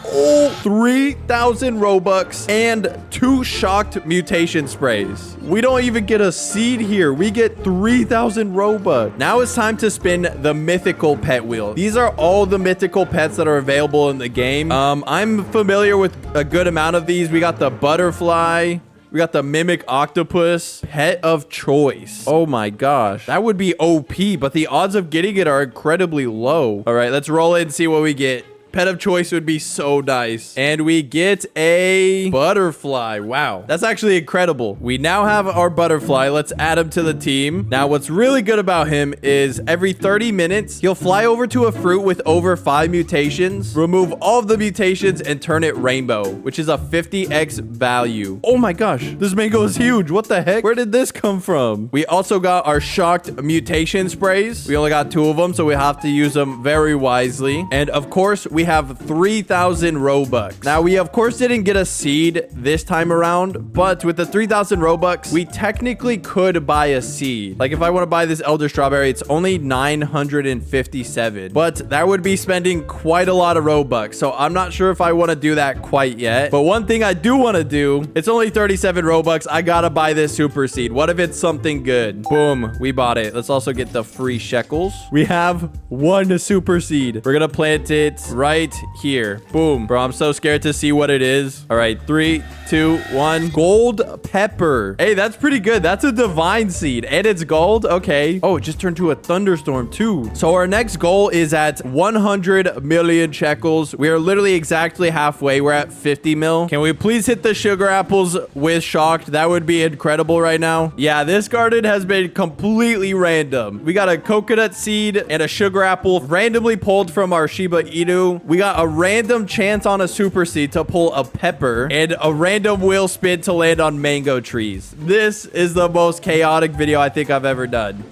Oh, 3,000 Robux and 2 shocked mutation sprays. We don't even get a seed here. We get 3,000 Robux. Now it's time to spin the mythical pet wheel. These are all the mythical pets that are available in the game. I'm familiar with a good amount of these. We got the butterfly. We got the mimic octopus. Pet of choice. Oh my gosh. That would be OP, but the odds of getting it are incredibly low. All right, let's roll it and see what we get. Pet of choice would be so nice. And we get a butterfly. Wow. That's actually incredible. We now have our butterfly. Let's add him to the team. Now, what's really good about him is every 30 minutes, he'll fly over to a fruit with over 5 mutations, remove all of the mutations, and turn it rainbow, which is a 50x value. Oh my gosh. This mango is huge. What the heck? Where did this come from? We also got our shocked mutation sprays. We only got 2 of them, so we have to use them very wisely. And of course, we have 3,000 Robux. Now, we of course didn't get a seed this time around, but with the 3,000 Robux, we technically could buy a seed. Like if I want to buy this Elder Strawberry, it's only 957, but that would be spending quite a lot of Robux. So I'm not sure if I want to do that quite yet. But one thing I do want to do, it's only 37 Robux. I gotta buy this super seed. What if it's something good? Boom, we bought it. Let's also get the free shekels. We have 1 super seed. We're gonna plant it right here. Boom. Bro, I'm so scared to see what it is. All right, 3, 2, 1. Gold pepper. Hey, that's pretty good. That's a divine seed. And it's gold. Okay. Oh, it just turned to a thunderstorm too. So our next goal is at 100 million shekels. We are literally exactly halfway. We're at 50 mil. Can we please hit the sugar apples with shocked? That would be incredible right now. Yeah, this garden has been completely random. We got a coconut seed and a sugar apple randomly pulled from our Shiba Inu. We got a random chance on a super seed to pull a pepper and a random wheel spin to land on mango trees. This is the most chaotic video I think I've ever done.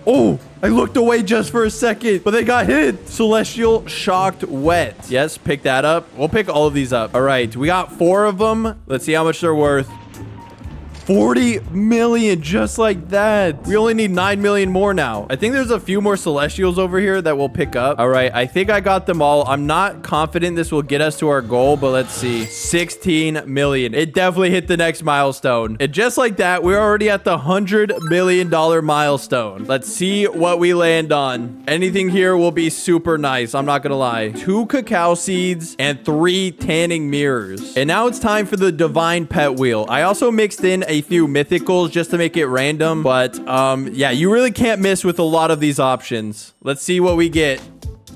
Oh, I looked away just for a second, but they got hit. Celestial shocked wet. Yes, pick that up. We'll pick all of these up. All right, we got 4 of them. Let's see how much they're worth. 40 million, just like that. We only need 9 million more now. I think there's a few more celestials over here that we'll pick up. All right, I think I got them all. I'm not confident this will get us to our goal, but let's see. 16 million. It definitely hit the next milestone. And just like that, we're already at the $100 million milestone. Let's see what we land on. Anything here will be super nice. I'm not gonna lie. 2 cacao seeds and 3 tanning mirrors. And now it's time for the divine pet wheel. I also mixed in a few mythicals just to make it random, but yeah, you really can't miss with a lot of these options. Let's see what we get.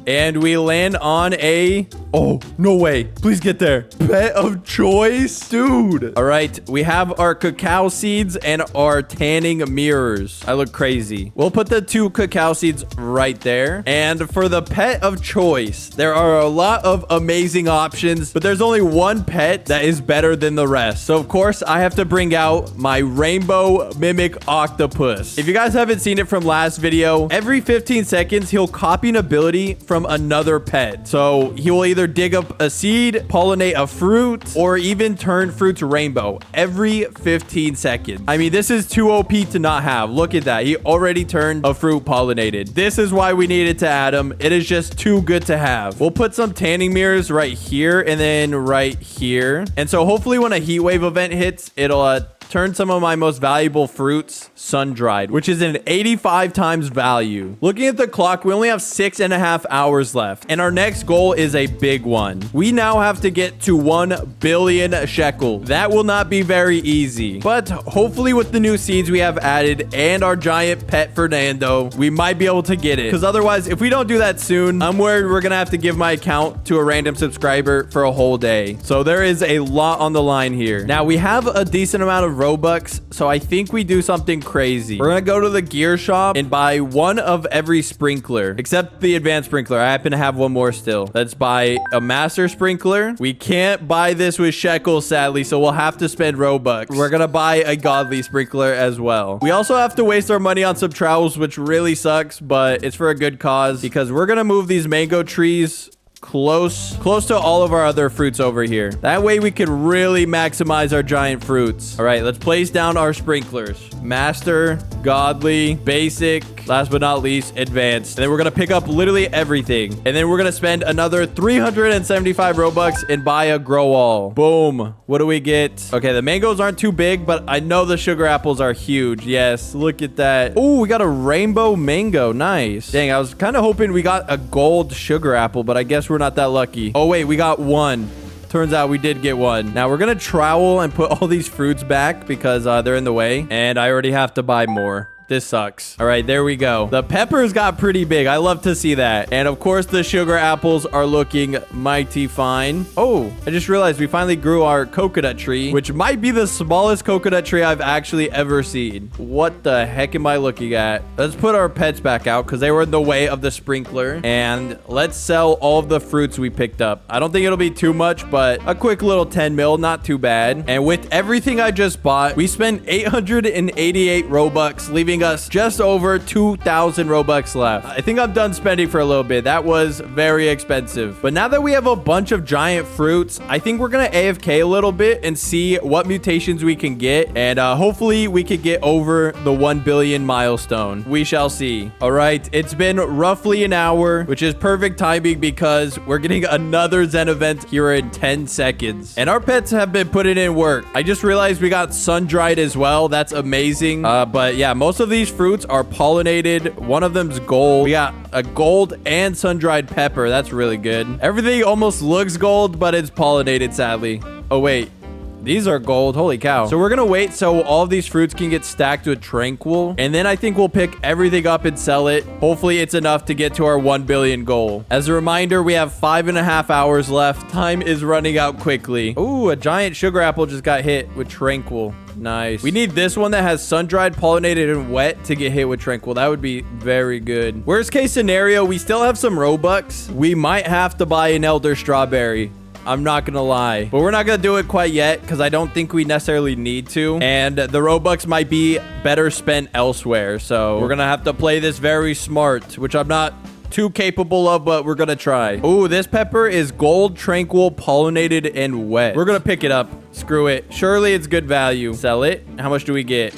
And we land on a... Oh, no way. Please get there. Pet of choice? Dude. All right. We have our cacao seeds and our tanning mirrors. I look crazy. We'll put the 2 cacao seeds right there. And for the pet of choice, there are a lot of amazing options, but there's only one pet that is better than the rest. So, of course, I have to bring out my rainbow mimic octopus. If you guys haven't seen it from last video, every 15 seconds, he'll copy an ability from another pet. So he will either dig up a seed, pollinate a fruit, or even turn fruits rainbow every 15 seconds. I mean, this is too OP to not have. Look at that. He already turned a fruit pollinated. This is why we needed to add him. It is just too good to have. We'll put some tanning mirrors right here and then right here. And so hopefully when a heat wave event hits, it'll turn some of my most valuable fruits sun-dried, which is an 85 times value. Looking at the clock, we only have 6.5 hours left, and our next goal is a big one. We now have to get to 1 billion shekel. That will not be very easy, but hopefully with the new seeds we have added and our giant pet Fernando, we might be able to get it, because otherwise, if we don't do that soon, I'm worried we're gonna have to give my account to a random subscriber for a whole day. So there is a lot on the line here. Now, we have a decent amount of Robux, so I think we do something crazy. We're gonna go to the gear shop and buy 1 of every sprinkler, except the advanced sprinkler. I happen to have 1 more still. Let's buy a master sprinkler. We can't buy this with shekels, sadly, so we'll have to spend Robux. We're gonna buy a godly sprinkler as well. We also have to waste our money on some trowels, which really sucks, but it's for a good cause, because we're gonna move these mango trees close to all of our other fruits over here. That way we can really maximize our giant fruits. All right, let's place down our sprinklers. Master, godly, basic, last but not least, advanced. And then we're gonna pick up literally everything. And then we're gonna spend another 375 Robux and buy a grow all. Boom. What do we get? Okay, the mangoes aren't too big, but I know the sugar apples are huge. Yes, look at that. Oh, we got a rainbow mango. Nice. Dang, I was kind of hoping we got a gold sugar apple, but I guess we're not that lucky. Oh, wait, we got 1. Turns out we did get 1. Now we're gonna trowel and put all these fruits back because they're in the way, and I already have to buy more. This sucks. All right, there we go. The peppers got pretty big. I love to see that. And of course, the sugar apples are looking mighty fine. Oh, I just realized we finally grew our coconut tree, which might be the smallest coconut tree I've actually ever seen. What the heck am I looking at? Let's put our pets back out because they were in the way of the sprinkler. And let's sell all of the fruits we picked up. I don't think it'll be too much, but a quick little 10 mil, not too bad. And with everything I just bought, we spent 888 Robux, leaving us just over 2,000 Robux left. I think I'm done spending for a little bit. That was very expensive. But now that we have a bunch of giant fruits, I think we're gonna AFK a little bit and see what mutations we can get. And hopefully we could get over the 1 billion milestone. We shall see. All right, it's been roughly an hour, which is perfect timing because we're getting another Zen event here in 10 seconds. And our pets have been putting in work. I just realized we got sun-dried as well. That's amazing. But yeah, most of of these fruits are pollinated. One of them's gold. We got a gold and sun-dried pepper. That's really good. Everything almost looks gold, but it's pollinated, sadly. Oh, wait. These are gold. Holy cow. So we're gonna wait so all of these fruits can get stacked with Tranquil. And then I think we'll pick everything up and sell it. Hopefully it's enough to get to our 1 billion goal. As a reminder, we have 5.5 hours left. Time is running out quickly. Ooh, a giant sugar apple just got hit with Tranquil. Nice. We need this one that has sun-dried, pollinated, and wet to get hit with Tranquil. That would be very good. Worst case scenario, we still have some Robux. We might have to buy an Elder Strawberry. I'm not gonna lie, but we're not gonna do it quite yet because I don't think we necessarily need to, and the Robux might be better spent elsewhere. So we're gonna have to play this very smart, which I'm not too capable of, but we're gonna try. Ooh, this pepper is gold, Tranquil, pollinated, and wet. We're gonna pick it up. Screw it. Surely it's good value. Sell it. How much do we get?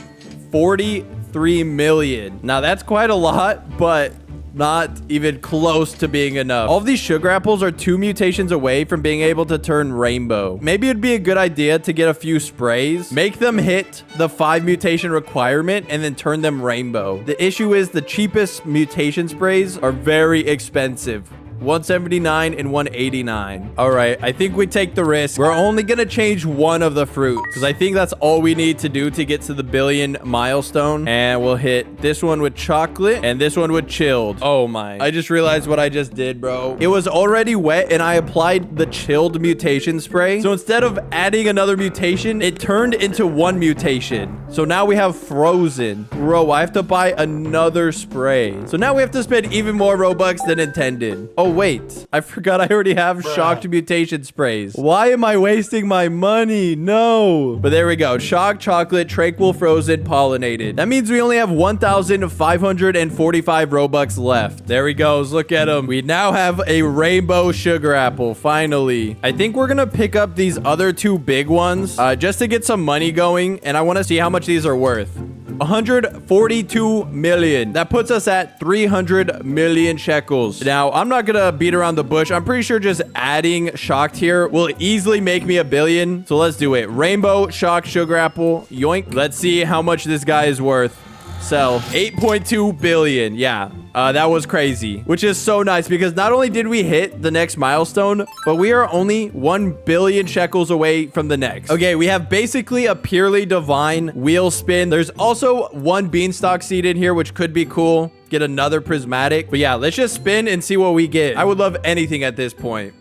43 million. Now that's quite a lot, but not even close to being enough. All of these sugar apples are 2 mutations away from being able to turn rainbow. Maybe it'd be a good idea to get a few sprays, make them hit the 5 mutation requirement, and then turn them rainbow. The issue is the cheapest mutation sprays are very expensive. 179 and 189. All right, I think we take the risk. We're only gonna change one of the fruits because I think that's all we need to do to get to the 1 billion milestone. And we'll hit this one with chocolate and this one with chilled. Oh my, I just realized what I just did, bro. It was already wet and I applied the chilled mutation spray. So instead of adding another mutation, it turned into 1 mutation. So now we have frozen. Bro, I have to buy another spray. So now we have to spend even more Robux than intended. Oh, wait. I forgot I already have shocked mutation sprays. Why am I wasting my money? No. But there we go. Shocked, chocolate, Tranquil, frozen, pollinated. That means we only have 1,545 Robux left. There he goes. Look at him. We now have a rainbow sugar apple. Finally. I think we're going to pick up these other 2 big ones just to get some money going. And I want to see how much these are worth. 142 million. That puts us at 300 million shekels. Now, I'm not gonna beat around the bush. I'm pretty sure just adding shocked here will easily make me 1 billion. So let's do it. Rainbow, shocked, sugar apple, yoink. Let's see how much this guy is worth. Sell 8.2 billion. Yeah. That was crazy, which is so nice because not only did we hit the next milestone, but we are only 1 billion shekels away from the next. Okay, we have basically a purely divine wheel spin. There's also 1 beanstalk seed in here, which could be cool. Get another prismatic. But yeah, let's just spin and see what we get. I would love anything at this point.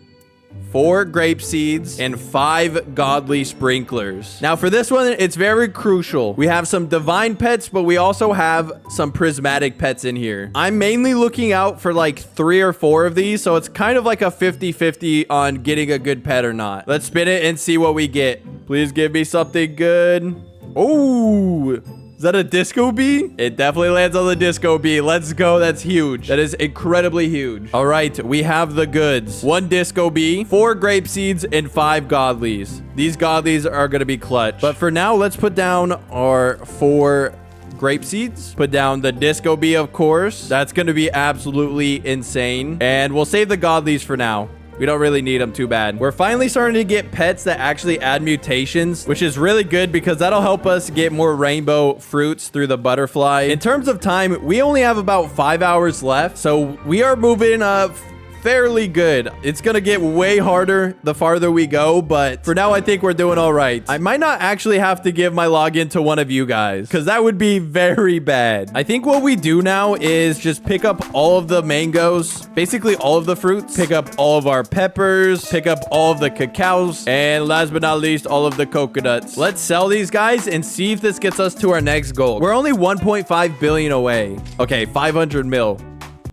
4 grape seeds and 5 godly sprinklers. Now for this one, it's very crucial. We have some divine pets, but we also have some prismatic pets in here. I'm mainly looking out for like 3 or 4 of these, so it's kind of like a 50-50 on getting a good pet or not. Let's spin it and see what we get. Please give me something good. Oh, is that a disco bee? It definitely lands on the disco bee. Let's go. That's huge. That is incredibly huge. All right, we have the goods. 1 disco bee, 4 grape seeds, and 5 godlies. These godlies are going to be clutch. But for now, let's put down our 4 grape seeds. Put down the disco bee, of course. That's going to be absolutely insane. And we'll save the godlies for now. We don't really need them too bad. We're finally starting to get pets that actually add mutations, which is really good because that'll help us get more rainbow fruits through the butterfly. In terms of time, we only have about 5 hours left. So we are moving fairly good. It's gonna get way harder the farther we go, but for now I think we're doing all right. I might not actually have to give my login to one of you guys because that would be very bad. I think what we do now is just pick up all of the mangoes, basically all of the fruits, pick up all of our peppers, pick up all of the cacaos, and last but not least, all of the coconuts. Let's sell these guys and see if this gets us to our next goal. We're only 1.5 billion away. Okay, 500 mil.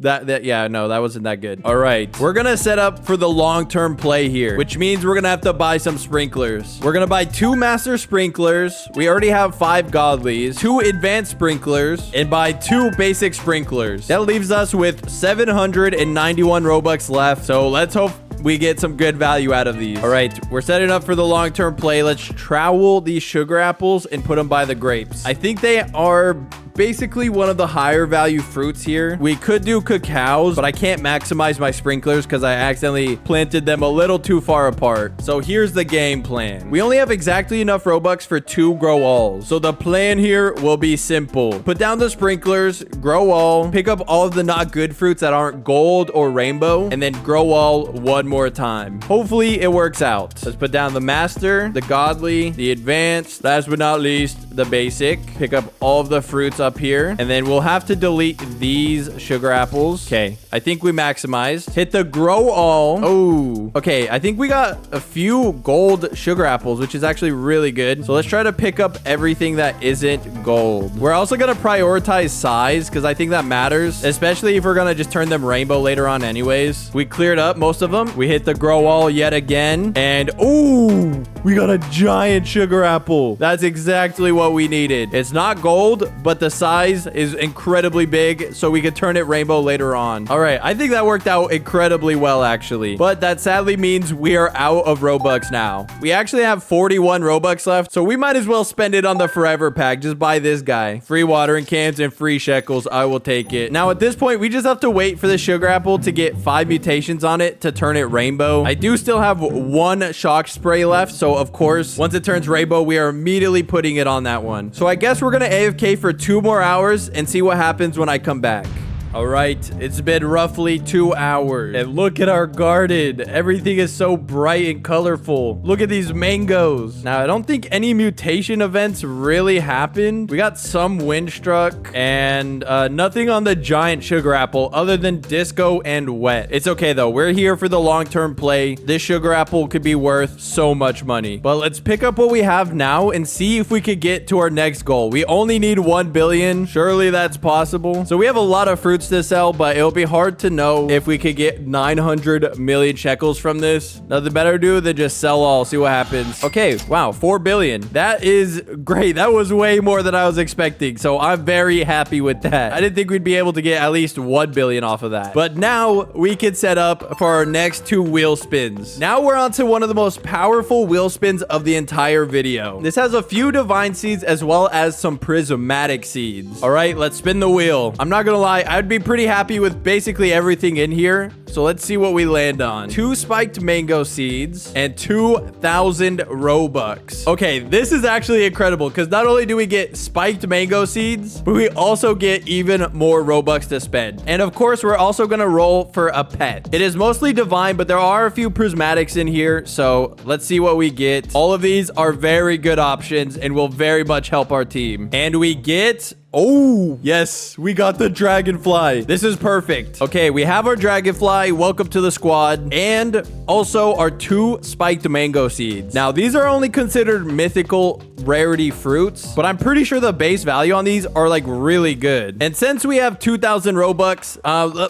Yeah, no, that wasn't that good. All right, we're gonna set up for the long-term play here, which means we're gonna have to buy some sprinklers. We're gonna buy 2 master sprinklers. We already have 5 godlies, 2 advanced sprinklers, and buy 2 basic sprinklers. That leaves us with 791 Robux left. So let's hope we get some good value out of these. All right, we're setting up for the long-term play. Let's trowel these sugar apples and put them by the grapes. I think they are basically one of the higher value fruits here. We could do cacaos, but I can't maximize my sprinklers because I accidentally planted them a little too far apart. So here's the game plan. We only have exactly enough Robux for 2 grow alls. So the plan here will be simple. Put down the sprinklers, grow all, pick up all of the not good fruits that aren't gold or rainbow, and then grow all one more time. Hopefully it works out. Let's put down the master, the godly, the advanced, last but not least, the basic. Pick up all of the fruits up here, and then we'll have to delete these sugar apples. Okay, I think we maximized. Hit the grow all. Oh, okay. I think we got a few gold sugar apples, which is actually really good. So let's try to pick up everything that isn't gold. We're also going to prioritize size because I think that matters, especially if we're going to just turn them rainbow later on anyways. We cleared up most of them. We hit the grow all yet again, and ooh, we got a giant sugar apple. That's exactly what we needed. It's not gold, but the size is incredibly big, so we could turn it rainbow later on. All right, I think that worked out incredibly well, actually. But that sadly means we are out of Robux now. We actually have 41 Robux left, so we might as well spend it on the forever pack. Just buy this guy. Free watering cans and free shekels. I will take it. Now, at this point, we just have to wait for the sugar apple to get 5 mutations on it to turn it rainbow. I do still have 1 shock spray left, so of course, once it turns rainbow, we are immediately putting it on that one. So I guess we're gonna AFK for 2 more hours and see what happens when I come back. All right, it's been roughly 2 hours. And look at our garden. Everything is so bright and colorful. Look at these mangoes. Now, I don't think any mutation events really happened. We got some wind struck and nothing on the giant sugar apple other than disco and wet. It's okay, though. We're here for the long-term play. This sugar apple could be worth so much money. But let's pick up what we have now and see if we could get to our next goal. We only need 1 billion. Surely that's possible. So we have a lot of fruits to sell, but it'll be hard to know if we could get 900 million shekels from this. Nothing better to do than just sell all, see what happens. Okay, wow, 4 billion. That is great. That was way more than I was expecting, so I'm very happy with that. I didn't think we'd be able to get at least 1 billion off of that. But now we can set up for our next 2 wheel spins. Now we're on to one of the most powerful wheel spins of the entire video. This has a few divine seeds as well as some prismatic seeds. All right, let's spin the wheel. I'm not gonna lie, I'd be pretty happy with basically everything in here. So let's see what we land on. 2 spiked mango seeds and 2,000 Robux. Okay, this is actually incredible because not only do we get spiked mango seeds, but we also get even more Robux to spend. And of course, we're also going to roll for a pet. It is mostly divine, but there are a few prismatics in here. So let's see what we get. All of these are very good options and will very much help our team. And we get... oh, yes, we got the dragonfly. This is perfect. Okay, we have our dragonfly. Welcome to the squad. And also our 2 spiked mango seeds. Now, these are only considered mythical rarity fruits, but I'm pretty sure the base value on these are like really good. And since we have 2,000 Robux,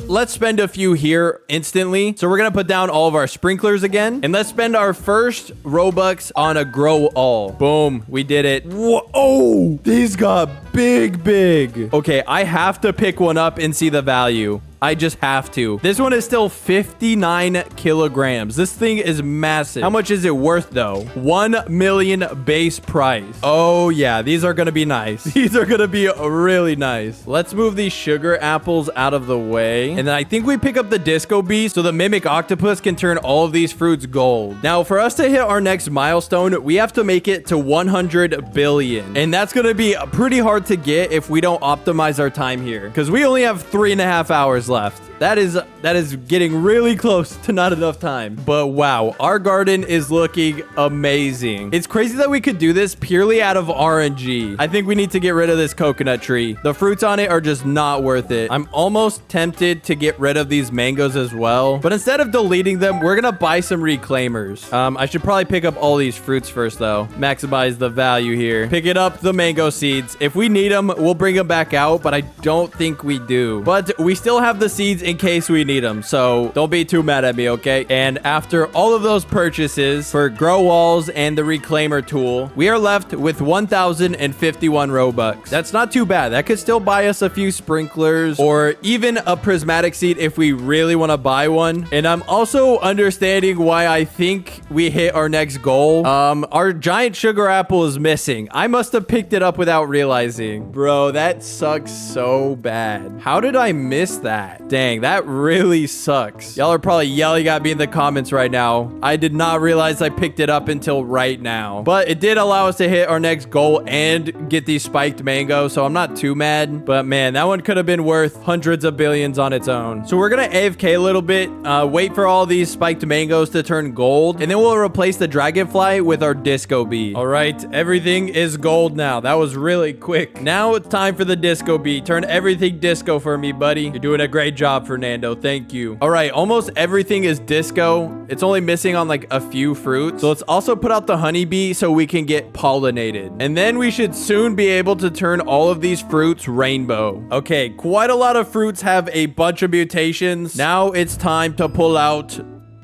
let's spend a few here instantly. So we're going to put down all of our sprinklers again. And let's spend our first Robux on a grow all. Boom, we did it. Whoa, oh, these got big. Okay, I have to pick one up and see the value. I just have to. This one is still 59 kilograms. This thing is massive. How much is it worth, though? 1 million base price. Oh, yeah. These are going to be nice. These are going to be really nice. Let's move these sugar apples out of the way. And then I think we pick up the disco beast so the mimic octopus can turn all of these fruits gold. Now, for us to hit our next milestone, we have to make it to 100 billion. And that's going to be pretty hard to get if we don't optimize our time here. Because we only have 3.5 hours left. That is getting really close to not enough time. But wow, our garden is looking amazing. It's crazy that we could do this purely out of RNG. I think we need to get rid of this coconut tree. The fruits on it are just not worth it. I'm almost tempted to get rid of these mangoes as well. But instead of deleting them, we're gonna buy some reclaimers. I should probably pick up all these fruits first though. Maximize the value here. Picking up the mango seeds. If we need them, we'll bring them back out, but I don't think we do. But we still have the seeds in case we need them. So don't be too mad at me, okay? And after all of those purchases for grow walls and the reclaimer tool, we are left with 1,051 Robux. That's not too bad. That could still buy us a few sprinklers or even a prismatic seed if we really want to buy one. And I'm also understanding why I think we hit our next goal. Our giant sugar apple is missing. I must have picked it up without realizing. Bro, that sucks so bad. How did I miss that? Dang, that really sucks. Y'all are probably yelling at me in the comments right now. I did not realize I picked it up until right now. But it did allow us to hit our next goal and get these spiked mangoes, so I'm not too mad. But man, that one could have been worth hundreds of billions on its own. So we're gonna AFK a little bit, wait for all these spiked mangoes to turn gold, and then we'll replace the dragonfly with our disco bee. All right, everything is gold now. That was really quick. Now it's time for the disco bee. Turn everything disco for me, buddy. You're doing a great job, Fernando. Thank you. All right, almost everything is disco. It's only missing on like a few fruits. So let's also put out the honeybee so we can get pollinated. And then we should soon be able to turn all of these fruits rainbow. Okay, quite a lot of fruits have a bunch of mutations. Now it's time to pull out...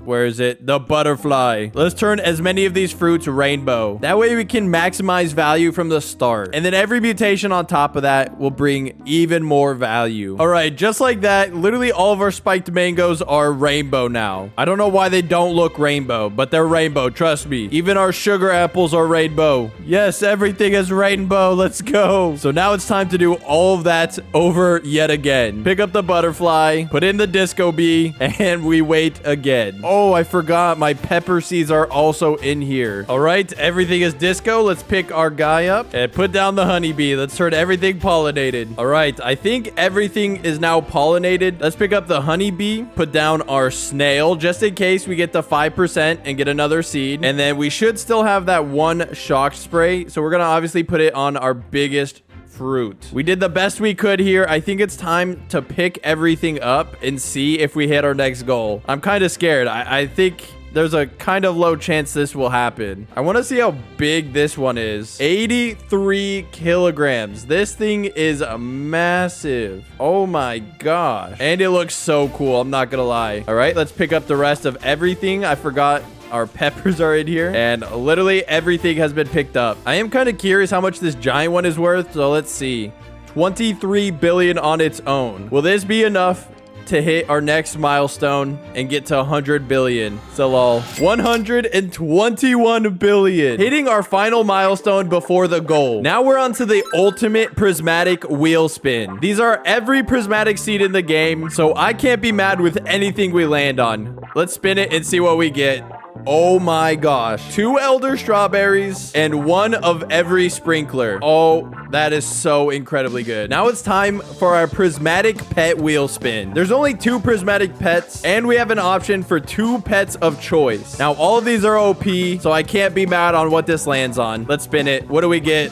Where is it? The butterfly. Let's turn as many of these fruits rainbow. That way we can maximize value from the start. And then every mutation on top of that will bring even more value. All right, just like that, literally all of our spiked mangoes are rainbow now. I don't know why they don't look rainbow, but they're rainbow. Trust me. Even our sugar apples are rainbow. Yes, everything is rainbow. Let's go. So now it's time to do all of that over yet again. Pick up the butterfly, put in the disco bee, and we wait again. Oh, I forgot. My pepper seeds are also in here. All right, everything is disco. Let's pick our guy up and put down the honeybee. Let's turn everything pollinated. All right, I think everything is now pollinated. Let's pick up the honeybee, put down our snail just in case we get the 5% and get another seed. And then we should still have that one shock spray. So we're going to obviously put it on our biggest fruit. We did the best we could here. I think it's time to pick everything up and see if we hit our next goal. I'm kind of scared. I think there's a kind of low chance this will happen. I want to see how big this one is. 83 kilograms. This thing is massive. Oh my gosh. And it looks so cool. I'm not gonna lie. All right, let's pick up the rest of everything. I forgot our peppers are in here, and literally everything has been picked up. I am kind of curious how much this giant one is worth, so let's see. 23 billion on its own. Will this be enough to hit our next milestone and get to 100 billion? So lol. 121 billion. Hitting our final milestone before the goal. Now we're on to the ultimate prismatic wheel spin. These are every prismatic seed in the game, so I can't be mad with anything we land on. Let's spin it and see what we get. Oh my gosh. 2 elder strawberries and 1 of every sprinkler. Oh, that is so incredibly good. Now it's time for our prismatic pet wheel spin. There's only 2 prismatic pets, and we have an option for 2 pets of choice. Now, all of these are OP, so I can't be mad on what this lands on. Let's spin it. What do we get?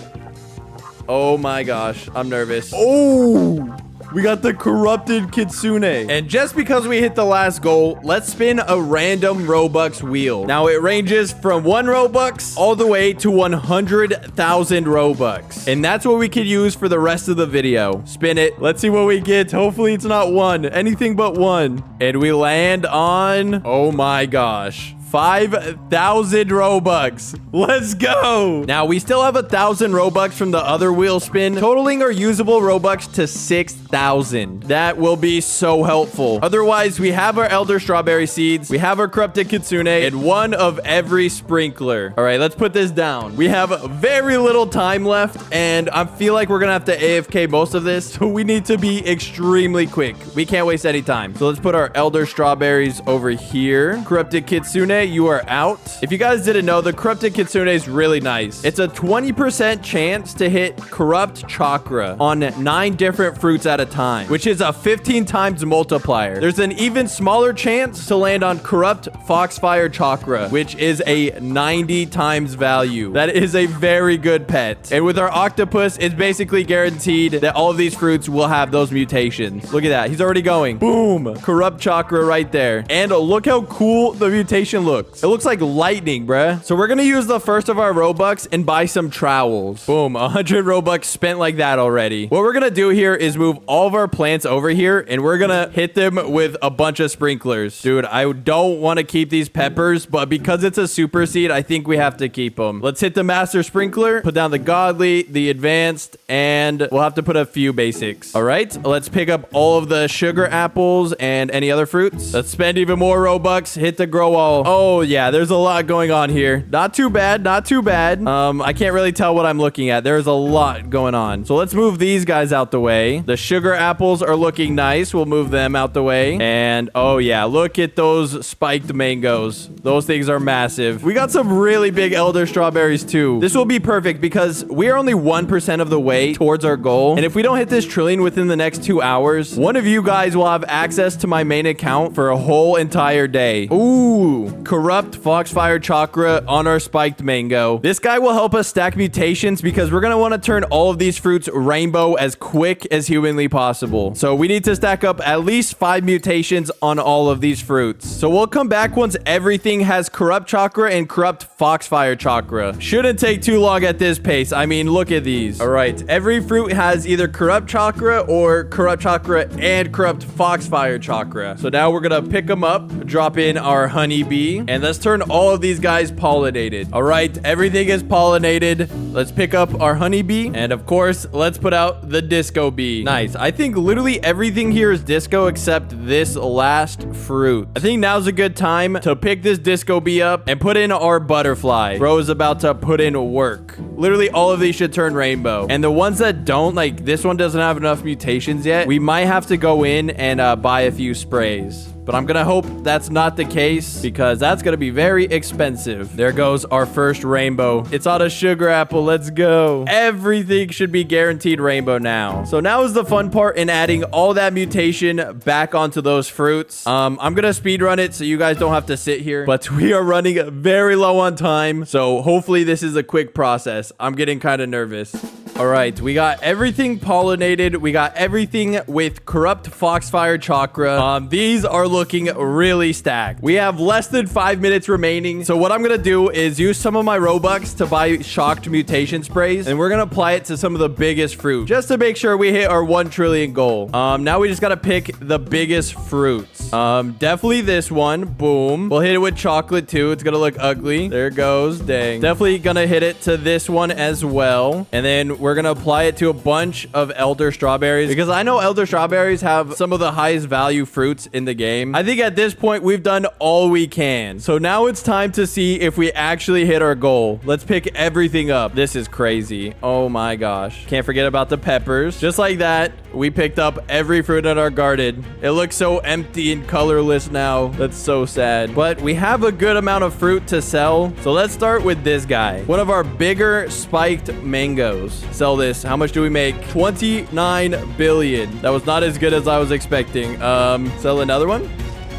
Oh my gosh. I'm nervous. Oh! We got the corrupted kitsune. And just because we hit the last goal, let's spin a random Robux wheel. Now it ranges from 1 Robux all the way to 100,000 Robux. And that's what we could use for the rest of the video. Spin it. Let's see what we get. Hopefully it's not 1. Anything but 1. And we land on... Oh my gosh. 5,000 Robux. Let's go. Now, we still have 1,000 Robux from the other wheel spin, totaling our usable Robux to 6,000. That will be so helpful. Otherwise, we have our Elder Strawberry Seeds, we have our Corrupted Kitsune, and 1 of every sprinkler. All right, let's put this down. We have very little time left, and I feel like we're gonna have to AFK most of this, so we need to be extremely quick. We can't waste any time. So let's put our Elder Strawberries over here. Corrupted Kitsune, you are out. If you guys didn't know, the Corrupted Kitsune is really nice. It's a 20% chance to hit Corrupt Chakra on 9 different fruits at a time, which is a 15 times multiplier. There's an even smaller chance to land on Corrupt Foxfire Chakra, which is a 90 times value. That is a very good pet. And with our octopus, it's basically guaranteed that all of these fruits will have those mutations. Look at that. He's already going. Boom. Corrupt Chakra right there. And look how cool the mutation looks. looks. It looks like lightning, bruh. So we're gonna use the first of our Robux and buy some trowels. Boom, 100 Robux spent like that already. What we're gonna do here is move all of our plants over here, and we're gonna hit them with a bunch of sprinklers. Dude, I don't want to keep these peppers, but because it's a super seed, I think we have to keep them. Let's hit the master sprinkler, put down the godly, the advanced, and we'll have to put a few basics. All right, let's pick up all of the sugar apples and any other fruits. Let's spend even more Robux, hit the grow wall. Oh yeah, there's a lot going on here. Not too bad, not too bad. I can't really tell what I'm looking at. There's a lot going on. So let's move these guys out the way. The sugar apples are looking nice. We'll move them out the way. And oh yeah, look at those spiked mangoes. Those things are massive. We got some really big elder strawberries too. This will be perfect because we are only 1% of the way towards our goal. And if we don't hit this trillion within the next 2 hours, one of you guys will have access to my main account for a whole entire day. Ooh, corrupt foxfire chakra on our spiked mango. This guy will help us stack mutations because we're going to want to turn all of these fruits rainbow as quick as humanly possible. So we need to stack up at least 5 mutations on all of these fruits. So we'll come back once everything has corrupt chakra and corrupt foxfire chakra. Shouldn't take too long at this pace. I mean, look at these. All right, every fruit has either corrupt chakra or corrupt chakra and corrupt foxfire chakra. So now we're gonna pick them up, drop in our honeybee, and let's turn all of these guys pollinated. All right, everything is pollinated. Let's pick up our honeybee, and of course, let's put out the disco bee. Nice. I think literally everything here is disco except this last fruit. I think now's a good time to pick this disco bee up and put in our butterfly. Bro is about to put in work. Literally all of these should turn rainbow. And the ones that don't, like this one doesn't have enough mutations yet, we might have to go in and buy a few sprays. But I'm gonna hope that's not the case because that's gonna be very expensive. There goes our first rainbow. It's on a sugar apple. Let's go. Everything should be guaranteed rainbow now. So now is the fun part in adding all that mutation back onto those fruits. I'm gonna speed run it so you guys don't have to sit here, but we are running very low on time. So hopefully this is a quick process. I'm getting kind of nervous. All right, we got everything pollinated. We got everything with corrupt foxfire chakra. These are looking really stacked. We have less than 5 minutes remaining. So what I'm going to do is use some of my Robux to buy shocked mutation sprays. And we're going to apply it to some of the biggest fruit just to make sure we hit our 1 trillion goal. Now we just got to pick the biggest fruits. Definitely this one. Boom. We'll hit it with chocolate too. It's going to look ugly. There it goes. Dang. Definitely going to hit it to this one as well. And then we're going to apply it to a bunch of elder strawberries because I know elder strawberries have some of the highest value fruits in the game. I think at this point we've done all we can. So now it's time to see if we actually hit our goal. Let's pick everything up. This is crazy. Oh my gosh. Can't forget about the peppers. Just like that, we picked up every fruit in our garden. It looks so empty and colorless now. That's so sad. But we have a good amount of fruit to sell. So let's start with this guy. One of our bigger spiked mangoes. Sell this. How much do we make? 29 billion. That was not as good as I was expecting. Sell another one.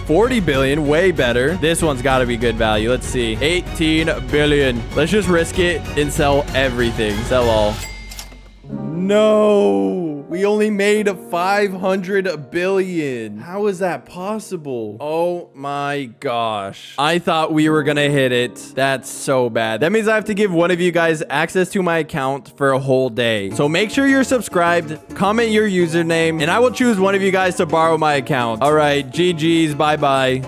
40 billion, way better. This one's got to be good value. Let's see. 18 billion. Let's just risk it and sell everything. Sell all. No, we only made 500 billion. How is that possible? Oh my gosh. I thought we were gonna hit it. That's so bad. That means I have to give one of you guys access to my account for a whole day. So make sure you're subscribed, comment your username, and I will choose one of you guys to borrow my account. All right, GG's, bye-bye.